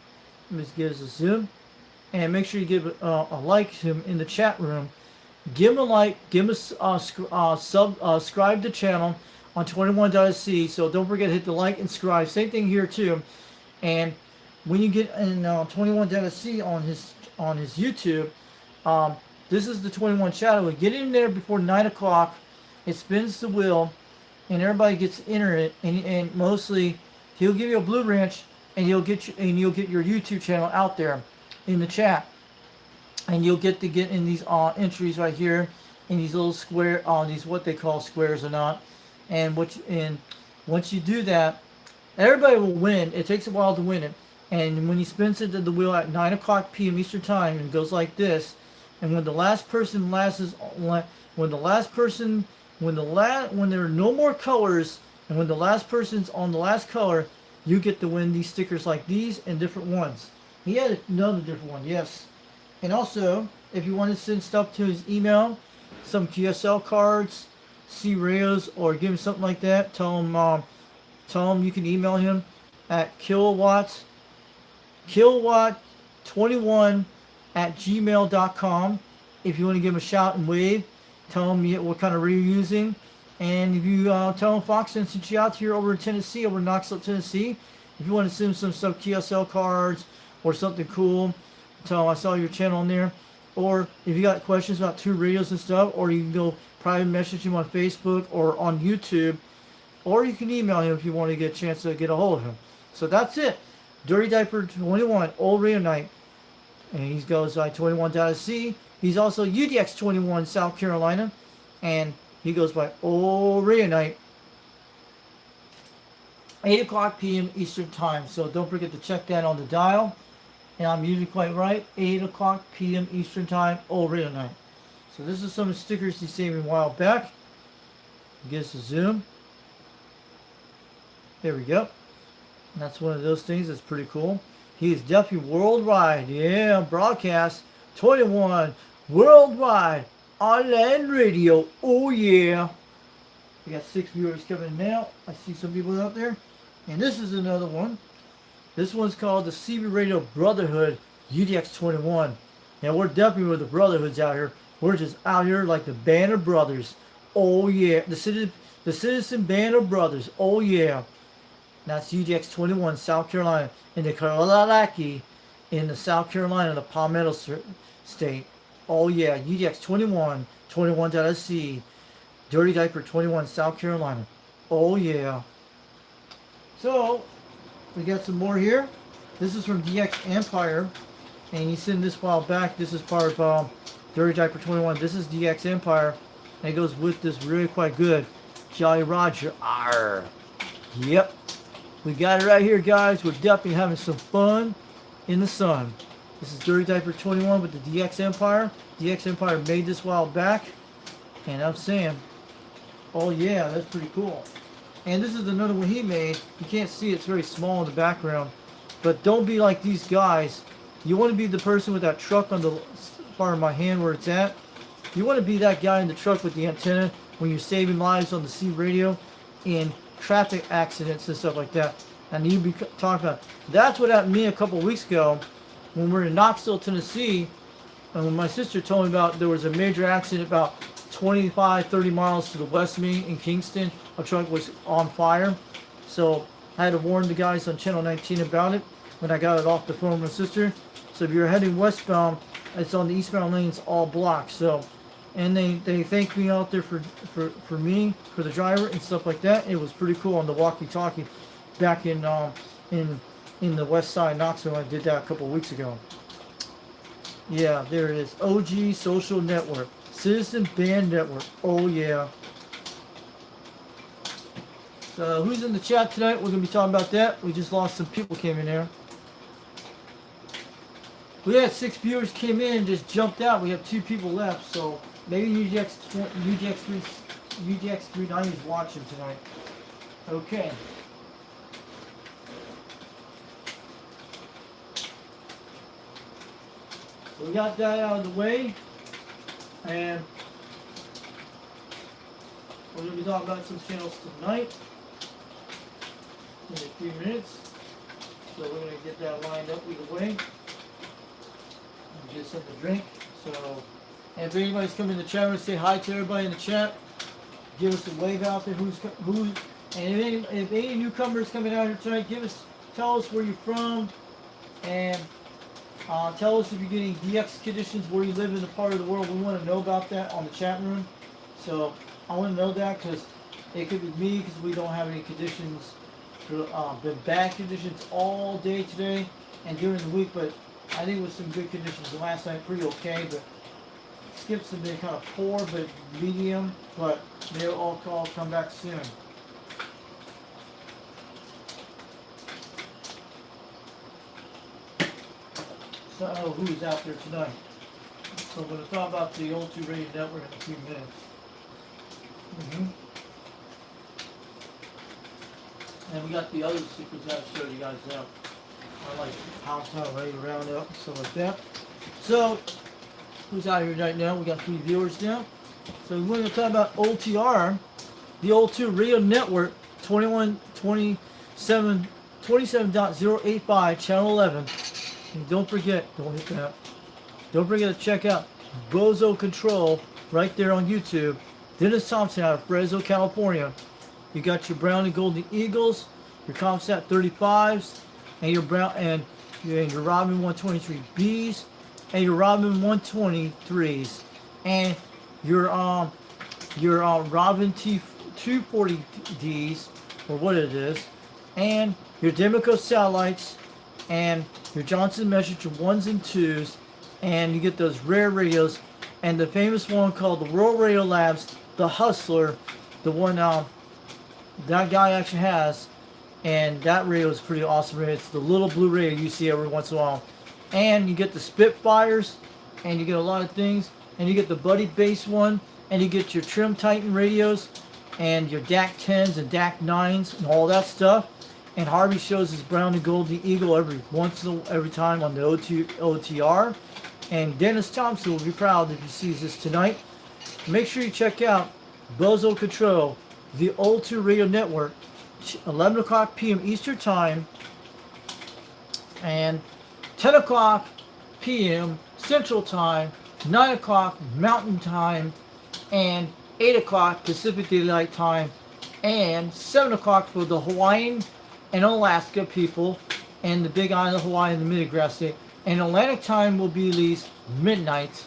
Let me just give us a zoom. And make sure you give a like to him in the chat room. Give him a like. Give him a subscribe to the channel on 21.sc. So don't forget to hit the like and subscribe. Same thing here too. And when you get in 21.sc on his YouTube, this is the 21 shadow. Get in there before 9 o'clock. It spins the wheel, and everybody gets to enter it. And mostly, he'll give you a blue wrench, and you'll get your YouTube channel out there in the chat, and you'll get to get in these entries right here in these little square these what they call squares or not. And once you do that, everybody will win. It takes a while to win it. And when he spins it to the wheel at 9 o'clock p.m. Eastern Time, and goes like this. And when the last person when there are no more colors, and when the last person's on the last color, you get to win these stickers like these and different ones. He had another different one, yes. And also, if you want to send stuff to his email, some QSL cards, C radios, or give him something like that, tell him you can email him at kilowatt21@gmail.com. If you want to give him a shout and wave, tell him what kind of radio you're using. And if you tell him Fox sent you out here over in Tennessee, over in Knoxville, Tennessee, if you want to send him some QSL cards or something cool, tell him I saw your channel on there. or if you got questions about tube radios and stuff, or you can go private message him on Facebook or on YouTube, or you can email him if you want to get a chance to get a hold of him. So that's it. Dirty Diaper 21, Old Radio Night. And he goes by 21.C. He's also UDX 21, South Carolina. And he goes by Old Radio Night. 8 o'clock p.m. Eastern Time. So don't forget to check that on the dial. And I'm usually quite right. 8 o'clock p.m. Eastern Time, Old Radio Night. So this is some of the stickers he saved me a while back. Give us a zoom. There we go. And that's one of those things that's pretty cool. He is definitely worldwide. Yeah, broadcast 21 worldwide on land radio. Oh yeah. We got 6 viewers coming in now. I see some people out there. And this is another one. This one's called the CB Radio Brotherhood UDX 21. Now we're definitely with the brotherhoods out here. We're just out here like the band of brothers. Oh yeah. The Citizen Band of Brothers. Oh yeah. That's UDX 21, South Carolina. In the Kalalaki, in the South Carolina, the Palmetto State. Oh yeah, UDX 21, 21.SC. Dirty Diaper 21, South Carolina. Oh yeah. So, we got some more here. This is from DX Empire. And he sent this a while back. This is part of Dirty Diaper 21. This is DX Empire. And it goes with this really quite good. Jolly Roger. Arr. Yep. We got it right here, guys. We're definitely having some fun in the sun. This is Dirty Diaper 21 with the DX Empire. DX Empire made this a while back. And I'm saying, oh yeah, that's pretty cool. And this is another one he made. You can't see it, it's very small in the background. But don't be like these guys. You want to be the person with that truck on the part of my hand where it's at. You want to be that guy in the truck with the antenna when you're saving lives on the C radio in traffic accidents and stuff like that. And you be talking about, that's what happened to me a couple weeks ago when we were in Knoxville, Tennessee, and when my sister told me about there was a major accident about 25-30 miles to the west of me in Kingston. A truck was on fire. So I had to warn the guys on channel 19 about it when I got it off the phone with my sister. So if you're heading westbound, it's on the eastbound lanes all blocked. So and they thanked me out there for the driver and stuff like that. It was pretty cool on the walkie-talkie back in the west side Knoxville. I did that a couple of weeks ago. Yeah, there it is. OG Social Network. Citizen Band Network. Oh yeah. So who's in the chat tonight? We're going to be talking about that. We just lost some people came in there. We had 6 viewers came in and just jumped out. We have 2 people left. So maybe UGX 390 is watching tonight. Okay. So we got that out of the way. And we're going to be talking about some channels tonight in a few minutes. So we're going to get that lined up either way. And get something to drink. So, and if anybody's coming in the chat room, say hi to everybody in the chat. Give us a wave out there. And if any newcomers coming out here tonight, tell us where you're from, and tell us if you're getting DX conditions where you live in the part of the world. We want to know about that on the chat room. So I want to know that because it could be me because we don't have any conditions. Been bad conditions all day today and during the week, but I think with some good conditions last night, pretty okay. But skips have been kind of poor, but medium. But they'll all come back soon. So who's out there tonight? So we're going to talk about the old 2 radio network in a few minutes. And we got the other secrets I'll show you guys out. I like house out right around up and stuff like that. So who's out here right now? We got 3 viewers now. So we're going to talk about OTR, the old 2 radio network, 27.085, channel 11. And don't forget, don't hit that. Don't forget to check out Bozo Control right there on YouTube. Dennis Thompson out of Fresno, California. You got your brown and golden eagles, your ComSat 35s, and your brown and your Robin 123Bs, and your Robin 123s, and your Robin T240Ds, or what it is, and your Demico satellites, and your Johnson Messenger 1s and 2s, and you get those rare radios, and the famous one called the World Radio Labs, the Hustler, the one that guy actually has, and that radio is pretty awesome. It's the little blue radio you see every once in a while. And you get the Spitfires, and you get a lot of things, and you get the Buddy Bass one, and you get your Trim Titan radios, and your DAC 10s and DAC 9s and all that stuff. And Harvey shows his brown and golden eagle every time on the OTR. And Dennis Thompson will be proud if he sees this tonight. Make sure you check out Bozo Control, the O2 Radio Network, 11 o'clock p.m. Eastern Time, and 10 o'clock p.m. Central Time, 9 o'clock Mountain Time, and 8 o'clock Pacific Daylight Time, and 7 o'clock for the Hawaiian and Alaska people, and the Big Island of Hawaii and the Mid-Grass State. And Atlantic Time will be at least midnight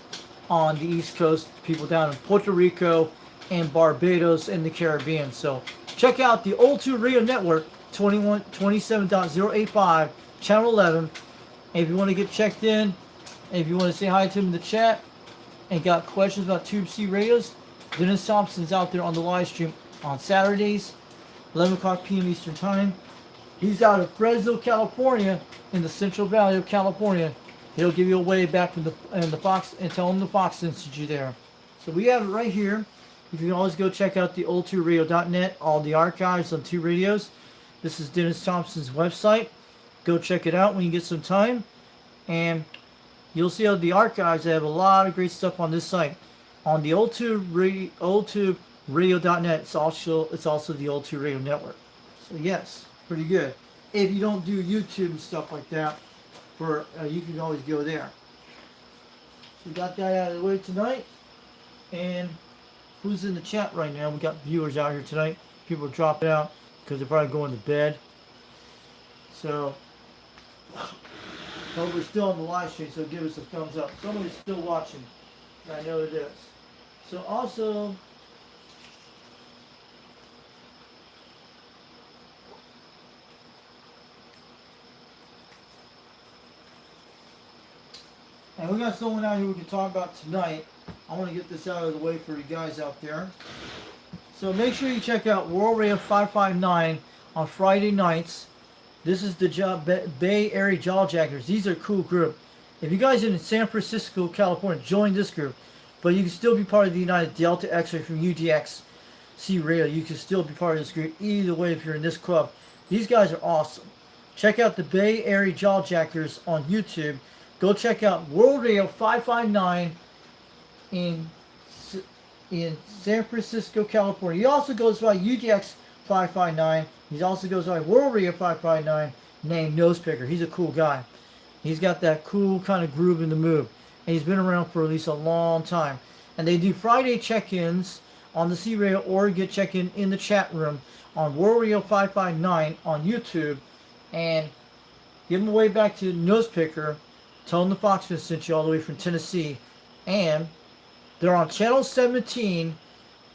on the East Coast, people down in Puerto Rico and Barbados and the Caribbean. So check out the O2 Radio Network, 27.085, Channel 11. And if you want to get checked in, and if you want to say hi to him in the chat, and got questions about Tube C radios, Dennis Thompson's out there on the live stream on Saturdays, 11 o'clock p.m. Eastern Time. He's out of Fresno, California, in the Central Valley of California. He'll give you a wave back from the Fox and tell him the Fox sent you there. So we have it right here. You can always go check out the old2radio.net, all the archives on 2 radios. This is Dennis Thompson's website. Go check it out when you get some time. And you'll see how the archives, they have a lot of great stuff on this site. On the old2radio.net, it's also the O2 Radio Network. So yes, pretty good. If you don't do YouTube and stuff like that, you can always go there. So we got that out of the way tonight. And who's in the chat right now? We got viewers out here tonight. People are dropping out because they're probably going to bed. So, but we're still on the live stream, so give us a thumbs up. Somebody's still watching. I know it is. So also, and we got someone out here we can talk about tonight. I want to get this out of the way for you guys out there. So make sure you check out World Radio 559 on Friday nights. This is the Bay Area Jawjackers. These are a cool group. If you guys are in San Francisco, California, join this group. But you can still be part of the United Delta X-Ray from UDXC Radio. You can still be part of this group either way if you're in this club. These guys are awesome. Check out the Bay Area Jawjackers on YouTube. Go check out World Radio 559 in San Francisco, California. He also goes by UDX 559. He also goes by World Radio 559, named Nosepicker. He's a cool guy. He's got that cool kind of groove in the move. And he's been around for at least a long time. And they do Friday check-ins on the C Radio, or get check-in in the chat room on World Radio 559 on YouTube. And give him away back to Nosepicker. Tell him the Foxman sent you all the way from Tennessee. And they're on Channel 17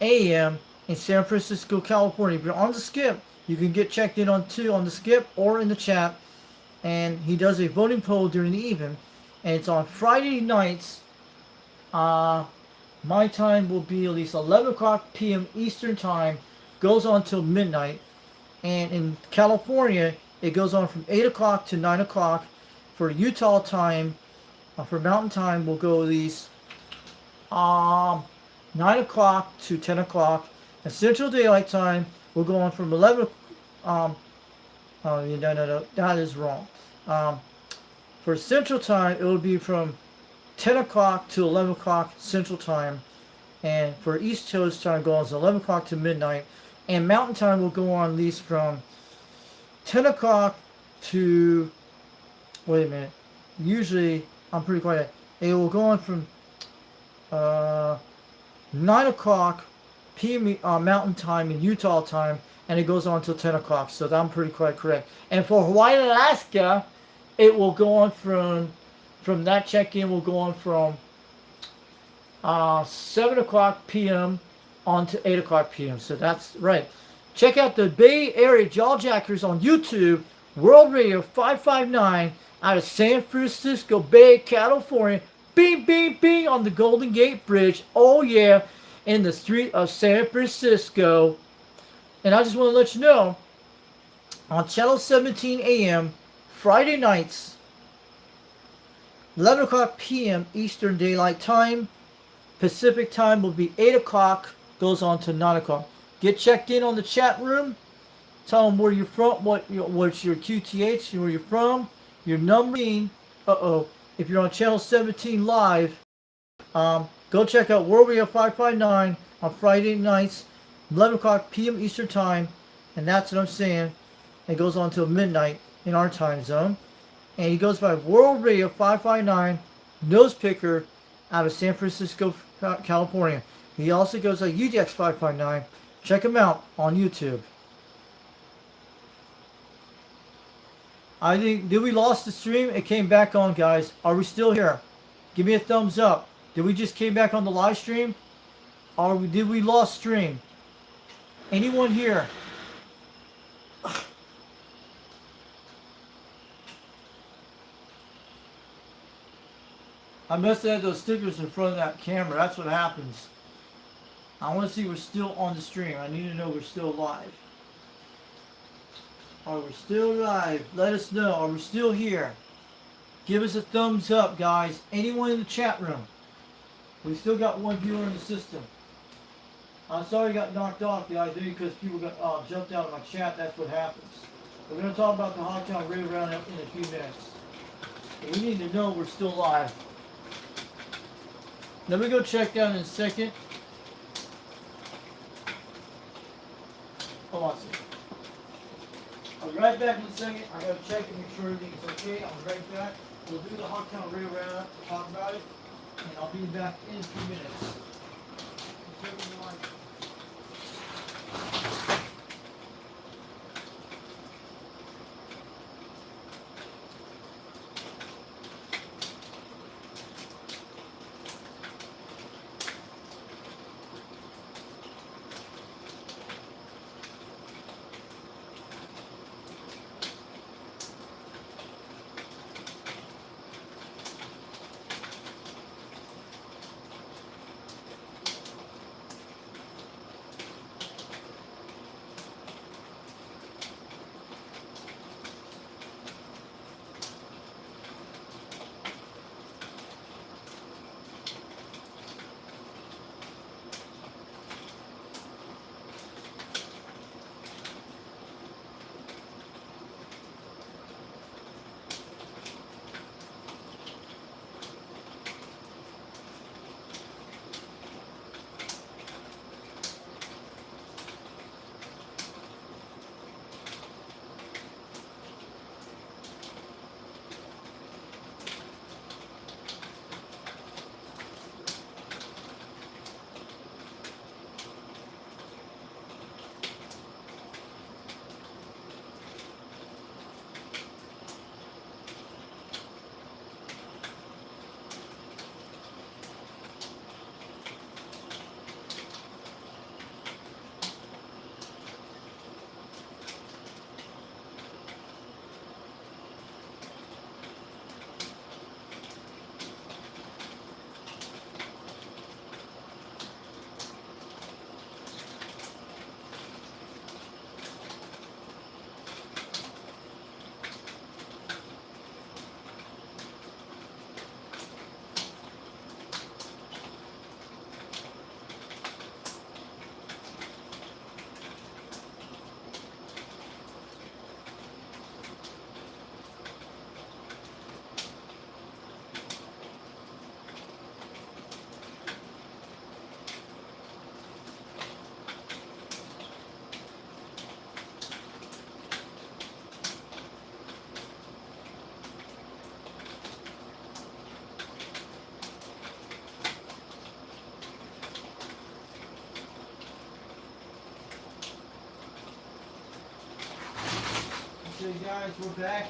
AM in San Francisco, California. If you're on the skip, you can get checked in on the skip or in the chat. And he does a voting poll during the evening. And it's on Friday nights. My time will be at least 11 o'clock p.m. Eastern Time. Goes on till midnight. And in California, it goes on from 8 o'clock to 9 o'clock. For Utah time, for Mountain Time, we'll go at least 9 o'clock to 10 o'clock. And Central Daylight Time will go on from 11. No, that is wrong. For Central Time, it will be from 10 o'clock to 11 o'clock Central Time. And for East Coast Time, goes 11 o'clock to midnight. And Mountain Time will go on at least from 10 o'clock to, wait a minute, usually, I'm pretty quiet, it will go on from 9 o'clock p.m. Mountain Time and Utah Time, and it goes on until 10 o'clock, so I'm pretty quite correct. And for Hawaii and Alaska, it will go on from from that check-in will go on from 7 o'clock p.m. on to 8 o'clock p.m. So that's right. Check out the Bay Area Jawjackers on YouTube, World Radio 559 out of San Francisco Bay, California. Bing, bing, bing on the Golden Gate Bridge. Oh, yeah, in the street of San Francisco. And I just want to let you know, on channel 17 a.m., Friday nights, 11 o'clock p.m. Eastern Daylight Time. Pacific Time will be 8 o'clock, goes on to 9 o'clock. Get checked in on the chat room. Tell them where you're from, what's your QTH, where you're from, your number. If you're on channel 17 live, go check out World Radio 559 on Friday nights, 11 o'clock p.m. Eastern Time, and that's what I'm saying. It goes on till midnight in our time zone. And he goes by World Radio 559, Nose Picker, out of San Francisco, California. He also goes by UDX 559. Check him out on YouTube. I think, did we lost the stream? It came back on, guys. Are we still here? Give me a thumbs up. Did we just came back on the live stream? Or did we lost stream? Anyone here? I must have had those stickers in front of that camera. That's what happens. I want to see we're still on the stream. I need to know we're still live. Are we still live? Let us know. Are we still here? Give us a thumbs up, guys. Anyone in the chat room? We still got one viewer in the system. I'm sorry I got knocked off, guys. Maybe because people got jumped out of my chat. That's what happens. We're going to talk about the Hogtown Raid Round in a few minutes. But we need to know we're still live. Let me go check down in a second. Hold on a second. I'll be right back in a second. I gotta check and make sure everything's okay. I'll be right back. We'll do the Hogtown Raid Round, talk about it, and I'll be back in a few minutes. Okay, guys, we're back.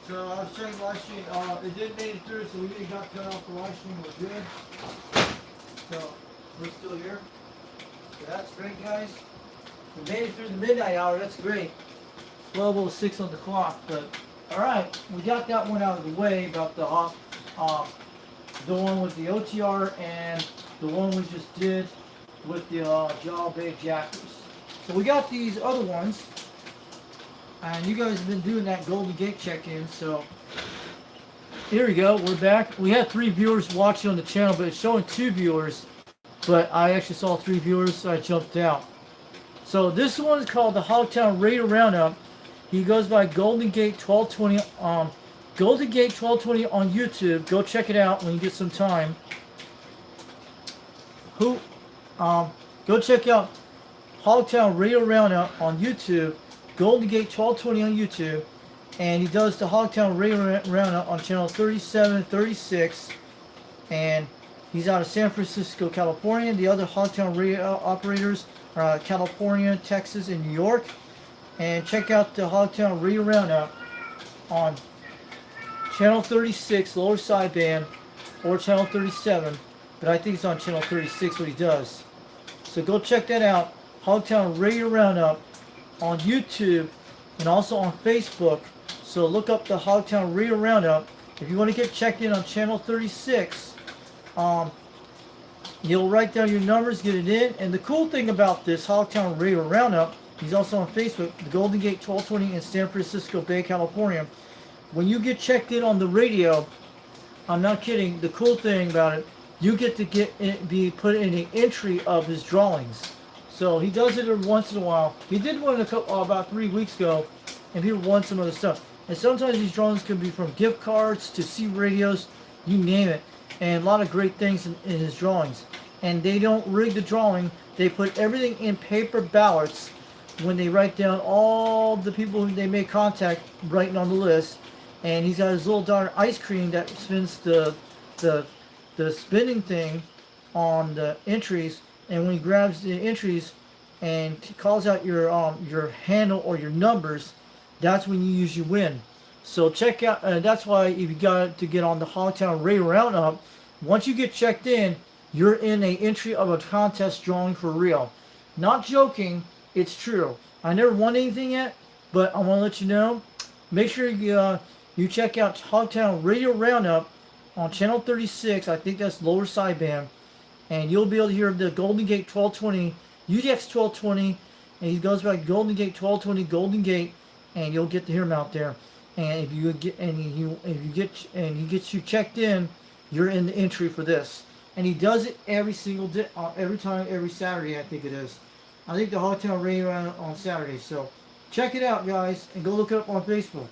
So I was checking the live stream. It did make it through, so we didn't got cut off the live stream. We're good. So we're still here. So that's great, guys. We made it through the midnight hour. That's great. It's well over 6 on the clock, but all right, we got that one out of the way about the one with the OTR and the one we just did with the jaw bay jackers. So we got these other ones, and you guys have been doing that Golden Gate check-in. So here we go. We're back. We had 3 viewers watching on the channel, but it's showing 2 viewers. But I actually saw 3 viewers, so I jumped out. So this one is called the Hogtown Radio Roundup. He goes by Golden Gate 1220. Golden Gate 1220 on YouTube. Go check it out when you get some time. Go check out Hogtown Radio Roundup on YouTube. Golden Gate 1220 on YouTube. And he does the Hogtown Radio Roundup on channel 37, 36. And he's out of San Francisco, California. The other Hogtown radio operators are California, Texas, and New York. And check out the Hogtown Radio Roundup on channel 36, lower sideband, or channel 37. But I think it's on channel 36 what he does. So go check that out. Hogtown Radio Roundup on YouTube and also on Facebook. So look up the Hogtown Radio Roundup. If you want to get checked in on channel 36, you'll write down your numbers, get it in. And the cool thing about this Hogtown Radio Roundup, he's also on Facebook, the Golden Gate 1220 in San Francisco Bay, California. When you get checked in on the radio, I'm not kidding, the cool thing about it, you get to be put in an entry of his drawings. So he does it every once in a while. He did one about 3 weeks ago, and people want some other stuff. And sometimes these drawings can be from gift cards to C radios, you name it. And a lot of great things in his drawings. And they don't rig the drawing. They put everything in paper ballots when they write down all the people who they make contact writing on the list. And he's got his little darn ice cream that spins the spinning thing on the entries. And when he grabs the entries and calls out your handle or your numbers, that's when you usually win. So check out, that's why if you got to get on the Hogtown Radio Roundup, once you get checked in, you're in an entry of a contest drawing for real. Not joking, it's true. I never won anything yet, but I want to let you know. Make sure you check out Hogtown Radio Roundup on channel 36. I think that's lower sideband. And you'll be able to hear the Golden Gate 1220, UDX 1220, and he goes by Golden Gate 1220, Golden Gate, and you'll get to hear him out there. And if he gets you checked in, you're in the entry for this. And he does it every single day, every Saturday, I think it is. I think the Hogtown Radio on Saturday. So check it out, guys, and go look it up on Facebook.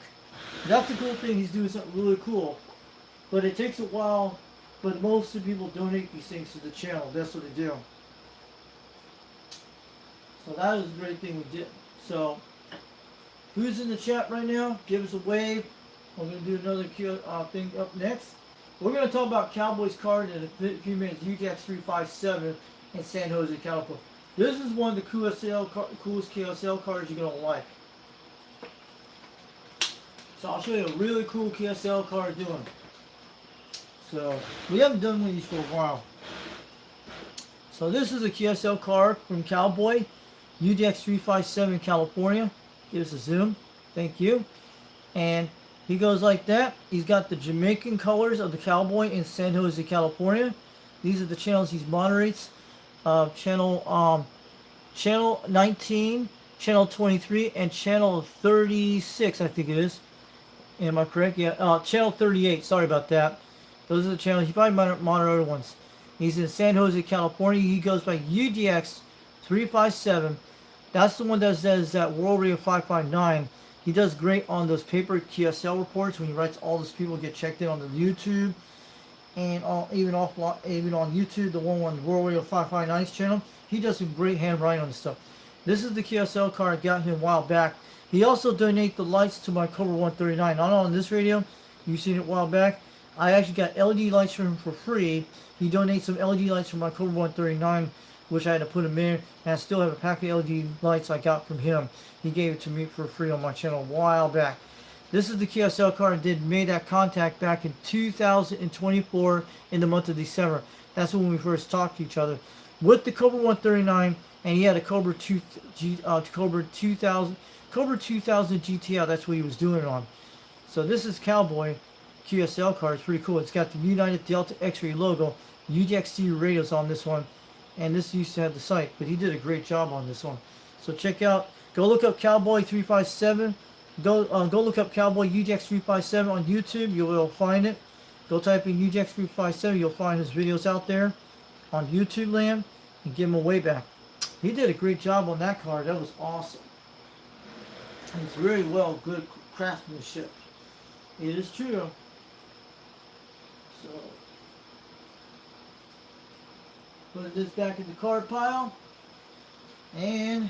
That's the cool thing. He's doing something really cool, but it takes a while. But most of the people donate these things to the channel. That's what they do. So that is a great thing we did. So who's in the chat right now? Give us a wave. We're going to do another thing up next. We're going to talk about Cowboys card in a few minutes. UTX 357 in San Jose, California. This is one of the coolest KSL cards you're going to like. So I'll show you a really cool KSL card doing. So we haven't done one of these for a while. So this is a KSL card from Cowboy, UDX 357 California. Give us a zoom. Thank you. And he goes like that. He's got the Jamaican colors of the Cowboy in San Jose, California. These are the channels he moderates. Channel 19, channel 23, and channel 36, I think it is. Am I correct? Yeah. Channel 38. Sorry about that. Those are the channels. He probably monitor other ones. He's in San Jose, California. He goes by UDX 357. That's the one that says that World Radio 559. He does great on those paper TSL reports when he writes all those people get checked in on the YouTube and even on YouTube, the one on World Radio 559's channel. He does some great handwriting on this stuff. This is the KSL card I got him a while back. He also donated the lights to my Cobra 139. Not on this radio. You've seen it a while back. I actually got LED lights from him for free. He donates some LED lights from my Cobra 139, which I had to put them in. And I still have a pack of LED lights I got from him. He gave it to me for free on my channel a while back. This is the QSL card that made that contact back in 2024 in the month of December. That's when we first talked to each other with the Cobra 139, and he had a Cobra 2000 GTL. That's what he was doing it on. So this is Cowboy QSL card. It's pretty cool. It's got the United Delta X-Ray logo, UDXC radios on this one, and this used to have the sight, but he did a great job on this one. So check out, go look up Cowboy 357. Go look up Cowboy UDX 357 on YouTube. You will find it. Go type in UDX 357. You'll find his videos out there on YouTube land, and give him a way back. He did a great job on that card. That was awesome. And it's really well, good craftsmanship. It is true. So, put this back in the card pile, and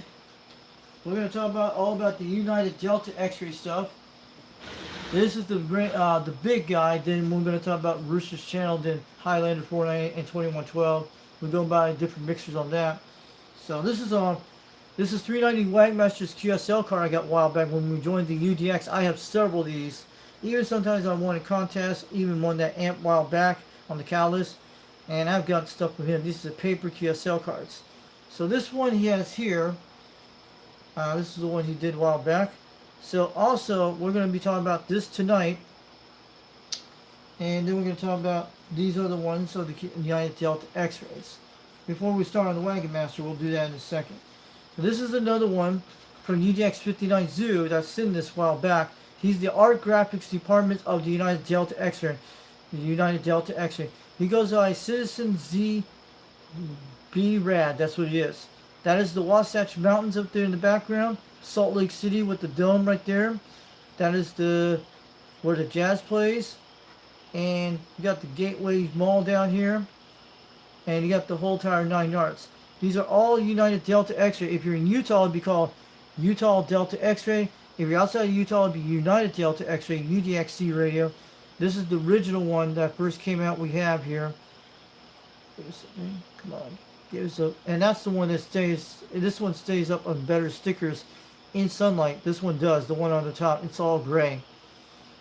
we're going to talk about all about the United Delta X-Ray stuff. This is the big guy. Then we're going to talk about Rooster's channel, then Highlander 498 and 2112. We're going by different mixers on that. So this is 390 Wagmaster's QSL card I got a while back when we joined the UDX. I have several of these. Even sometimes I won a contest, even won that amp a while back on the Catalyst. And I've got stuff with him. These are paper QSL cards. So this one he has here. This is the one he did a while back. So also, we're going to be talking about this tonight. And then we're going to talk about these other ones of the United Delta X-Rays. Before we start on the Wagon Master, we'll do that in a second. So this is another one from UDX 59 Zoo that's in this a while back. He's the Art Graphics Department of the United Delta X-Ray. The United Delta X-Ray. He goes by Citizen Z B Rad. That's what he is. That is the Wasatch Mountains up there in the background. Salt Lake City with the dome right there. That is where the Jazz plays. And you got the Gateway Mall down here. And you got the whole entire 9 yards. These are all United Delta X-Ray. If you're in Utah, it'd be called Utah Delta X-Ray. If you're outside of Utah, it'd be United Delta X-Ray, UDXC radio. This is the original one that first came out we have here. Come on. And that's the one that stays, this one stays up on better stickers in sunlight. This one does, the one on the top, it's all gray.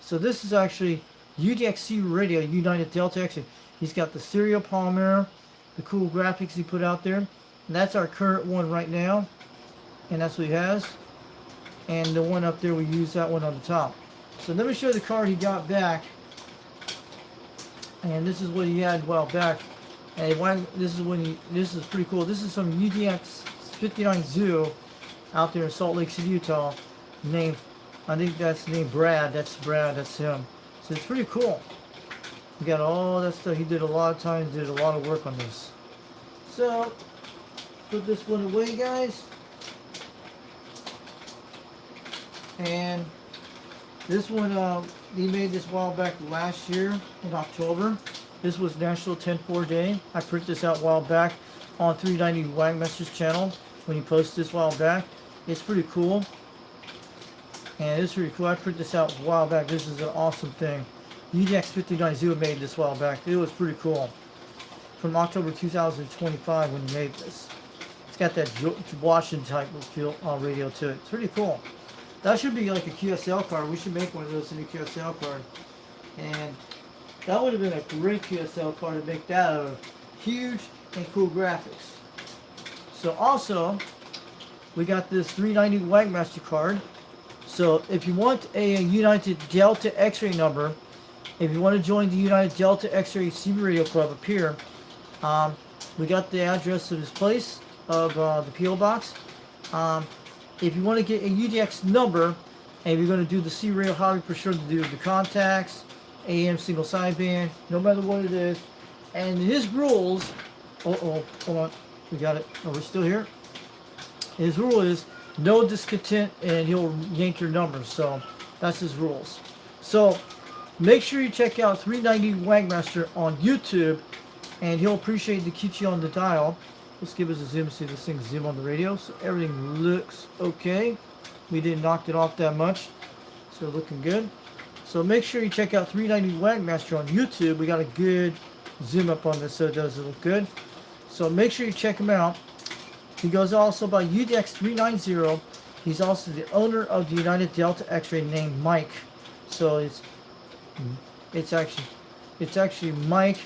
So this is actually UDXC radio, United Delta X-Ray. He's got the serial polymer, the cool graphics he put out there. And that's our current one right now. And that's what he has. And the one up there, we use that one on the top. So let me show you the card he got back. And this is what he had a while back. And this is pretty cool. This is some UDX 59 Zoo out there in Salt Lake City, Utah. I think that's named Brad. That's Brad. That's him. So it's pretty cool. He got all that stuff. He did a lot of time. Did a lot of work on this. So put this one away, guys. And this one, he made this a while back last year in October. This was National 10-4 Day. I printed this out a while back on 390 Wagmaster's channel when he posted this a while back. It's pretty cool. And it's pretty cool. I printed this out a while back. This is an awesome thing. UDX 59 Zoo made this a while back. It was pretty cool. From October 2025 when he made this. It's got that Washington type of radio to it. It's pretty cool. That should be like a QSL card. We should make one of those in a QSL card. And that would have been a great QSL card to make that out of. Huge and cool graphics. So also, we got this 390 Wagmaster card. So if you want a United Delta X-Ray number, if you want to join the United Delta X-Ray CB Radio Club up here, we got the address of this place, of the P.O. Box. If you want to get a UDX number, and you're going to do the C Radio hobby, for sure to do the contacts, AM single sideband, no matter what it is. And his rules, hold on, we got it. Oh, we're still here. His rule is no discontent, and he'll yank your numbers. So that's his rules. So make sure you check out 390 Wagmaster on YouTube, and he'll appreciate to keep you on the dial. Let's give us a zoom, see this thing zoom on the radio. So everything looks okay. We didn't knock it off that much. So looking good. So make sure you check out 390 Wagmaster on YouTube. We got a good zoom up on this, so it does look good. So make sure you check him out. He goes also by UDX 390. He's also the owner of the United Delta X-Ray named Mike. So it's actually Mike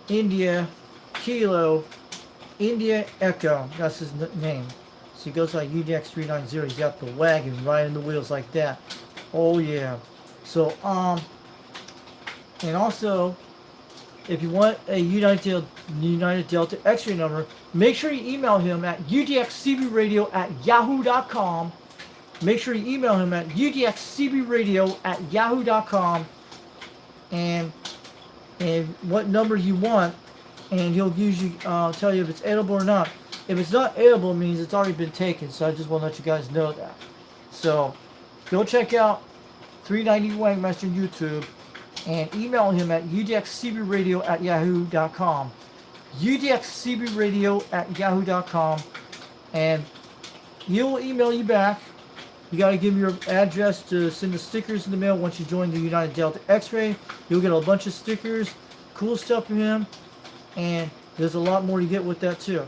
India Kilo India Echo. That's his name. So he goes like UDX390. He's got the wagon right in the wheels like that. Oh yeah. So and also, if you want a United Delta X-ray number, make sure you email him at udxcbradio@yahoo.com. Make sure you email him at udxcbradio@yahoo.com and what number you want, and he'll usually tell you if it's edible or not. If it's not edible, it means it's already been taken. So I just want to let you guys know that. So go check out 390 Wagmaster on YouTube and email him at udxcbradio@yahoo.com. udxcbradio@yahoo.com, and he'll email you back. You got to give him your address to send the stickers in the mail once you join the United Delta X-Ray. You'll get a bunch of stickers, cool stuff from him, and there's a lot more to get with that too.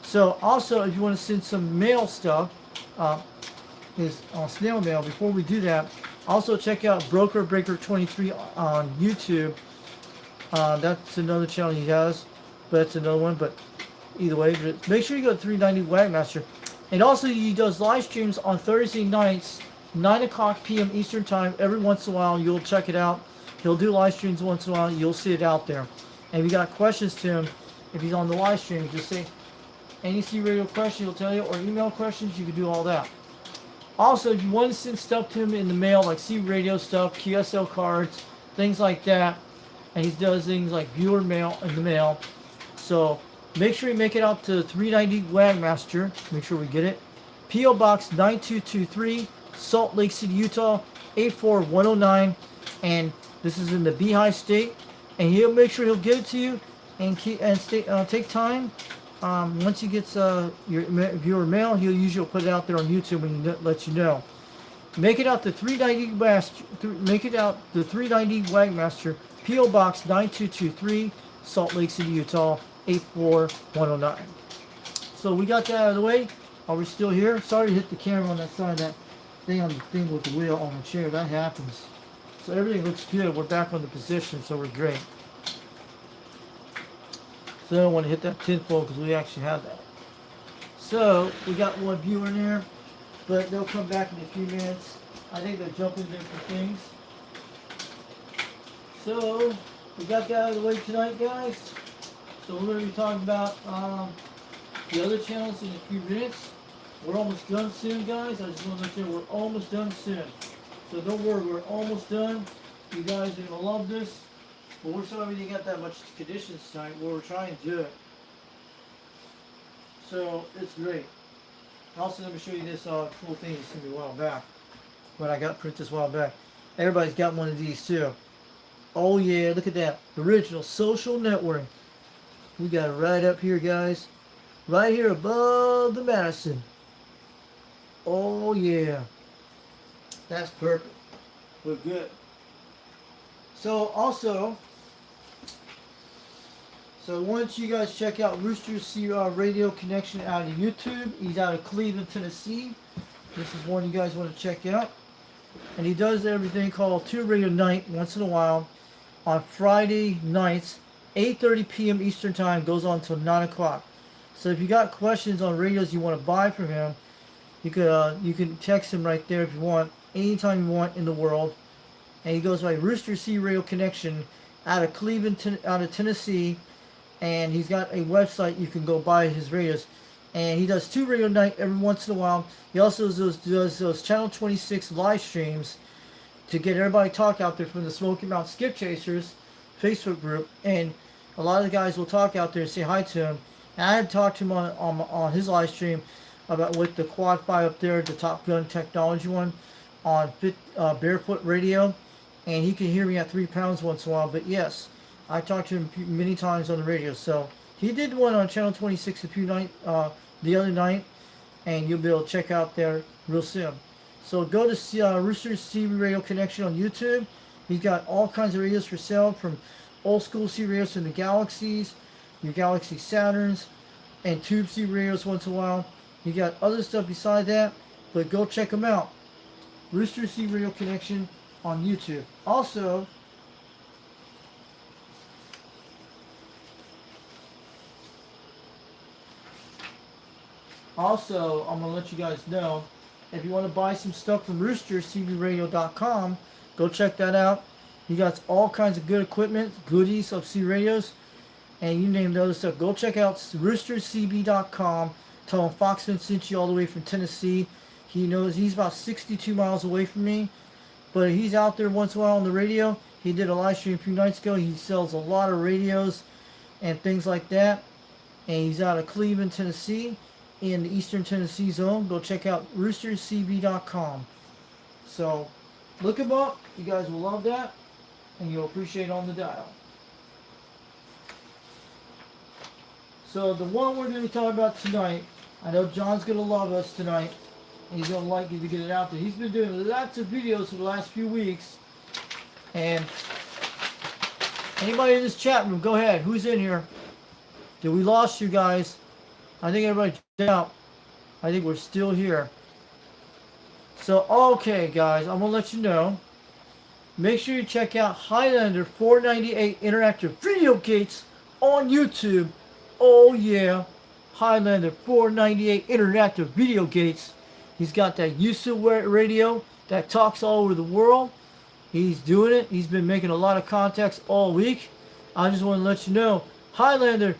So also, if you want to send some mail stuff, snail mail, before we do that, also check out Broker Breaker 23 on YouTube. That's another channel he has, but that's another one. But either way, make sure you go to 390 Wagmaster. And also, he does live streams on Thursday nights, 9 o'clock p.m. Eastern Time. Every once in a while, you'll check it out. He'll do live streams once in a while. You'll see it out there. And if you got questions to him, if he's on the live stream, just say any C radio question, he'll tell you, or email questions. You can do all that. Also, if you want to send stuff to him in the mail, like C radio stuff, QSL cards, things like that, and he does things like viewer mail in the mail. So make sure you make it out to 390 Wagmaster. Make sure we get it. P.O. Box 9223, Salt Lake City, Utah 84109, and this is in the Beehive State. And he'll make sure he'll get it to you and take time. Once he gets your viewer mail, he'll usually put it out there on YouTube and let you know. Make it out to 390 Wagmaster, P.O. Box 9223, Salt Lake City, Utah 84109. So we got that out of the way. Are we still here? Sorry to hit the camera on that side of that thing on the thing with the wheel on the chair. That happens. So everything looks good. We're back on the position, so we're great. So I don't want to hit that tinfoil because we actually have that. So we got one viewer in there, but they'll come back in a few minutes. I think they're jumping different things. So we got that out of the way tonight, guys. So we're going to be talking about the other channels in a few minutes. We're almost done soon, guys. I just want to let you know we're almost done soon. So don't worry, we're almost done. You guys are going to love this. But we're sorry we didn't get that much conditions tonight. We're trying to do it. So it's great. Also, let me show you this cool thing you sent me a while back. When I got print this a while back. Everybody's got one of these too. Oh yeah, look at that. Original social network. We got it right up here, guys. Right here above the Madison. Oh yeah. That's perfect. We're good. So also, once you guys check out Rooster C Radio Connection out of YouTube. He's out of Cleveland, Tennessee. This is one you guys want to check out. And he does everything called Tube Radio Night once in a while on Friday nights, 8:30 p.m. Eastern Time, goes on until 9 o'clock. So if you got questions on radios you want to buy from him, you can text him right there if you want, anytime you want in the world. And he goes by Rooster C Radio Connection out of Cleveland, out of Tennessee. And he's got a website you can go buy his radios. And he does Tube Radio Night every once in a while. He also does those Channel 26 live streams to get everybody talk out there from the Smoky Mountain Skip Chasers Facebook group. And a lot of the guys will talk out there and say hi to him. And I had talked to him on his live stream about with the Quad 5 up there, the Top Gun Technology one, on Barefoot Radio. And he can hear me at 3 pounds once in a while. But yes, I talked to him many times on the radio. So he did one on Channel 26 the other night, and you'll be able to check out there real soon. So go to Rooster C Radio Connection on YouTube. He's got all kinds of radios for sale, from old school C radios from the Galaxies, your Galaxy Saturns, and Tube C radios once in a while. You got other stuff beside that, but go check them out. Rooster C Radio Connection on YouTube. Also, I'm going to let you guys know, if you want to buy some stuff from roostercbradio.com, go check that out. You got all kinds of good equipment, goodies of C radios, and you name the other stuff. Go check out roostercb.com. Tell him Foxman sent you all the way from Tennessee. He knows he's about 62 miles away from me, but he's out there once in a while on the radio. He did a live stream a few nights ago. He sells a lot of radios and things like that. And he's out of Cleveland, Tennessee, in the Eastern Tennessee zone. Go check out roostercb.com. So look him up. You guys will love that, and you'll appreciate it on the dial. So the one we're going to be talking about tonight, I know John's going to love us tonight, and he's going to like you to get it out there. He's been doing lots of videos for the last few weeks, and anybody in this chat room, go ahead. Who's in here? Did we lost you guys? I think everybody checked out. I think we're still here. So, okay, guys, I'm going to let you know. Make sure you check out Highlander 498 Interactive Video Gates on YouTube. Oh, yeah. Highlander 498 Interactive Video Gates. He's got that USU radio that talks all over the world. He's doing it. He's been making a lot of contacts all week. I just want to let you know, Highlander,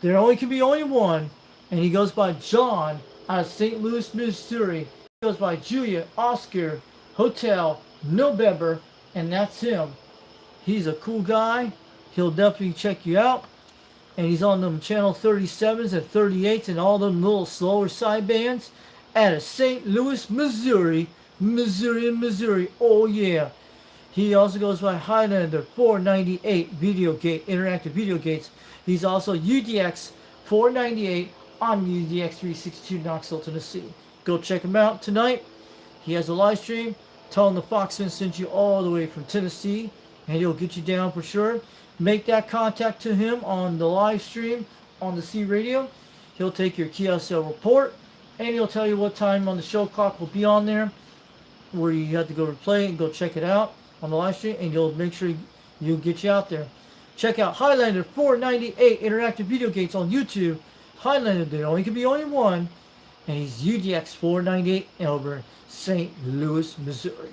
there only can be only one. And he goes by John out of St. Louis, Missouri. He goes by Julia, Oscar, Hotel, November, and that's him. He's a cool guy. He'll definitely check you out. And he's on them channel 37s and 38s and all them little slower side bands out of St. Louis, Missouri. Missouri. Oh, yeah. He also goes by Highlander 498 Interactive Video Gates. He's also UDX 498 on UDX 362 Knoxville, Tennessee. Go check him out tonight. He has a live stream. Tell him the Foxman sent you all the way from Tennessee, and he'll get you down for sure. Make that contact to him on the live stream on the C Radio. He'll take your QSL report, and he'll tell you what time on the show clock will be on there, where you have to go replay and go check it out on the live stream, and he'll make sure he'll get you out there. Check out Highlander 498 Interactive Video Gates on YouTube. Highlander, there only can be only one, and he's UDX 498 over in St. Louis, Missouri.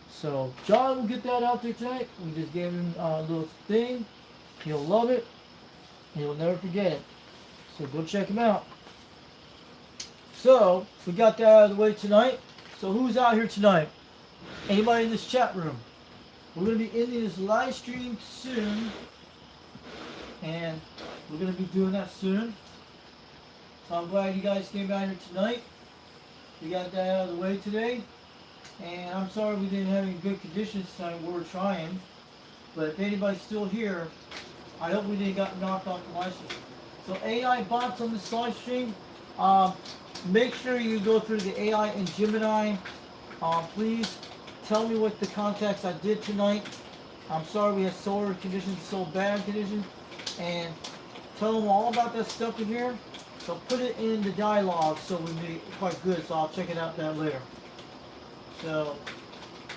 So John will get that out there tonight. We just gave him a little thing. He'll love it. He'll never forget it. So go check him out. So we got that out of the way tonight. So who's out here tonight? Anybody in this chat room? We're going to be ending this live stream soon. And we're going to be doing that soon. So I'm glad you guys came out here tonight. We got that out of the way today. And I'm sorry we didn't have any good conditions tonight. We were trying. But if anybody's still here, I hope we didn't get knocked off the live stream. So AI bots on this live stream, make sure you go through the AI and Gemini. Please tell me what the contacts I did tonight. I'm sorry we had solar conditions, so bad conditions. And tell them all about that stuff in here. So put it in the dialogue so we make it quite good. So I'll check it out that later. So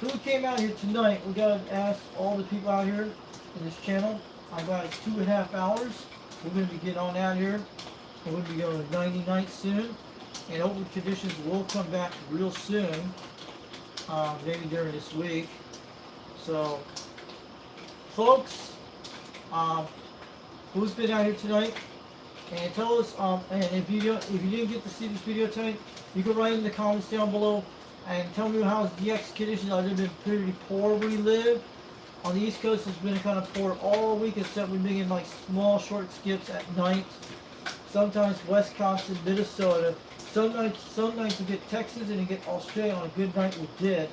who came out here tonight? We gotta ask all the people out here in this channel. I got 2.5 hours. We're gonna be getting on out here. We're gonna be going to 90 nights soon. And open conditions will come back real soon. Maybe during this week. So folks, who's been out here tonight? And tell us, and if you didn't get to see this video tonight, you can write in the comments down below and tell me how's DX conditions. I've been pretty poor where we live. On the East Coast, it's been kind of poor all week, except we're making like small short skips at night. Sometimes Wisconsin, Minnesota. Some nights we get Texas and we get Australia. On a good night we did.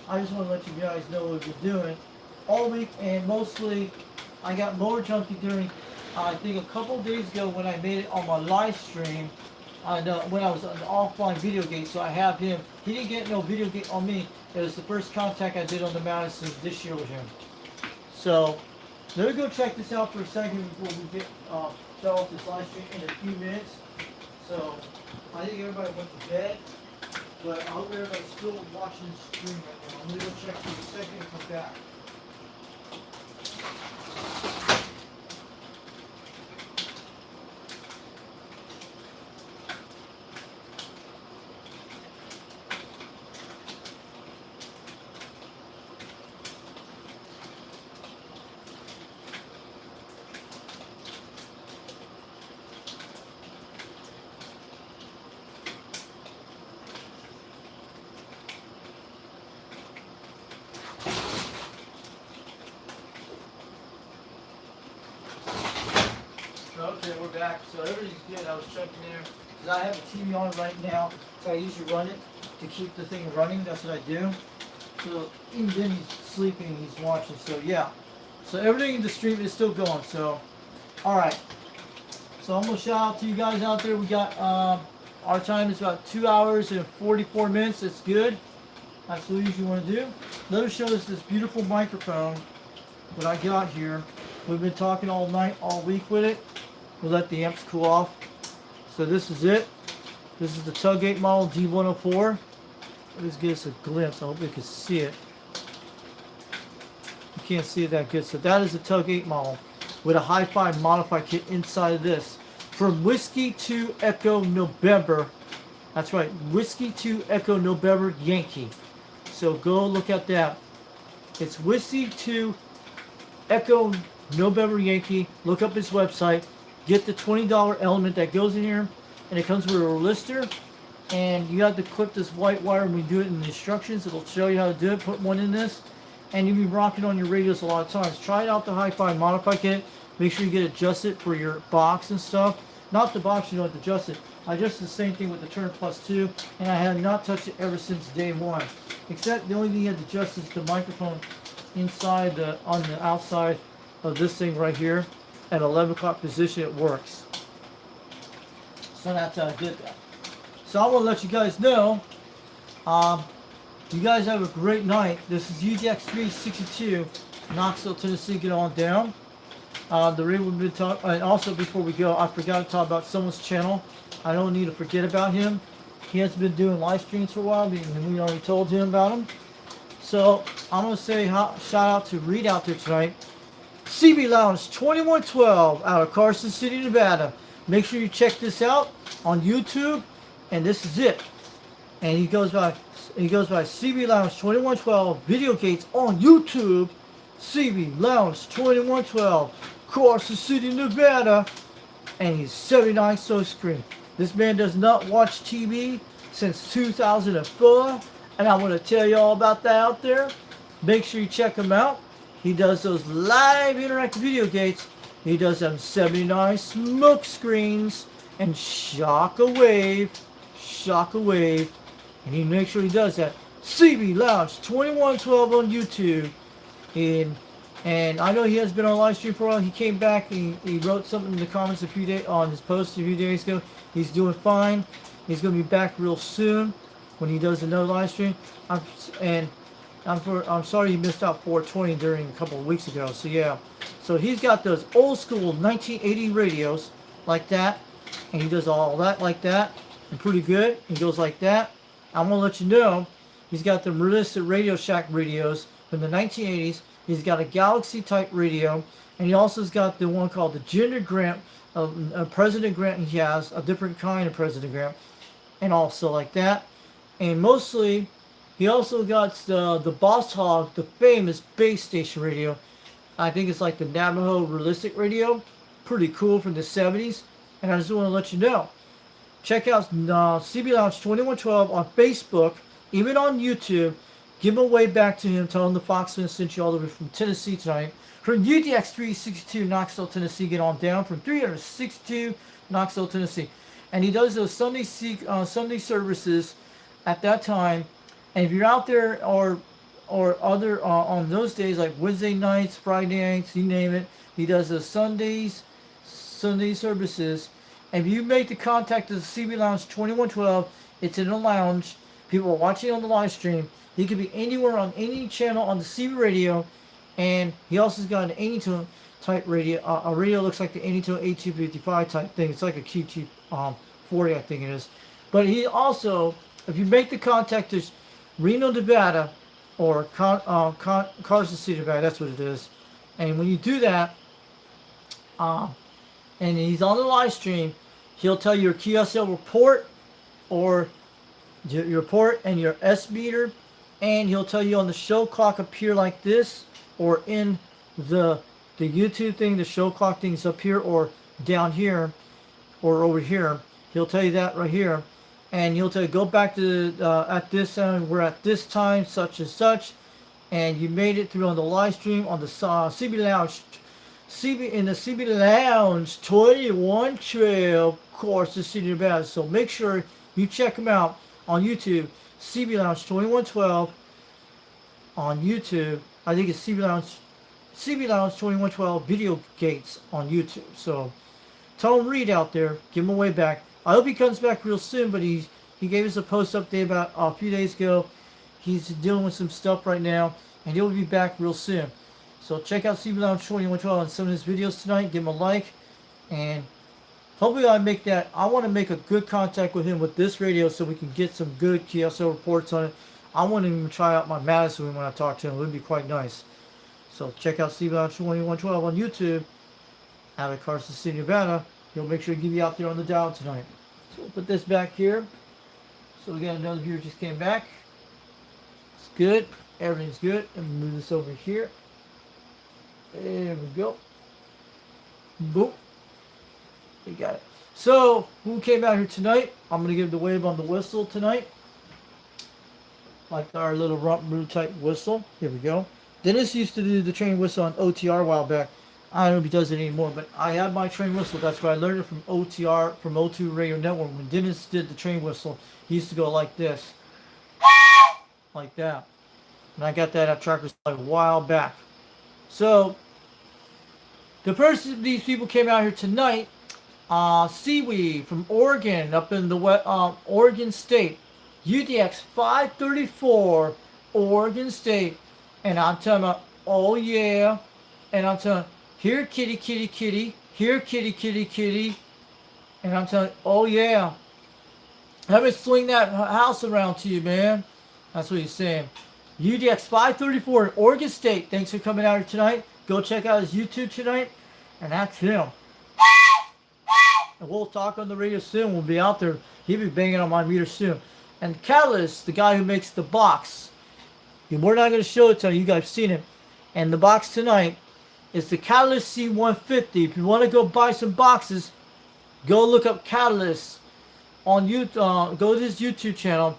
I just want to let you guys know what we're doing all week, and mostly I got more junkie during, I think a couple days ago when I made it on my live stream, when I was on the offline video gate. So I have him. He didn't get no video gate on me. It was the first contact I did on the Madison this year with him. So let me go check this out for a second before we get shut off this live stream in a few minutes. So I think everybody went to bed. But I hope everybody's still watching the stream right now. I'm gonna go check for a second and come back. Okay, we're back. So everything's good. I was checking there. Because I have a TV on right now. So I usually run it to keep the thing running. That's what I do. So even then he's sleeping, he's watching. So yeah. So everything in the stream is still going. So, alright. So I'm going to shout out to you guys out there. We got, our time is about 2 hours and 44 minutes. That's good. That's what you usually want to do. Let us show us this beautiful microphone that I got here. We've been talking all night, all week with it. We'll let the amps cool off. So this is it. This is the Tug-8 model D104. Let's give us a glimpse. I hope you can see it. You can't see it that good. So that is the Tug-8 model with a hi-fi modified kit inside of this. From Whiskey to Echo November. That's right. Whiskey to Echo November Yankee. So go look at that. It's Whiskey to Echo November Yankee. Look up his website. Get the $20 element that goes in here, and it comes with a resistor. And you have to clip this white wire when we do it in the instructions. It'll show you how to do it. Put one in this, and you'll be rocking on your radios a lot of times. Try it out the hi-fi modify kit. Make sure you get it adjusted for your box and stuff. Not the box, you don't have to adjust it. I adjusted the same thing with the Turn Plus 2, and I have not touched it ever since day one. Except the only thing you have to adjust is the microphone inside on the outside of this thing right here. At 11 o'clock position, it works. So that's how I did that. So I want to let you guys know, you guys have a great night. This is UDX362, Knoxville, Tennessee. Get on down. The reason we've been talking, and also before we go, I forgot to talk about someone's channel. I don't need to forget about him. He has been doing live streams for a while, and we already told him about him. So I'm gonna say shout out to Reed out there tonight. CB Lounge 2112 out of Carson City, Nevada. Make sure you check this out on YouTube, and this is it. And he goes by CB Lounge 2112 Video Gates on YouTube. CB Lounge 2112 Carson City, Nevada, and he's 79 so screen. This man does not watch TV since 2004, and I want to tell you all about that out there. Make sure you check him out. He does those live interactive video gates. He does them 79 smoke screens and shockwave, and he makes sure he does that. CB Lounge 2112 on YouTube, and I know he has been on live stream for a while. He came back and he wrote something in the comments a few days on his post a few days ago. He's doing fine. He's gonna be back real soon when he does another live stream. I'm sorry you missed out 420 during a couple of weeks ago. So yeah, so he's got those old school 1980 radios like that, and he does all that like that, and pretty good. He goes like that. I'm gonna let you know, he's got the realistic Radio Shack radios from the 1980s. He's got a Galaxy type radio, and he also has got the one called the Gender Grant, President Grant. He has a different kind of President Grant, and also like that, and mostly. He also got the Boss Hog, the famous base station radio. I think it's like the Navajo Realistic Radio. Pretty cool from the 70s. And I just want to let you know. Check out CB Lounge 2112 on Facebook, even on YouTube. Give him a way back to him. Tell him the Foxman sent you all the way from Tennessee tonight. From UDX362 Knoxville, Tennessee. Get on down from 362 Knoxville, Tennessee. And he does those Sunday services at that time. And if you're out there or other on those days like Wednesday nights, Friday nights, you name it, he does those Sunday services. And if you make the contact of the CB Lounge 2112, it's in the lounge. People are watching on the live stream. He could be anywhere on any channel on the CB radio, and he also has got an Anytone type radio. A radio looks like the Anytone A255 type thing. It's like a QT40, I think it is. But he also if you make the contact to Reno, Nevada, or Carson City, Nevada, that's what it is. And when you do that, and he's on the live stream, he'll tell you your QSL report or your report and your S meter, and he'll tell you on the show clock up here like this, or in the YouTube thing, the show clock thing's up here or down here or over here. He'll tell you that right here, and he'll tell you go back to at this time, we're at this time such and such, and you made it through on the live stream on the CB Lounge. In the CB Lounge 2112 course, the City of Nevada. So make sure you check him out on YouTube. CB Lounge 2112 on YouTube. I think it's CB Lounge 2112 Video Gates on YouTube. So tell him Reed out there, give him a way back. I hope he comes back real soon, but he gave us a post update about a few days ago. He's dealing with some stuff right now, and he'll be back real soon. So check out CB Lounge 2112 on some of his videos tonight. Give him a like, and hopefully I want to make a good contact with him with this radio so we can get some good QSL reports on it. I want to even try out my Madison when I talk to him. It would be quite nice. So check out CB Lounge 2112 on YouTube out of Carson City, Nevada. He'll make sure to give you out there on the dial tonight. So we'll put this back here. So we got another viewer just came back. It's good. Everything's good. And move this over here. There we go. Boom. We got it. So, who came out here tonight? I'm going to give the wave on the whistle tonight. Like our little rump type whistle. Here we go. Dennis used to do the train whistle on OTR a while back. I don't know if he does it anymore, but I have my train whistle. That's where I learned it from OTR, from O2 Radio Network. When Dennis did the train whistle, he used to go like this. Like that. And I got that at Trackers a while back. So, these people came out here tonight. Seaweed from Oregon, up in the Oregon State. UDX 534, Oregon State. And I'm telling you, oh yeah. And I'm telling you, here kitty, kitty, kitty. Here kitty, kitty, kitty. And I'm telling you, oh yeah. Let me swing that house around to you, man. That's what he's saying. UDX 534 in Oregon State. Thanks for coming out here tonight. Go check out his YouTube tonight. And that's him. And we'll talk on the radio soon. We'll be out there. He'll be banging on my meter soon. And Catalyst, the guy who makes the box. We're not going to show it to you. You guys have seen it. And the box tonight is the Catalyst C150. If you want to go buy some boxes, go look up Catalyst on YouTube. Go to his YouTube channel.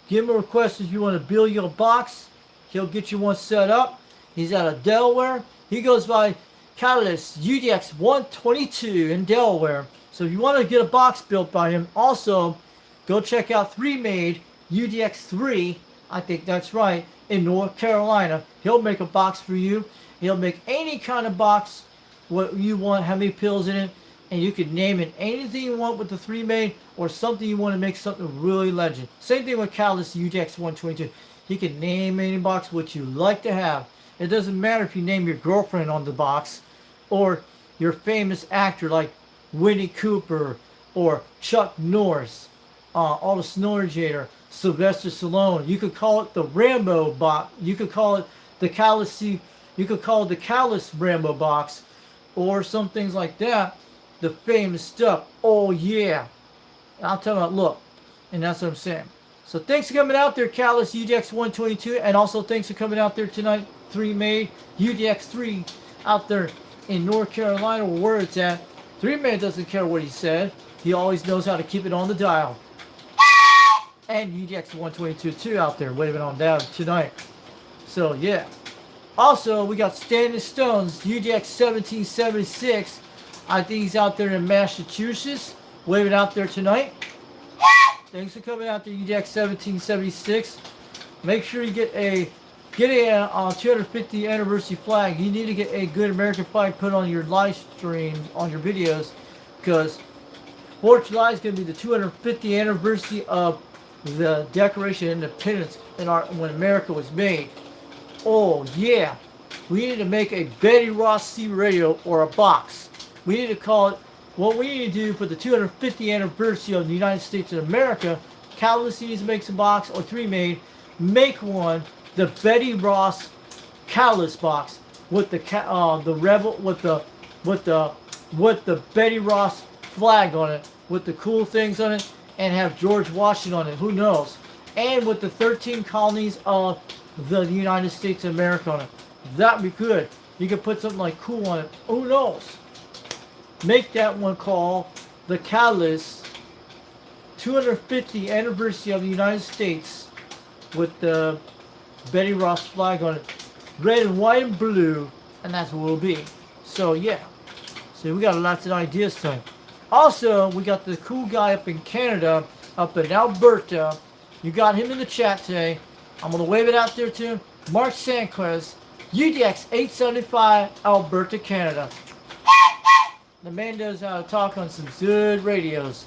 Give him a request if you want to build you a box. He'll get you one set up. He's out of Delaware. He goes by Catalyst UDX 122 in Delaware. So if you want to get a box built by him, also go check out 3Made UDX 3. I think that's right, in North Carolina. He'll make a box for you. He'll make any kind of box, what you want, how many pills in it, and you can name it anything you want with the 3Made, or something you want to make something really legend. Same thing with Catalyst UDX 122. He can name any box what you like to have. It doesn't matter if you name your girlfriend on the box, or your famous actor like Winnie Cooper, or Chuck Norris, Aldous Norrigator, Sylvester Stallone. You could call it the Rambo box. You could call it the Catalyst. You could call it the Catalyst Rambo box, or some things like that. The famous stuff. Oh yeah, I'll tell you. Look, and that's what I'm saying. So thanks for coming out there, Catalyst UDX 122, and also thanks for coming out there tonight. 3Made UDX 3 out there in North Carolina, where it's at. 3Made doesn't care what he said. He always knows how to keep it on the dial. And UDX 122 too out there waving on down tonight. So yeah. Also, we got Standing Stones UDX 1776. I think he's out there in Massachusetts waving out there tonight. Thanks for coming out there, UDX 1776. Make sure you get a 250th anniversary flag. You need to get a good American flag put on your live streams, on your videos, because 4th of July is going to be the 250th anniversary of the Declaration of Independence when America was made. Oh yeah, we need to make a Betty Ross C radio or a box. We need to call it, what we need to do for the 250th anniversary of the United States of America, Catalyst needs to make a box or 3 made, make one, the Betty Ross Catalyst box with the Rebel with the Betty Ross flag on it, with the cool things on it, and have George Washington on it. Who knows? And with the 13 colonies of the United States of America on it. That'd be good. You could put something like cool on it. Who knows? Make that one called the Catalyst 250th anniversary of the United States with the Betty Ross flag on it. Red and white and blue, and that's what it'll be. So yeah. So we got lots of ideas tonight. Also, we got the cool guy up in Canada, up in Alberta. You got him in the chat today. I'm going to wave it out there to him. Mark Sanquez, UDX 875, Alberta, Canada. The man knows how to talk on some good radios.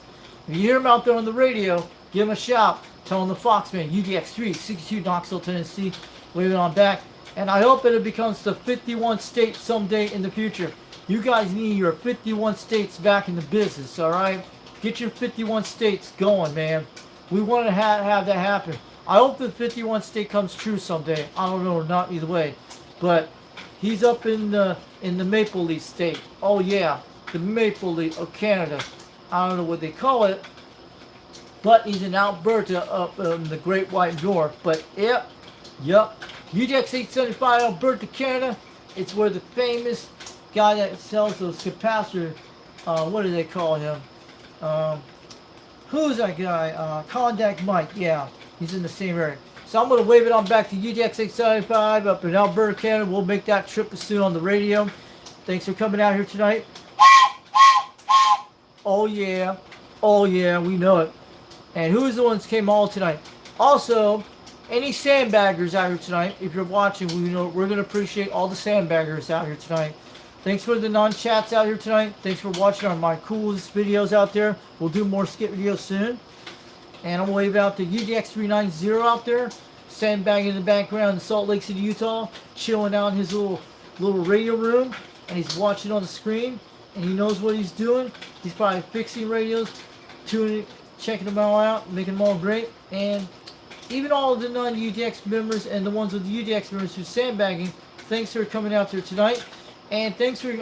If you hear him out there on the radio, give him a shout. Tell him the Foxman, UDX 362, Knoxville, Tennessee. Wave it on back. And I hope that it becomes the 51 state someday in the future. You guys need your 51 states back in the business, alright? Get your 51 states going, man. We want to have that happen. I hope the 51 state comes true someday. I don't know, not either way. But he's up in the Maple Leaf state. Oh yeah, the Maple Leaf of Canada. I don't know what they call it. But he's in Alberta up in the Great White North. But yep. UDX 875 Alberta, Canada. It's where the famous guy that sells those capacitors, what do they call him? Who's that guy? Contact Mike, yeah. He's in the same area. So I'm going to wave it on back to UDX 875 up in Alberta, Canada. We'll make that trip soon on the radio. Thanks for coming out here tonight. Oh yeah, we know it. And who's the ones came all tonight? Also, any sandbaggers out here tonight, if you're watching, we're going to appreciate all the sandbaggers out here tonight. Thanks for the non-chats out here tonight. Thanks for watching my coolest videos out there. We'll do more skit videos soon. And I'm going to wave out to UDX 390 out there. Sandbagging in the background in Salt Lake City, Utah. Chilling out in his little radio room. And he's watching on the screen. And he knows what he's doing. He's probably fixing radios, tuning, checking them all out, making them all great. And even all of the non-UDX members and the ones with the UDX members who's sandbagging, thanks for coming out there tonight. And thanks for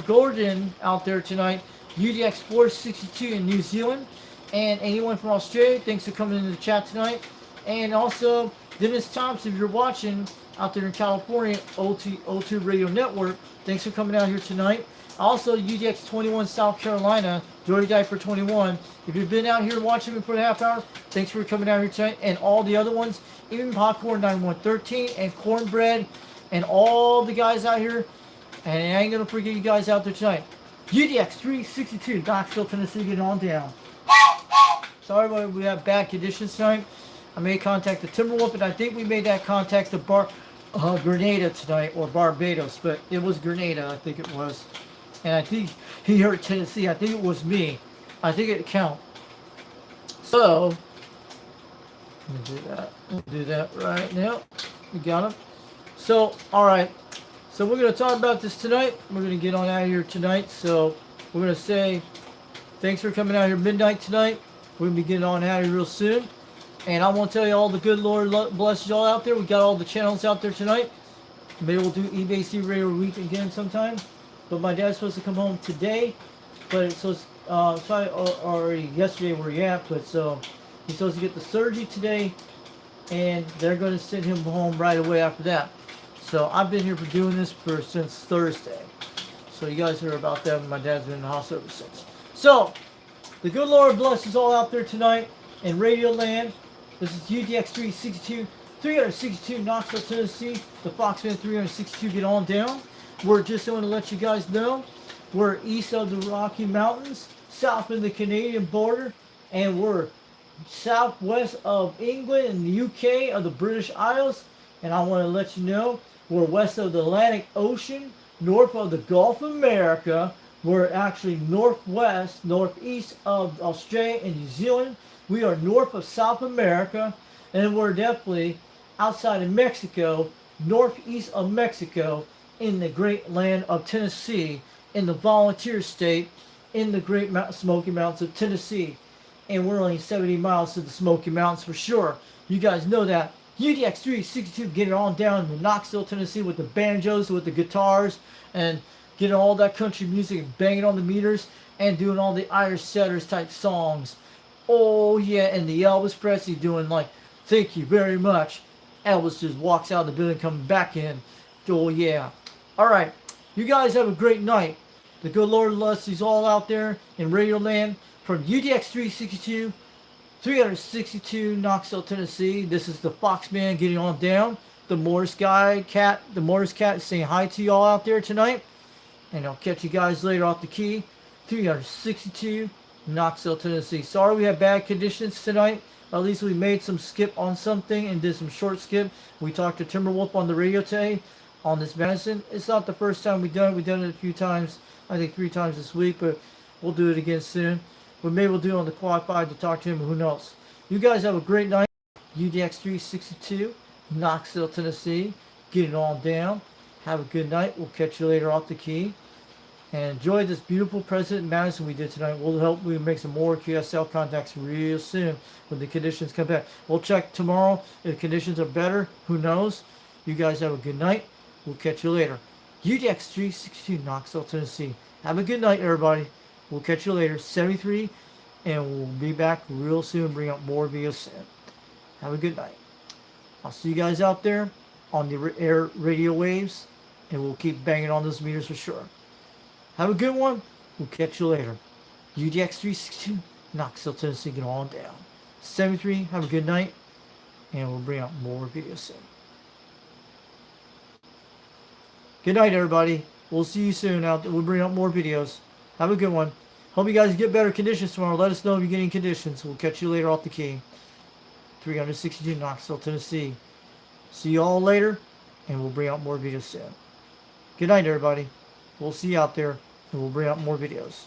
Gordon out there tonight, UDX 462 in New Zealand. And anyone from Australia, thanks for coming into the chat tonight. And also, Dennis Thompson, if you're watching out there in California, O2 Radio Network, thanks for coming out here tonight. Also, UDX 21 South Carolina, Dirty Diaper 21. If you've been out here watching me for a half hour, thanks for coming out here tonight. And all the other ones, even Popcorn 9113 and Cornbread and all the guys out here. And I ain't going to forget you guys out there tonight. UDX 362, Knoxville, Tennessee, getting on down. Sorry, but we have bad conditions tonight. I made contact the Timberwolf, and I think we made that contact to Grenada tonight, or Barbados, but it was Grenada, I think it was. And I think he heard Tennessee. I think it was me. I think it counts. So, let me do that right now. We got him. So, alright. So we're going to talk about this tonight. We're going to get on out of here tonight. So we're going to say thanks for coming out here midnight tonight. We're going to be getting on out of here real soon. And I want to tell you all the good Lord bless y'all out there. We got all the channels out there tonight. Maybe we'll do eBay Radio Week again sometime. But my dad's supposed to come home today. But it's supposed sorry, already yesterday where he at. But so he's supposed to get the surgery today. And they're going to send him home right away after that. So I've been here for doing this since Thursday. So you guys heard about that. My dad's been in the hospital ever since. So the good Lord bless us all out there tonight in Radio Land. This is UDX 362 Knoxville, Tennessee. The Foxman 362, get on down. We're just going to let you guys know we're east of the Rocky Mountains, south of the Canadian border, and we're southwest of England and the UK of the British Isles. And I want to let you know we're west of the Atlantic Ocean, north of the Gulf of America. We're actually northeast of Australia and New Zealand. We are north of South America, and we're definitely outside of Mexico, northeast of Mexico, in the great land of Tennessee, in the volunteer state, in the great Smoky Mountains of Tennessee. and we're only 70 miles to the Smoky Mountains for sure. You guys know that. UDX 362 getting on down to Knoxville, Tennessee with the banjos, with the guitars, and getting all that country music, banging on the meters, and doing all the Irish setters type songs. Oh yeah, and the Elvis Presley doing like, thank you very much. Elvis just walks out of the building, coming back in. Oh yeah. Alright, you guys have a great night. The good Lord bless you all out there in Radio Land from UDX 362 Knoxville, Tennessee. This is the Foxman getting on down. The Morris cat is saying hi to y'all out there tonight. And I'll catch you guys later off the key. 362 Knoxville, Tennessee. Sorry we had bad conditions tonight. At least we made some skip on something and did some short skip. We talked to Timberwolf on the radio today on this medicine. It's not the first time we've done it. We've done it a few times. I think 3 times this week, but we'll do it again soon. But maybe we'll do it on the quad 5 to talk to him. Who knows? You guys have a great night. UDX 362 Knoxville, Tennessee. Get it all down. Have a good night. We'll catch you later off the key. And enjoy this beautiful President Madison we did tonight. We'll help we make some more QSL contacts real soon when the conditions come back. We'll check tomorrow if conditions are better. Who knows? You guys have a good night. We'll catch you later. UDX 362 Knoxville, Tennessee. Have a good night, everybody. We'll catch you later. 73, and we'll be back real soon. Bring up more videos soon. Have a good night. I'll see you guys out there on the air radio waves, and we'll keep banging on those meters for sure. Have a good one. We'll catch you later. UDX 362, Knoxville, Tennessee. Get on down. 73, have a good night. And we'll bring out more videos soon. Good night, everybody. We'll see you soon out there. We'll bring out more videos. Have a good one. Hope you guys get better conditions tomorrow. Let us know if you're getting conditions. We'll catch you later off the key. 362, Knoxville, Tennessee. See you all later. And we'll bring out more videos soon. Good night, everybody. We'll see you out there. And we'll bring out more videos.